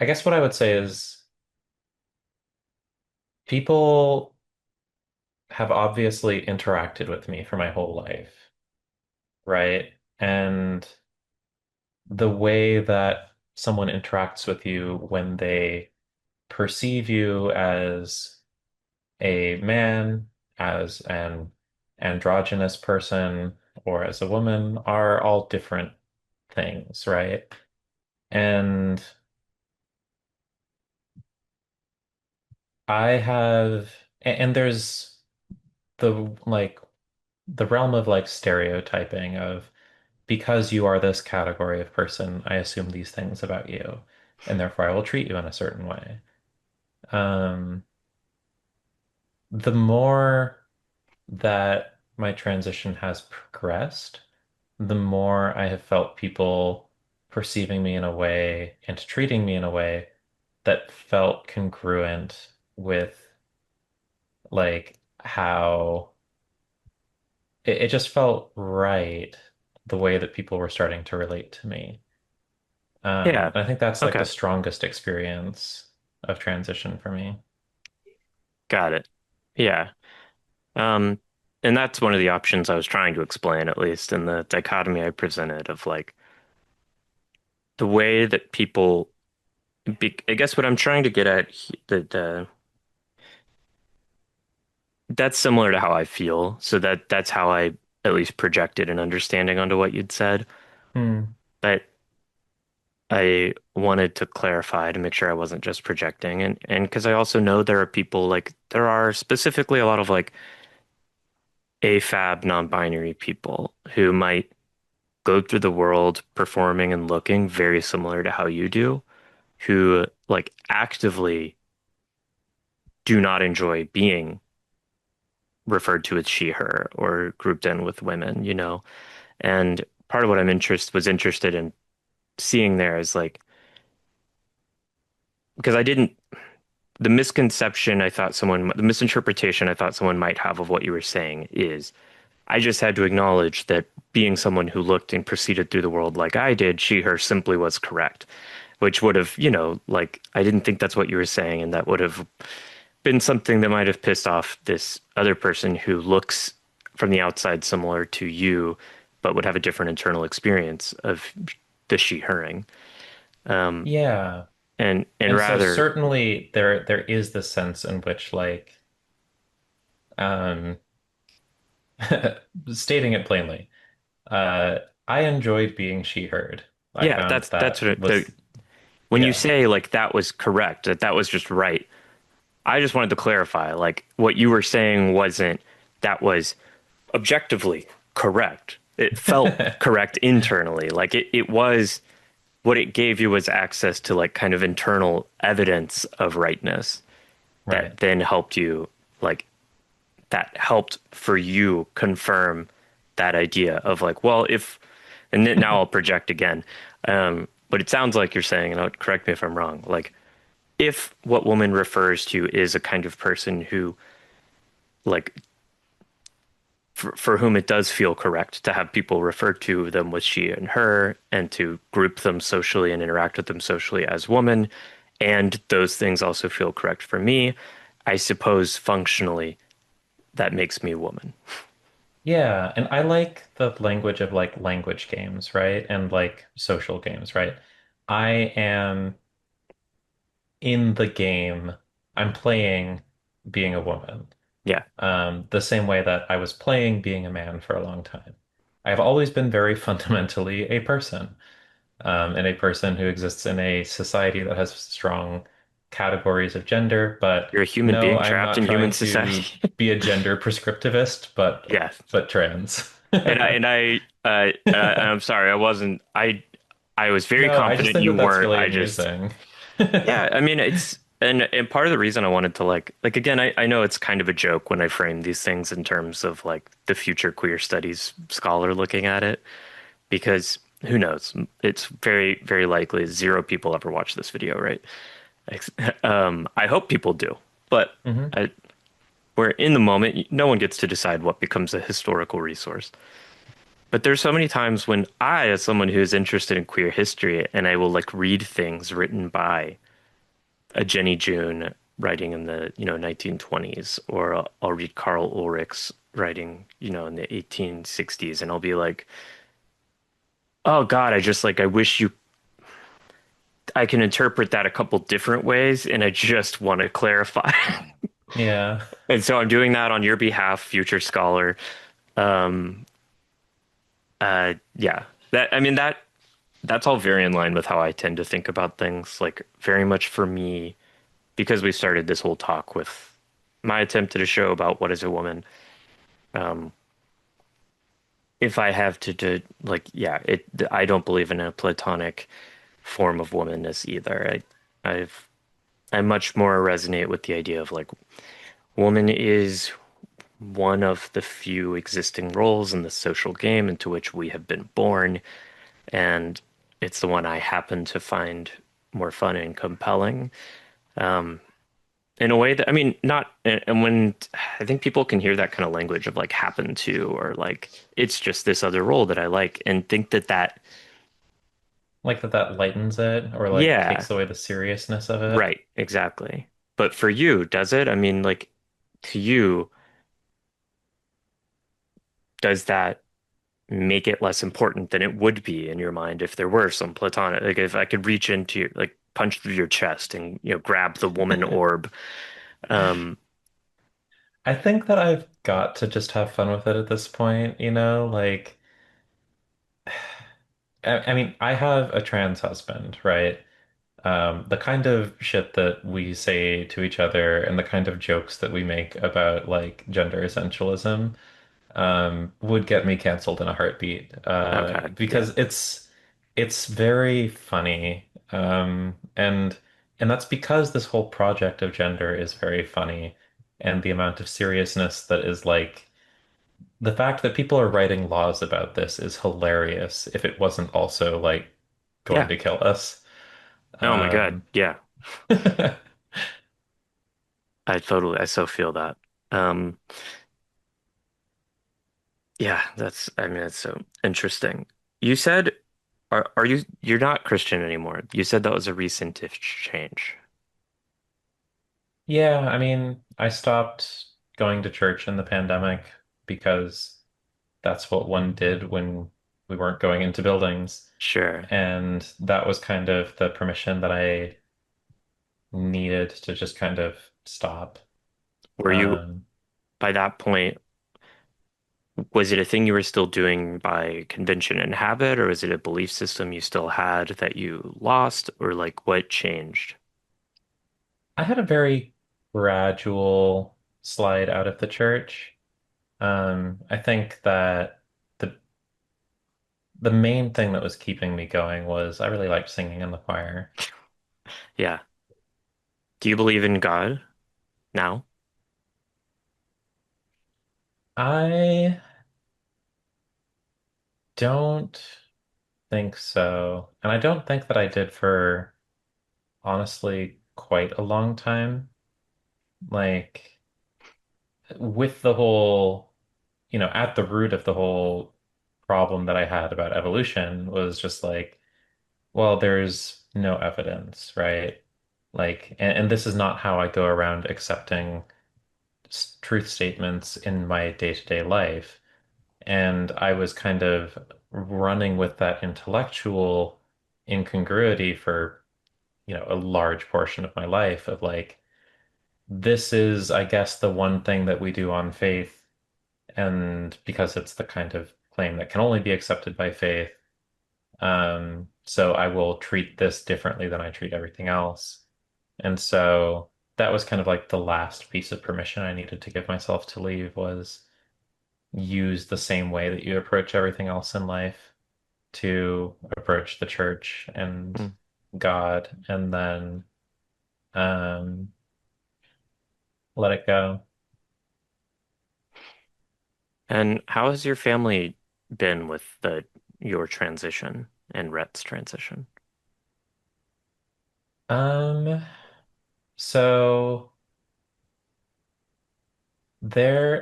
Speaker 2: I guess what I would say is people have obviously interacted with me for my whole life, right? And the way that someone interacts with you when they perceive you as a man, as an androgynous person, or as a woman are all different things, right? And I have, and there's the like the realm of like stereotyping of because you are this category of person, I assume these things about you, and therefore I will treat you in a certain way. Um, the more that my transition has progressed, the more I have felt people perceiving me in a way and treating me in a way that felt congruent with like how it just felt right the way that people were starting to relate to me.
Speaker 1: Yeah.
Speaker 2: And I think that's like the
Speaker 1: Okay.
Speaker 2: strongest experience of transition for me.
Speaker 1: Got it. Yeah. Um, and that's one of the options I was trying to explain, at least in the dichotomy I presented of like the way that people I guess what I'm trying to get at that that's similar to how I feel. So that's how I at least projected an understanding onto what you'd said.
Speaker 2: Hmm.
Speaker 1: But I wanted to clarify to make sure I wasn't just projecting and because I also know there are people like there are specifically a lot of like AFAB non-binary people who might go through the world performing and looking very similar to how you do, who like actively do not enjoy being referred to as she, her, or grouped in with women, you know? And part of what was interested in seeing there is like, because I didn't, the misinterpretation I thought someone might have of what you were saying is I just had to acknowledge that being someone who looked and proceeded through the world like I did, she, her simply was correct, which would have, like, I didn't think that's what you were saying. And that would have been something that might have pissed off this other person who looks from the outside similar to you, but would have a different internal experience of the she, herring. Um,
Speaker 2: Yeah.
Speaker 1: and
Speaker 2: And so
Speaker 1: rather,
Speaker 2: certainly there is the sense in which like um stating it plainly, uh I enjoyed being she heard. I
Speaker 1: yeah,
Speaker 2: found
Speaker 1: that's
Speaker 2: that
Speaker 1: what
Speaker 2: was
Speaker 1: when you
Speaker 2: yeah.
Speaker 1: say like that was correct, that was just right. I just wanted to clarify, like what you were saying wasn't that was objectively correct. It felt correct internally. Like it was what it gave you was access to like kind of internal evidence of rightness
Speaker 2: Right.
Speaker 1: that then helped you like that helped for you confirm that idea of like, well, if and then now I'll project again. But it sounds like you're saying, and correct me if I'm wrong, like if what woman refers to is a kind of person who like for whom it does feel correct to have people refer to them with she and her and to group them socially and interact with them socially as woman. And those things also feel correct for me. I suppose functionally that makes me a woman.
Speaker 2: Yeah, and I like the language of like language games, right? And like social games, right? I am in the game, I'm playing being a woman,
Speaker 1: Yeah,
Speaker 2: the same way that I was playing being a man for a long time. I've always been very fundamentally a person, and a person who exists in a society that has strong categories of gender. But
Speaker 1: you're a human
Speaker 2: no,
Speaker 1: being
Speaker 2: I'm
Speaker 1: trapped
Speaker 2: not
Speaker 1: in human
Speaker 2: trying to
Speaker 1: society.
Speaker 2: be a gender prescriptivist,
Speaker 1: Yeah.
Speaker 2: but trans.
Speaker 1: And I'm sorry, I wasn't. I. I was very
Speaker 2: No, I just
Speaker 1: confident
Speaker 2: think
Speaker 1: you
Speaker 2: that that's
Speaker 1: weren't.
Speaker 2: really
Speaker 1: I just,
Speaker 2: amusing.
Speaker 1: yeah, I mean, it's, and part of the reason I wanted to like again, I know it's kind of a joke when I frame these things in terms of like the future queer studies scholar looking at it, because who knows? It's very, very likely zero people ever watch this video, right? I hope people do, but
Speaker 2: hmm
Speaker 1: I, we're in the moment. No one gets to decide what becomes a historical resource. But there's so many times when I, as someone who's interested in queer history, and I will like read things written by a Jenny June writing in the, 1920s, or I'll read Karl Ulrich's writing, in the 1860s, and I'll be like, oh God, I just like, I wish I can interpret that a couple different ways, and I just want to clarify.
Speaker 2: Yeah.
Speaker 1: And so I'm doing that on your behalf, future scholar. Um, yeah, I mean, that's all very in line with how I tend to think about things. Like very much for me, because we started this whole talk with my attempt at a show about what is a woman. Um, if I have to like, yeah, I don't believe in a platonic form of womanness either. I much more resonate with the idea of like woman is one of the few existing roles in the social game into which we have been born, and it's the one I happen to find more fun and compelling. Um, in a way that, I mean, not, and when I think people can hear that kind of language of like happen to, or like, it's just this other role that I like, and think that,
Speaker 2: Like that lightens it or like
Speaker 1: yeah,
Speaker 2: takes away the seriousness of it.
Speaker 1: right, exactly. But for you, does it? I mean, like, to you, does that make it less important than it would be in your mind if there were some platonic, like if I could reach into your, like punch through your chest and, grab the woman orb. Um,
Speaker 2: I think that I've got to just have fun with it at this point, like I mean, I have a trans husband, right? The kind of shit that we say to each other and the kind of jokes that we make about like gender essentialism would get me canceled in a heartbeat
Speaker 1: okay, yeah,
Speaker 2: because it's very funny and that's because this whole project of gender is very funny and the amount of seriousness that is like the fact that people are writing laws about this is hilarious if it wasn't also like going
Speaker 1: yeah.
Speaker 2: to kill us.
Speaker 1: Oh my God,
Speaker 2: Um,
Speaker 1: yeah. I so feel that. Um, yeah, I mean, that's so interesting. You said, you're not Christian anymore. You said that was a recent-ish change.
Speaker 2: Yeah, I mean, I stopped going to church in the pandemic because that's what one did when we weren't going into buildings.
Speaker 1: Sure.
Speaker 2: And that was kind of the permission that I needed to just kind of stop.
Speaker 1: Were you,
Speaker 2: Um,
Speaker 1: by that point, was it a thing you were still doing by convention and habit, or was it a belief system you still had that you lost, or like what changed?
Speaker 2: I had a very gradual slide out of the church. I think that the the main thing that was keeping me going was I really liked singing in the choir.
Speaker 1: Yeah. Do you believe in God now?
Speaker 2: I don't think so. And I don't think that I did for honestly quite a long time. Like with the whole, at the root of the whole problem that I had about evolution was just like, well, there's no evidence, right? Like, and this is not how I go around accepting truth statements in my day-to-day life. And I was kind of running with that intellectual incongruity for, a large portion of my life of like, this is, I guess, the one thing that we do on faith. And because it's the kind of claim that can only be accepted by faith, so I will treat this differently than I treat everything else. And so that was kind of like the last piece of permission I needed to give myself to leave was use the same way that you approach everything else in life. to approach the church and
Speaker 1: Hmm.
Speaker 2: God and then um, let it go.
Speaker 1: And how has your family been with the your transition and Rhett's transition?
Speaker 2: Um, so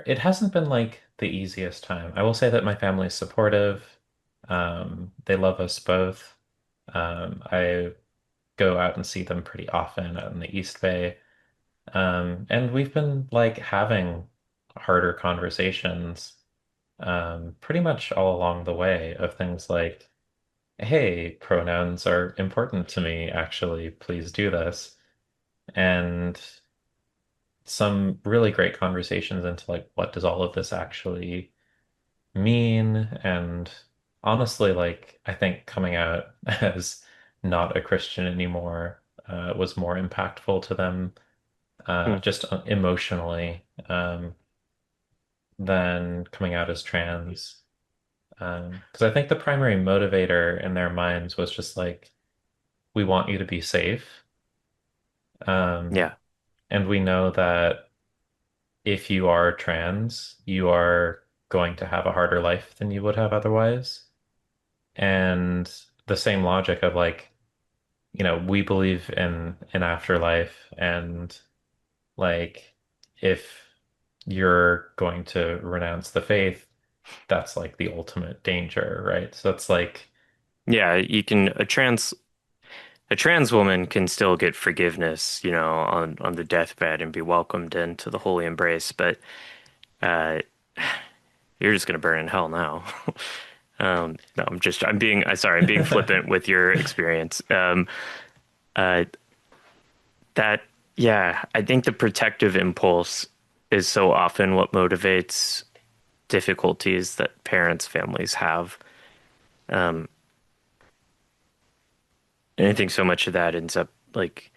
Speaker 2: it hasn't been like the easiest time. I will say that my family is supportive. They love us both. I go out and see them pretty often out in the East Bay. And we've been like having harder conversations, pretty much all along the way of things like, hey, pronouns are important to me, actually, please do this. And some really great conversations into like, what does all of this actually mean? And honestly, like, I think coming out as not a Christian anymore, was more impactful to them,
Speaker 1: Hmm.
Speaker 2: just emotionally, than coming out as trans. Because I think the primary motivator in their minds was just like, we want you to be safe. Um,
Speaker 1: Yeah.
Speaker 2: and we know that if you are trans, you are going to have a harder life than you would have otherwise. And the same logic of like, we believe in an afterlife and like if you're going to renounce the faith, that's like the ultimate danger, right? So it's like
Speaker 1: Yeah, you can a trans woman can still get forgiveness, on the deathbed and be welcomed into the holy embrace, but uh you're just gonna burn in hell now. No, I'm being flippant with your experience. Uh, that, yeah, I think the protective impulse is so often what motivates difficulties that parents, families have. Um, and I think so much of that ends up like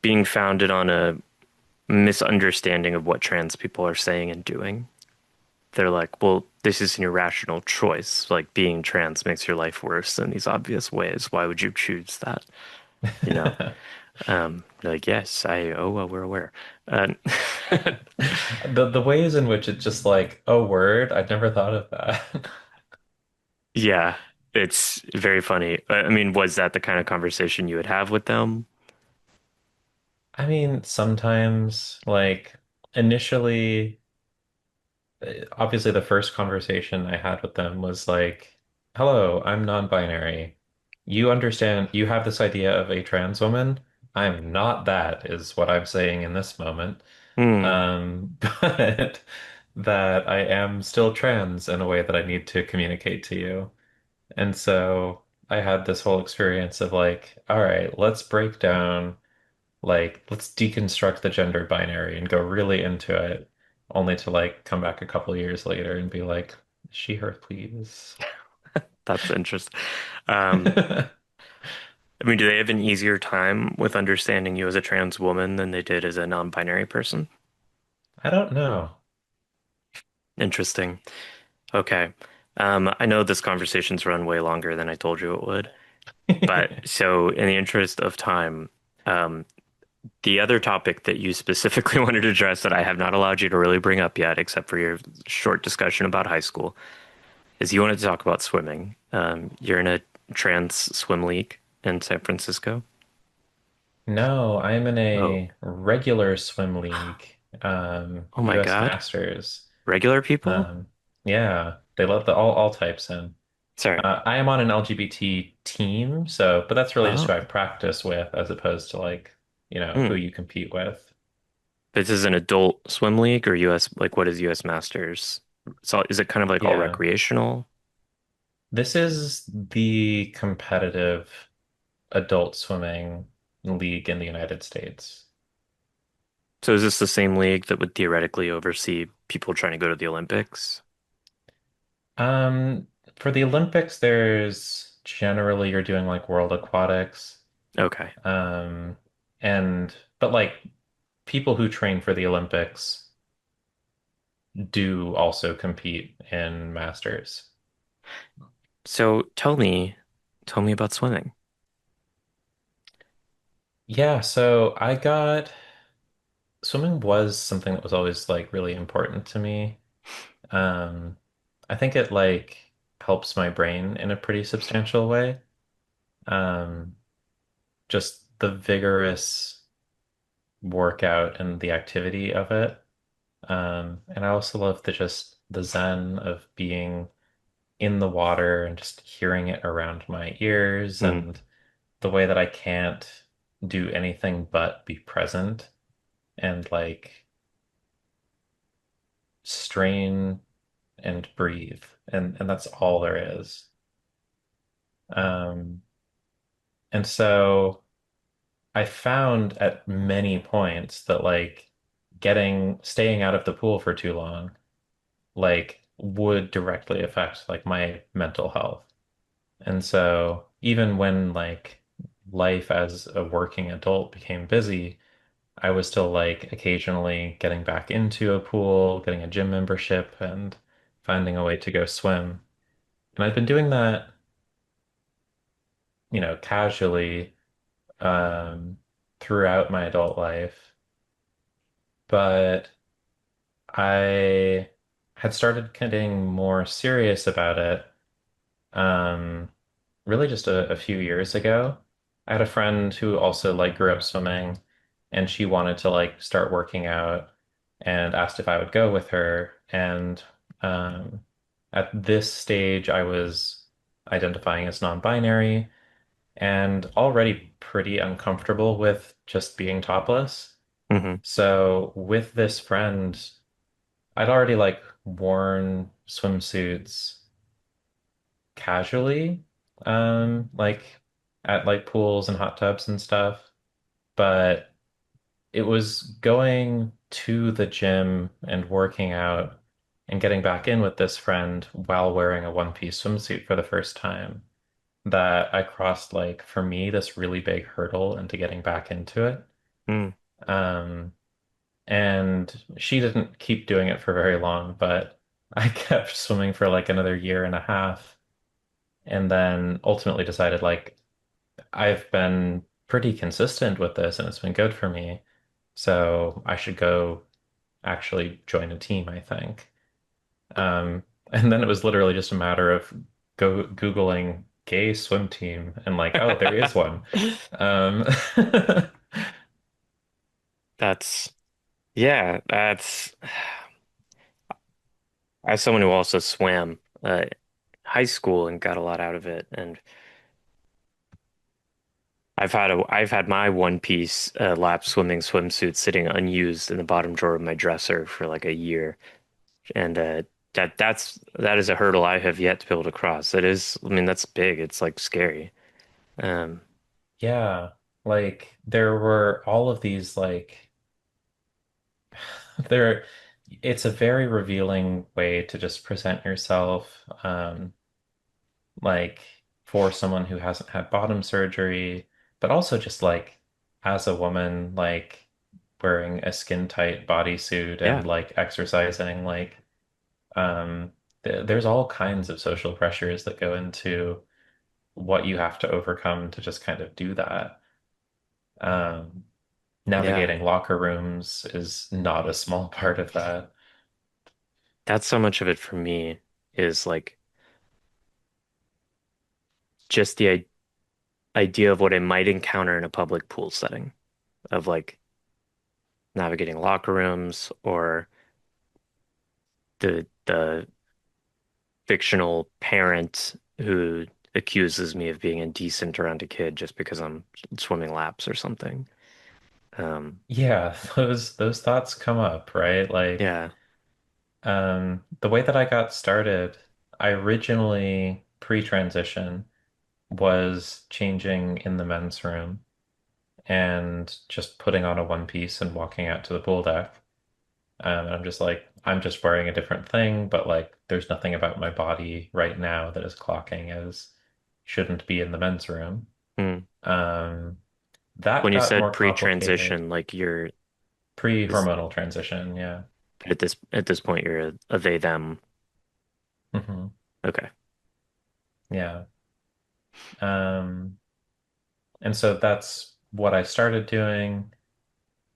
Speaker 1: being founded on a misunderstanding of what trans people are saying and doing. They're like, well, this is an irrational choice. Like being trans makes your life worse in these obvious ways. Why would you choose that? You know? Like, yes, oh, well, we're aware. Uh,
Speaker 2: the ways in which it's just like, oh, word, I'd never thought of that.
Speaker 1: yeah, it's very funny. I mean, was that the kind of conversation you would have with them?
Speaker 2: I mean, sometimes, like, initially, obviously, the first conversation I had with them was like, hello, I'm non-binary. You understand, you have this idea of a trans woman. I'm not that, is what I'm saying in this moment.
Speaker 1: Hmm.
Speaker 2: But that I am still trans in a way that I need to communicate to you. And so I had this whole experience of like, all right, let's break down, like, let's deconstruct the gender binary and go really into it, only to like come back a couple years later and be like, she, her, please.
Speaker 1: That's interesting. Um, I mean, do they have an easier time with understanding you as a trans woman than they did as a non-binary person?
Speaker 2: I don't know.
Speaker 1: Interesting. Okay. I know this conversation's run way longer than I told you it would, but so in the interest of time, um, the other topic that you specifically wanted to address that I have not allowed you to really bring up yet, except for your short discussion about high school, is you wanted to talk about swimming. You're in a trans swim league in San Francisco.
Speaker 2: No, I'm in
Speaker 1: Oh,
Speaker 2: a regular swim league,
Speaker 1: oh my
Speaker 2: US
Speaker 1: God.
Speaker 2: Masters.
Speaker 1: Regular people?
Speaker 2: Um, yeah, they let the all types in.
Speaker 1: Sorry.
Speaker 2: I am on an LGBT team, but that's really just
Speaker 1: Oh,
Speaker 2: who I practice with as opposed to like, who
Speaker 1: hmm.
Speaker 2: you compete with.
Speaker 1: This is an adult swim league or US, like what is US Masters? So is it kind of like all
Speaker 2: Yeah.
Speaker 1: recreational?
Speaker 2: This is the competitive adult swimming league in the United States.
Speaker 1: So is this the same league that would theoretically oversee people trying to go to the Olympics?
Speaker 2: Um, for the Olympics, there's generally you're doing like World Aquatics.
Speaker 1: Okay.
Speaker 2: Um, but like people who train for the Olympics do also compete in Masters.
Speaker 1: So tell me about swimming.
Speaker 2: Yeah, so I got swimming was something that was always like really important to me. Um, I think it like helps my brain in a pretty substantial way. Um, just the vigorous workout and the activity of it. And I also love the zen of being in the water and just hearing it around my ears
Speaker 1: Mm,
Speaker 2: and the way that I can't do anything but be present and like strain and breathe. And that's all there is. Um, and so I found at many points that like staying out of the pool for too long like would directly affect like my mental health. And so even when like life as a working adult became busy, I was still like occasionally getting back into a pool, getting a gym membership and finding a way to go swim. And I've been doing that, casually um throughout my adult life, but I had started getting more serious about it um really just a few years ago. I had a friend who also like grew up swimming and she wanted to like start working out and asked if I would go with her. And um, at this stage, I was identifying as non-binary and already pretty uncomfortable with just being topless.
Speaker 1: hmm
Speaker 2: So with this friend, I'd already like worn swimsuits casually, like at like pools and hot tubs and stuff. But it was going to the gym and working out and getting back in with this friend while wearing a one-piece swimsuit for the first time that I crossed like for me this really big hurdle into getting back into it.
Speaker 1: mm,
Speaker 2: Um, and she didn't keep doing it for very long, but I kept swimming for like another year and a half and then ultimately decided like I've been pretty consistent with this and it's been good for me. So I should go actually join a team, I think. And then it was literally just a matter of Googling gay swim team and like, oh, there is one. Um,
Speaker 1: That's that's as someone who also swam high school and got a lot out of it, and I've had my one piece lap swimming swimsuit sitting unused in the bottom drawer of my dresser for like a year, and that is a hurdle I have yet to be able to cross. That is, I mean, that's big. It's like scary. Um,
Speaker 2: yeah, like there were all of these like there it's a very revealing way to just present yourself. Like for someone who hasn't had bottom surgery, but also just like as a woman, like wearing a skin tight bodysuit
Speaker 1: yeah,
Speaker 2: and like exercising, like there's all kinds of social pressures that go into what you have to overcome to just kind of do that. Um,
Speaker 1: yeah.
Speaker 2: Navigating locker rooms is not a small part of that.
Speaker 1: That's so much of it for me is like just the idea of what I might encounter in a public pool setting of like navigating locker rooms or the fictional parent who accuses me of being indecent around a kid just because I'm swimming laps or something. Um,
Speaker 2: Yeah, those thoughts come up, right? Like
Speaker 1: yeah,
Speaker 2: The way that I got started, I originally pre-transition was changing in the men's room and just putting on a one piece and walking out to the pool deck. And I'm just like, I'm just wearing a different thing, but like, there's nothing about my body right now that is clocking as shouldn't be in the men's room.
Speaker 1: hmm.
Speaker 2: Um, that
Speaker 1: When you
Speaker 2: got
Speaker 1: said
Speaker 2: more complicated
Speaker 1: pre-transition, like you're is
Speaker 2: pre-hormonal transition. Yeah.
Speaker 1: at this point you're a they them.
Speaker 2: hmm
Speaker 1: Okay.
Speaker 2: Yeah. Um, and so that's what I started doing.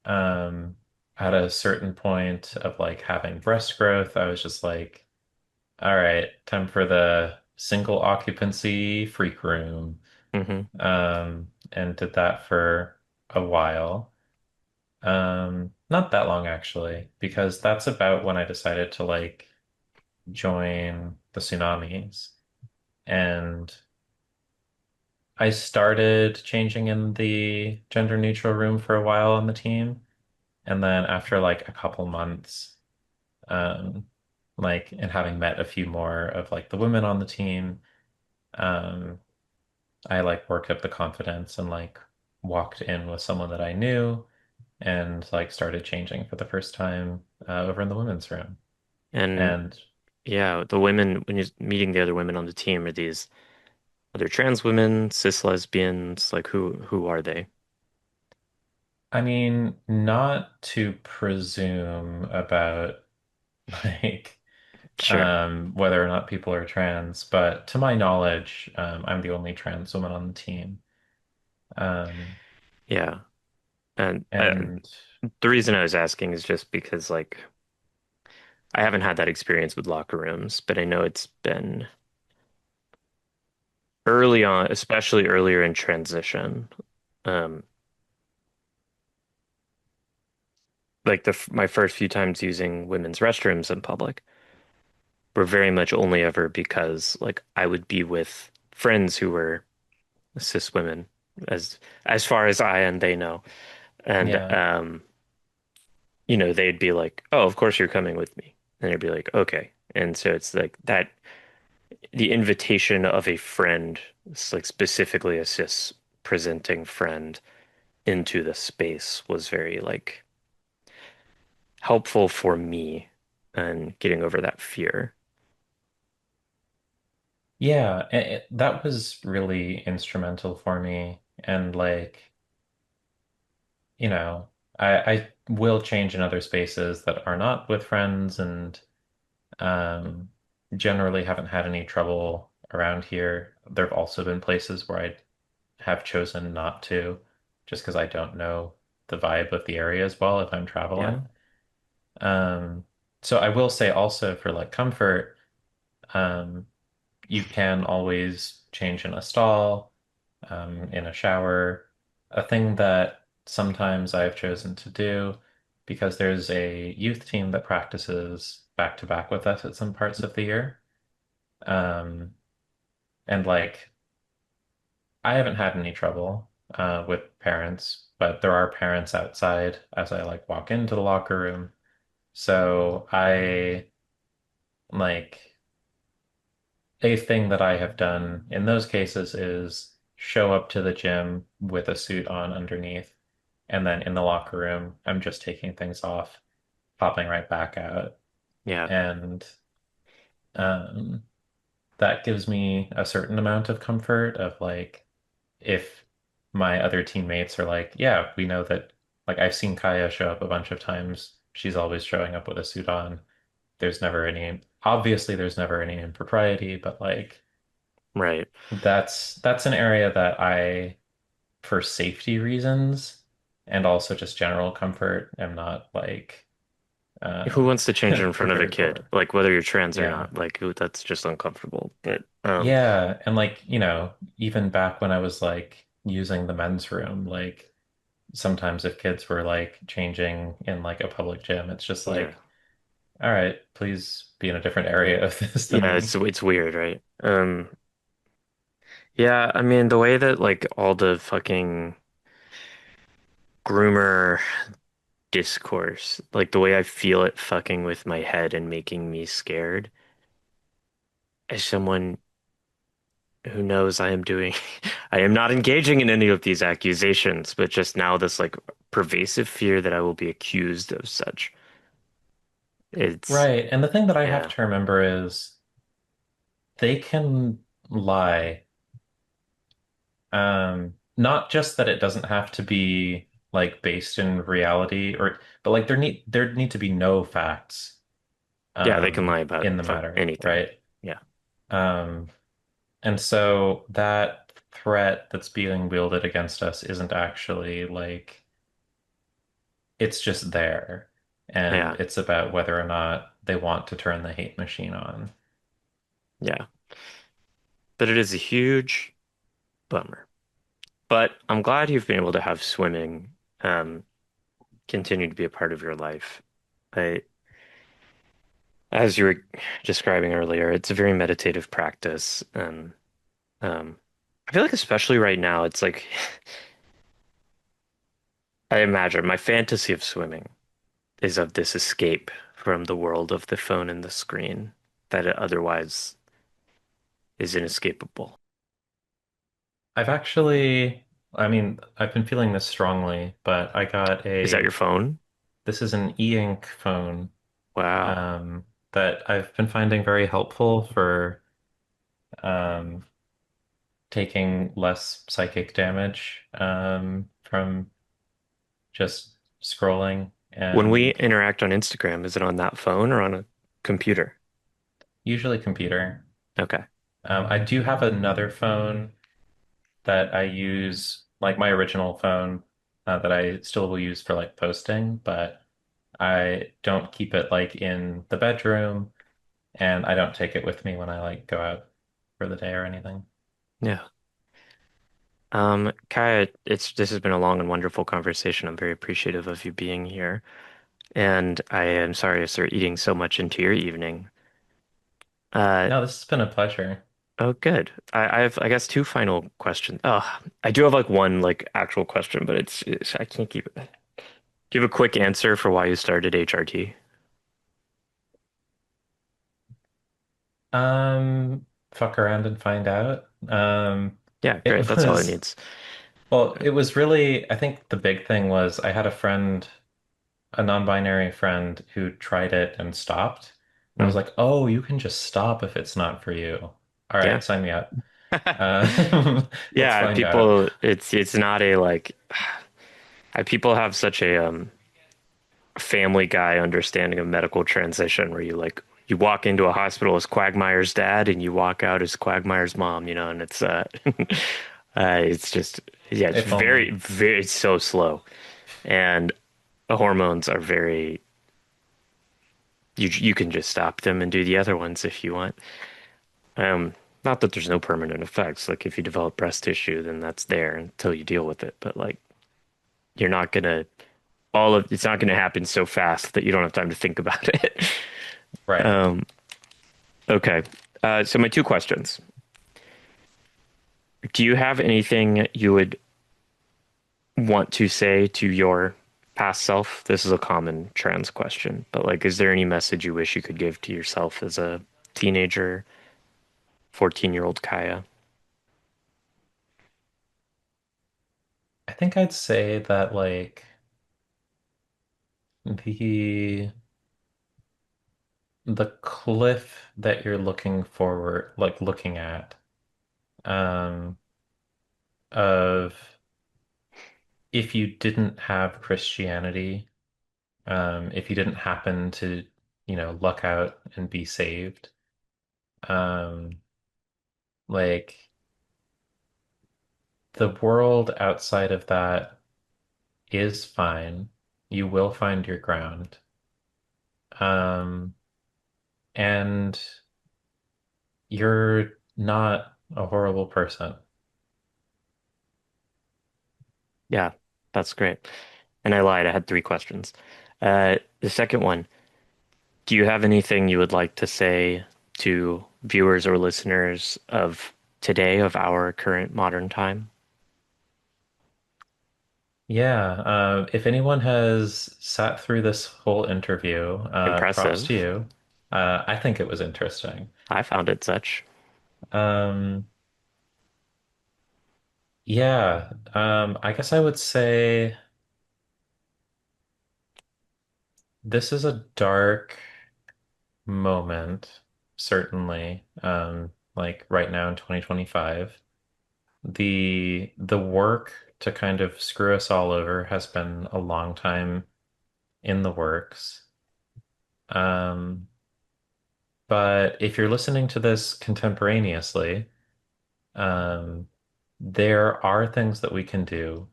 Speaker 2: Um, at a certain point of like having breast growth, I was just like, all right, time for the single occupancy freak room.
Speaker 1: Hmm.
Speaker 2: And did that for a while. Not that long actually, because that's about when I decided to like join the tsunamis. And I started changing in the gender neutral room for a while on the team. And then after like a couple months, um, like and having met a few more of like the women on the team, um, I like worked up the confidence and like walked in with someone that I knew and like started changing for the first time over in the women's room.
Speaker 1: And
Speaker 2: And
Speaker 1: yeah, the women, when you're meeting the other women on the team, are these other trans women, cis lesbians? Like who are they?
Speaker 2: I mean, not to presume about like
Speaker 1: Sure.
Speaker 2: whether or not people are trans, but to my knowledge, I'm the only trans woman on the team. Um,
Speaker 1: Yeah. And
Speaker 2: and
Speaker 1: the reason I was asking is just because like I haven't had that experience with locker rooms, but I know it's been early on, especially earlier in transition. Um, like my first few times using women's restrooms in public were very much only ever because like I would be with friends who were cis women as far as I and they know. And
Speaker 2: yeah.
Speaker 1: they'd be like, "Oh, of course you're coming with me." And I'd be like, "Okay." And so it's like that the invitation of a friend, it's like specifically a cis presenting friend into the space was very like helpful for me and getting over that fear.
Speaker 2: Yeah, that was really instrumental for me. And like, I will change in other spaces that are not with friends and um, generally haven't had any trouble around here. There have also been places where I have chosen not to, just because I don't know the vibe of the area as well if I'm
Speaker 1: Yeah.
Speaker 2: traveling. Um, so I will say also for like comfort, um, you can always change in a stall, in a shower. A thing that sometimes I've chosen to do because there's a youth team that practices back to back with us at some parts of the year. Um, and like I haven't had any trouble with parents, but there are parents outside as I like walk into the locker room. So I like a thing that I have done in those cases is show up to the gym with a suit on underneath, and then in the locker room, I'm just taking things off, popping right back out.
Speaker 1: Yeah.
Speaker 2: And um, that gives me a certain amount of comfort of like, if my other teammates are like, yeah, we know that, like, I've seen Kaia show up a bunch of times. She's always showing up with a suit on. Obviously, there's never any impropriety, but like,
Speaker 1: Right.
Speaker 2: that's an area that for safety reasons and also just general comfort, am not like
Speaker 1: Who
Speaker 2: um
Speaker 1: wants to change in front of a
Speaker 2: prepared
Speaker 1: kid?
Speaker 2: for.
Speaker 1: Like whether you're trans or
Speaker 2: Yeah.
Speaker 1: not, like that's just uncomfortable. But
Speaker 2: Yeah, and like, even back when I was like using the men's room, like sometimes if kids were like changing in like a public gym, it's just
Speaker 1: yeah.
Speaker 2: like, all right, please be in a different area of this than
Speaker 1: Yeah, it's
Speaker 2: me.
Speaker 1: it's weird, right? Yeah, I mean the way that like all the fucking groomer discourse, like the way I feel it fucking with my head and making me scared as someone who knows I am doing I am not engaging in any of these accusations, but just now this like pervasive fear that I will be accused of such. It's
Speaker 2: Right. And the thing that I have
Speaker 1: yeah.
Speaker 2: to remember is they can lie. Not just that it doesn't have to be like based in reality but like there need to be no facts
Speaker 1: Yeah, they can lie about
Speaker 2: in the
Speaker 1: fuck
Speaker 2: matter,
Speaker 1: anything.
Speaker 2: right?
Speaker 1: Yeah.
Speaker 2: Um And so that threat that's being wielded against us isn't actually like it's just there. And
Speaker 1: Yeah,
Speaker 2: it's about whether or not they want to turn the hate machine on.
Speaker 1: yeah. But it is a huge bummer. But I'm glad you've been able to have swimming continue to be a part of your life. I, as you were describing earlier, it's a very meditative practice. And I feel like especially right now, it's like I imagine my fantasy of swimming is of this escape from the world of the phone and the screen that it otherwise is inescapable.
Speaker 2: I've actually, I mean, I've been feeling this strongly, but I got
Speaker 1: Is that your phone?
Speaker 2: this is an e-ink phone
Speaker 1: Wow.
Speaker 2: um, that I've been finding very helpful for um, taking less psychic damage from just scrolling
Speaker 1: When we
Speaker 2: and
Speaker 1: interact on Instagram, is it on that phone or on a computer?
Speaker 2: usually computer.
Speaker 1: Okay.
Speaker 2: I do have another phone that I use, like my original phone, that I still will use for like posting, but I don't keep it like in the bedroom and I don't take it with me when I like go out for the day or anything.
Speaker 1: Yeah. Kaia, this has been a long and wonderful conversation. I'm very appreciative of you being here. And I am sorry to start eating so much into your evening. Uh,
Speaker 2: No, this has been a pleasure.
Speaker 1: oh, good. I have, I guess, two final questions. Oh, I do have like one like actual question, but I can't keep it. Give a quick answer for why you started HRT.
Speaker 2: Fuck around and find out.
Speaker 1: Yeah, great.
Speaker 2: It
Speaker 1: That's all it
Speaker 2: was,
Speaker 1: needs.
Speaker 2: well, it was really, I think the big thing was I had a friend, a non-binary friend who tried it and stopped. And I
Speaker 1: Hmm.
Speaker 2: was like, oh, you can just stop if it's not for you. All
Speaker 1: Yeah.
Speaker 2: right, sign me up. Let's
Speaker 1: Yeah,
Speaker 2: find out.
Speaker 1: people, it's not a like, people have such a Family Guy understanding of medical transition where you walk into a hospital as Quagmire's dad and you walk out as Quagmire's mom, and it's it's just yeah, it's
Speaker 2: If only.
Speaker 1: it's so slow. And the hormones are very you can just stop them and do the other ones if you want. Um Not that there's no permanent effects. Like if you develop breast tissue, then that's there until you deal with it. But like you're not gonna all of it's not gonna happen so fast that you don't have time to think about it.
Speaker 2: Right.
Speaker 1: Um, okay. So my two questions. Do you have anything you would want to say to your past self? This is a common trans question, but like, is there any message you wish you could give to yourself as a teenager, 14-year-old Kaia?
Speaker 2: I think I'd say that like the the cliff that you're looking forward, like looking at, um, of if you didn't have Christianity, if you didn't happen to, luck out and be saved, um, like the world outside of that is fine. You will find your ground. Um, and you're not a horrible person.
Speaker 1: Yeah, that's great. And I lied. I had three questions. The second one, do you have anything you would like to say to viewers or listeners of today, of our current modern time?
Speaker 2: Yeah, if anyone has sat through this whole interview, props to
Speaker 1: Impressive.
Speaker 2: you. I think it was interesting.
Speaker 1: I found it such.
Speaker 2: Um, yeah, I guess I would say this is a dark moment, certainly. Like right now in 2025, the work to kind of screw us all over has been a long time in the works. Um, But if you're listening to this contemporaneously, Um, there are things that we can do.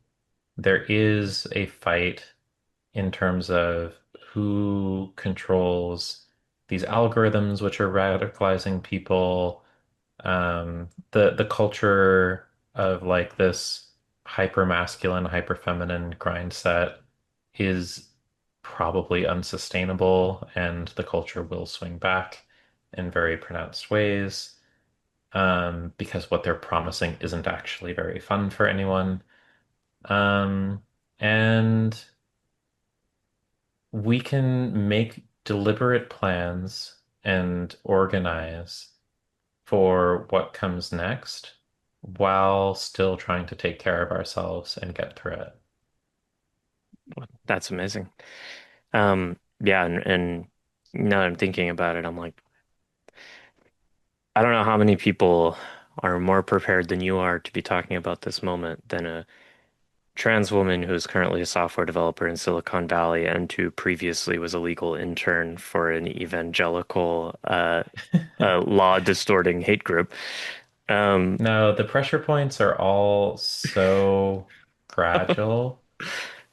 Speaker 2: There is a fight in terms of who controls these algorithms which are radicalizing people. The culture of like this hyper masculine, hyper feminine grind set is probably unsustainable, and the culture will swing back in very pronounced ways. Because what they're promising isn't actually very fun for anyone. Um, and we can make deliberate plans and organize for what comes next while still trying to take care of ourselves and get through it.
Speaker 1: That's amazing. Yeah, and now that I'm thinking about it, I'm like, I don't know how many people are more prepared than you are to be talking about this moment than a trans woman who is currently a software developer in Silicon Valley and who previously was a legal intern for an evangelical law distorting hate group. Um,
Speaker 2: No, the pressure points are all so fragile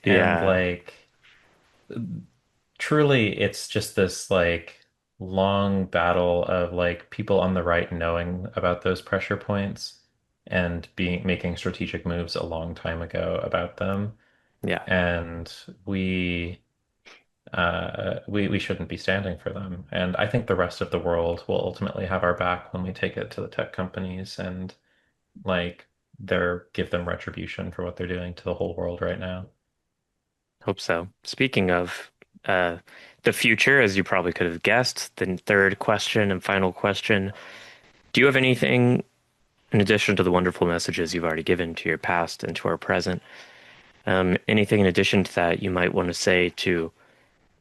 Speaker 2: and
Speaker 1: yeah,
Speaker 2: like truly it's just this like long battle of like people on the right knowing about those pressure points and being making strategic moves a long time ago about them.
Speaker 1: yeah,
Speaker 2: And we we shouldn't be standing for them. And I think the rest of the world will ultimately have our back when we take it to the tech companies and like they're give them retribution for what they're doing to the whole world right now.
Speaker 1: hope so. Speaking of uh, the future, as you probably could have guessed, the third question and final question, do you have anything in addition to the wonderful messages you've already given to your past and to our present? Anything in addition to that you might want to say to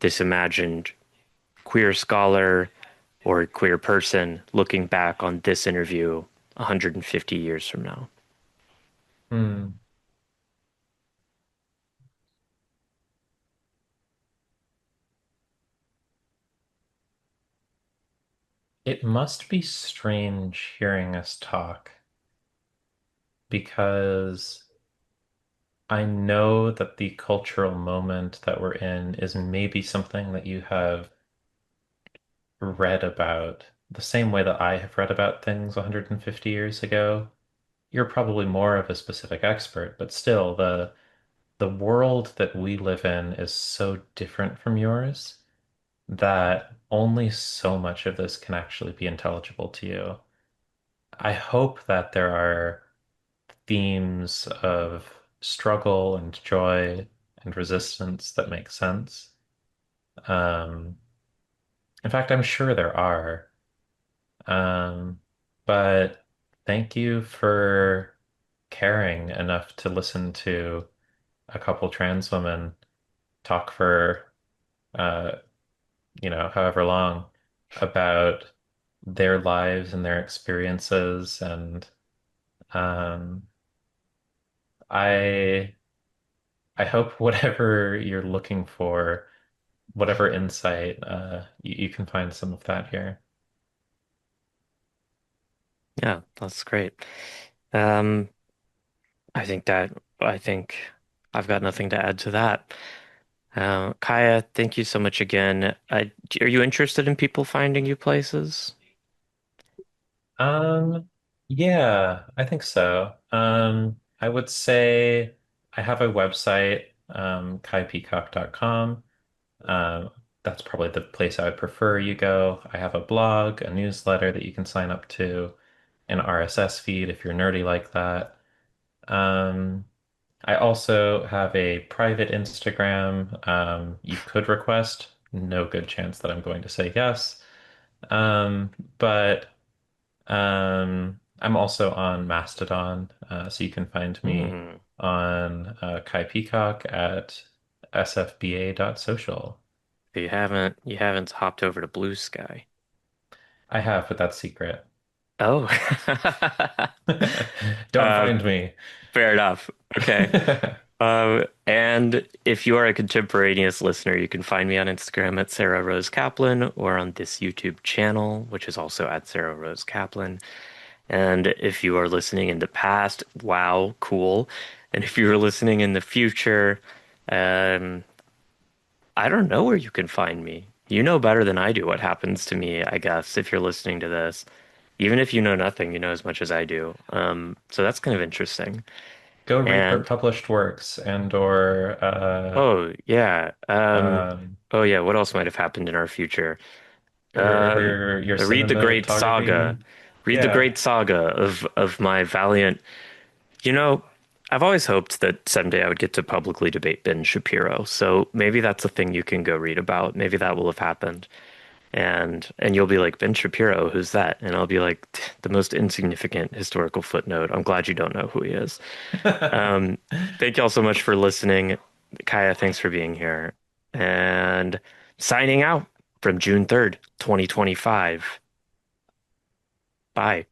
Speaker 1: this imagined queer scholar or queer person looking back on this interview 150 years from now?
Speaker 2: Hmm. It must be strange hearing us talk because I know that the cultural moment that we're in is maybe something that you have read about the same way that I have read about things 150 years ago. You're probably more of a specific expert, but still the world that we live in is so different from yours that only so much of this can actually be intelligible to you. I hope that there are themes of struggle and joy and resistance that make sense. Um, in fact, I'm sure there are. Um, but thank you for caring enough to listen to a couple trans women talk for uh, however long about their lives and their experiences. And um, I I hope whatever you're looking for, whatever insight, you can find some of that here.
Speaker 1: Yeah, that's great. Um, I think I've got nothing to add to that. Kaia, thank you so much again. Are you interested in people finding you places?
Speaker 2: Um, yeah, I think so. I would say I have a website, kaipeacock.com. Um, that's probably the place I would prefer you go. I have a blog, a newsletter that you can sign up to, an RSS feed if you're nerdy like that. Um, I also have a private Instagram. You could request. No good chance that I'm going to say yes. But I'm also on Mastodon, so you can find me
Speaker 1: Hmm.
Speaker 2: on Kai Peacock at sfba.social.
Speaker 1: You haven't hopped over to Blue Sky.
Speaker 2: I have, but that's secret.
Speaker 1: Oh.
Speaker 2: Don't
Speaker 1: Uh,
Speaker 2: find me.
Speaker 1: Fair enough. Okay. And if you are a contemporaneous listener, you can find me on Instagram at Sarah Rose Kaplan or on this YouTube channel, which is also at Sarah Rose Kaplan. And if you are listening in the past, wow, cool. And if you're listening in the future, um, I don't know where you can find me. You know better than I do what happens to me, I guess, if you're listening to this. Even if you know nothing, you know as much as I do. So that's kind of interesting.
Speaker 2: Go read
Speaker 1: And
Speaker 2: published works and or
Speaker 1: oh yeah,
Speaker 2: um,
Speaker 1: oh yeah, what else might have happened in our future? Um,
Speaker 2: your
Speaker 1: read the great saga.
Speaker 2: cinematography.
Speaker 1: Read the
Speaker 2: Yeah.
Speaker 1: great saga of my valiant. You know, I've always hoped that someday I would get to publicly debate Ben Shapiro. So maybe that's a thing you can go read about. Maybe that will have happened. And you'll be like, Ben Shapiro, who's that? And I'll be like, the most insignificant historical footnote. I'm glad you don't know who he is. Um, thank y'all so much for listening. Kaia, thanks for being here. And signing out from June 3rd, 2025. Bye.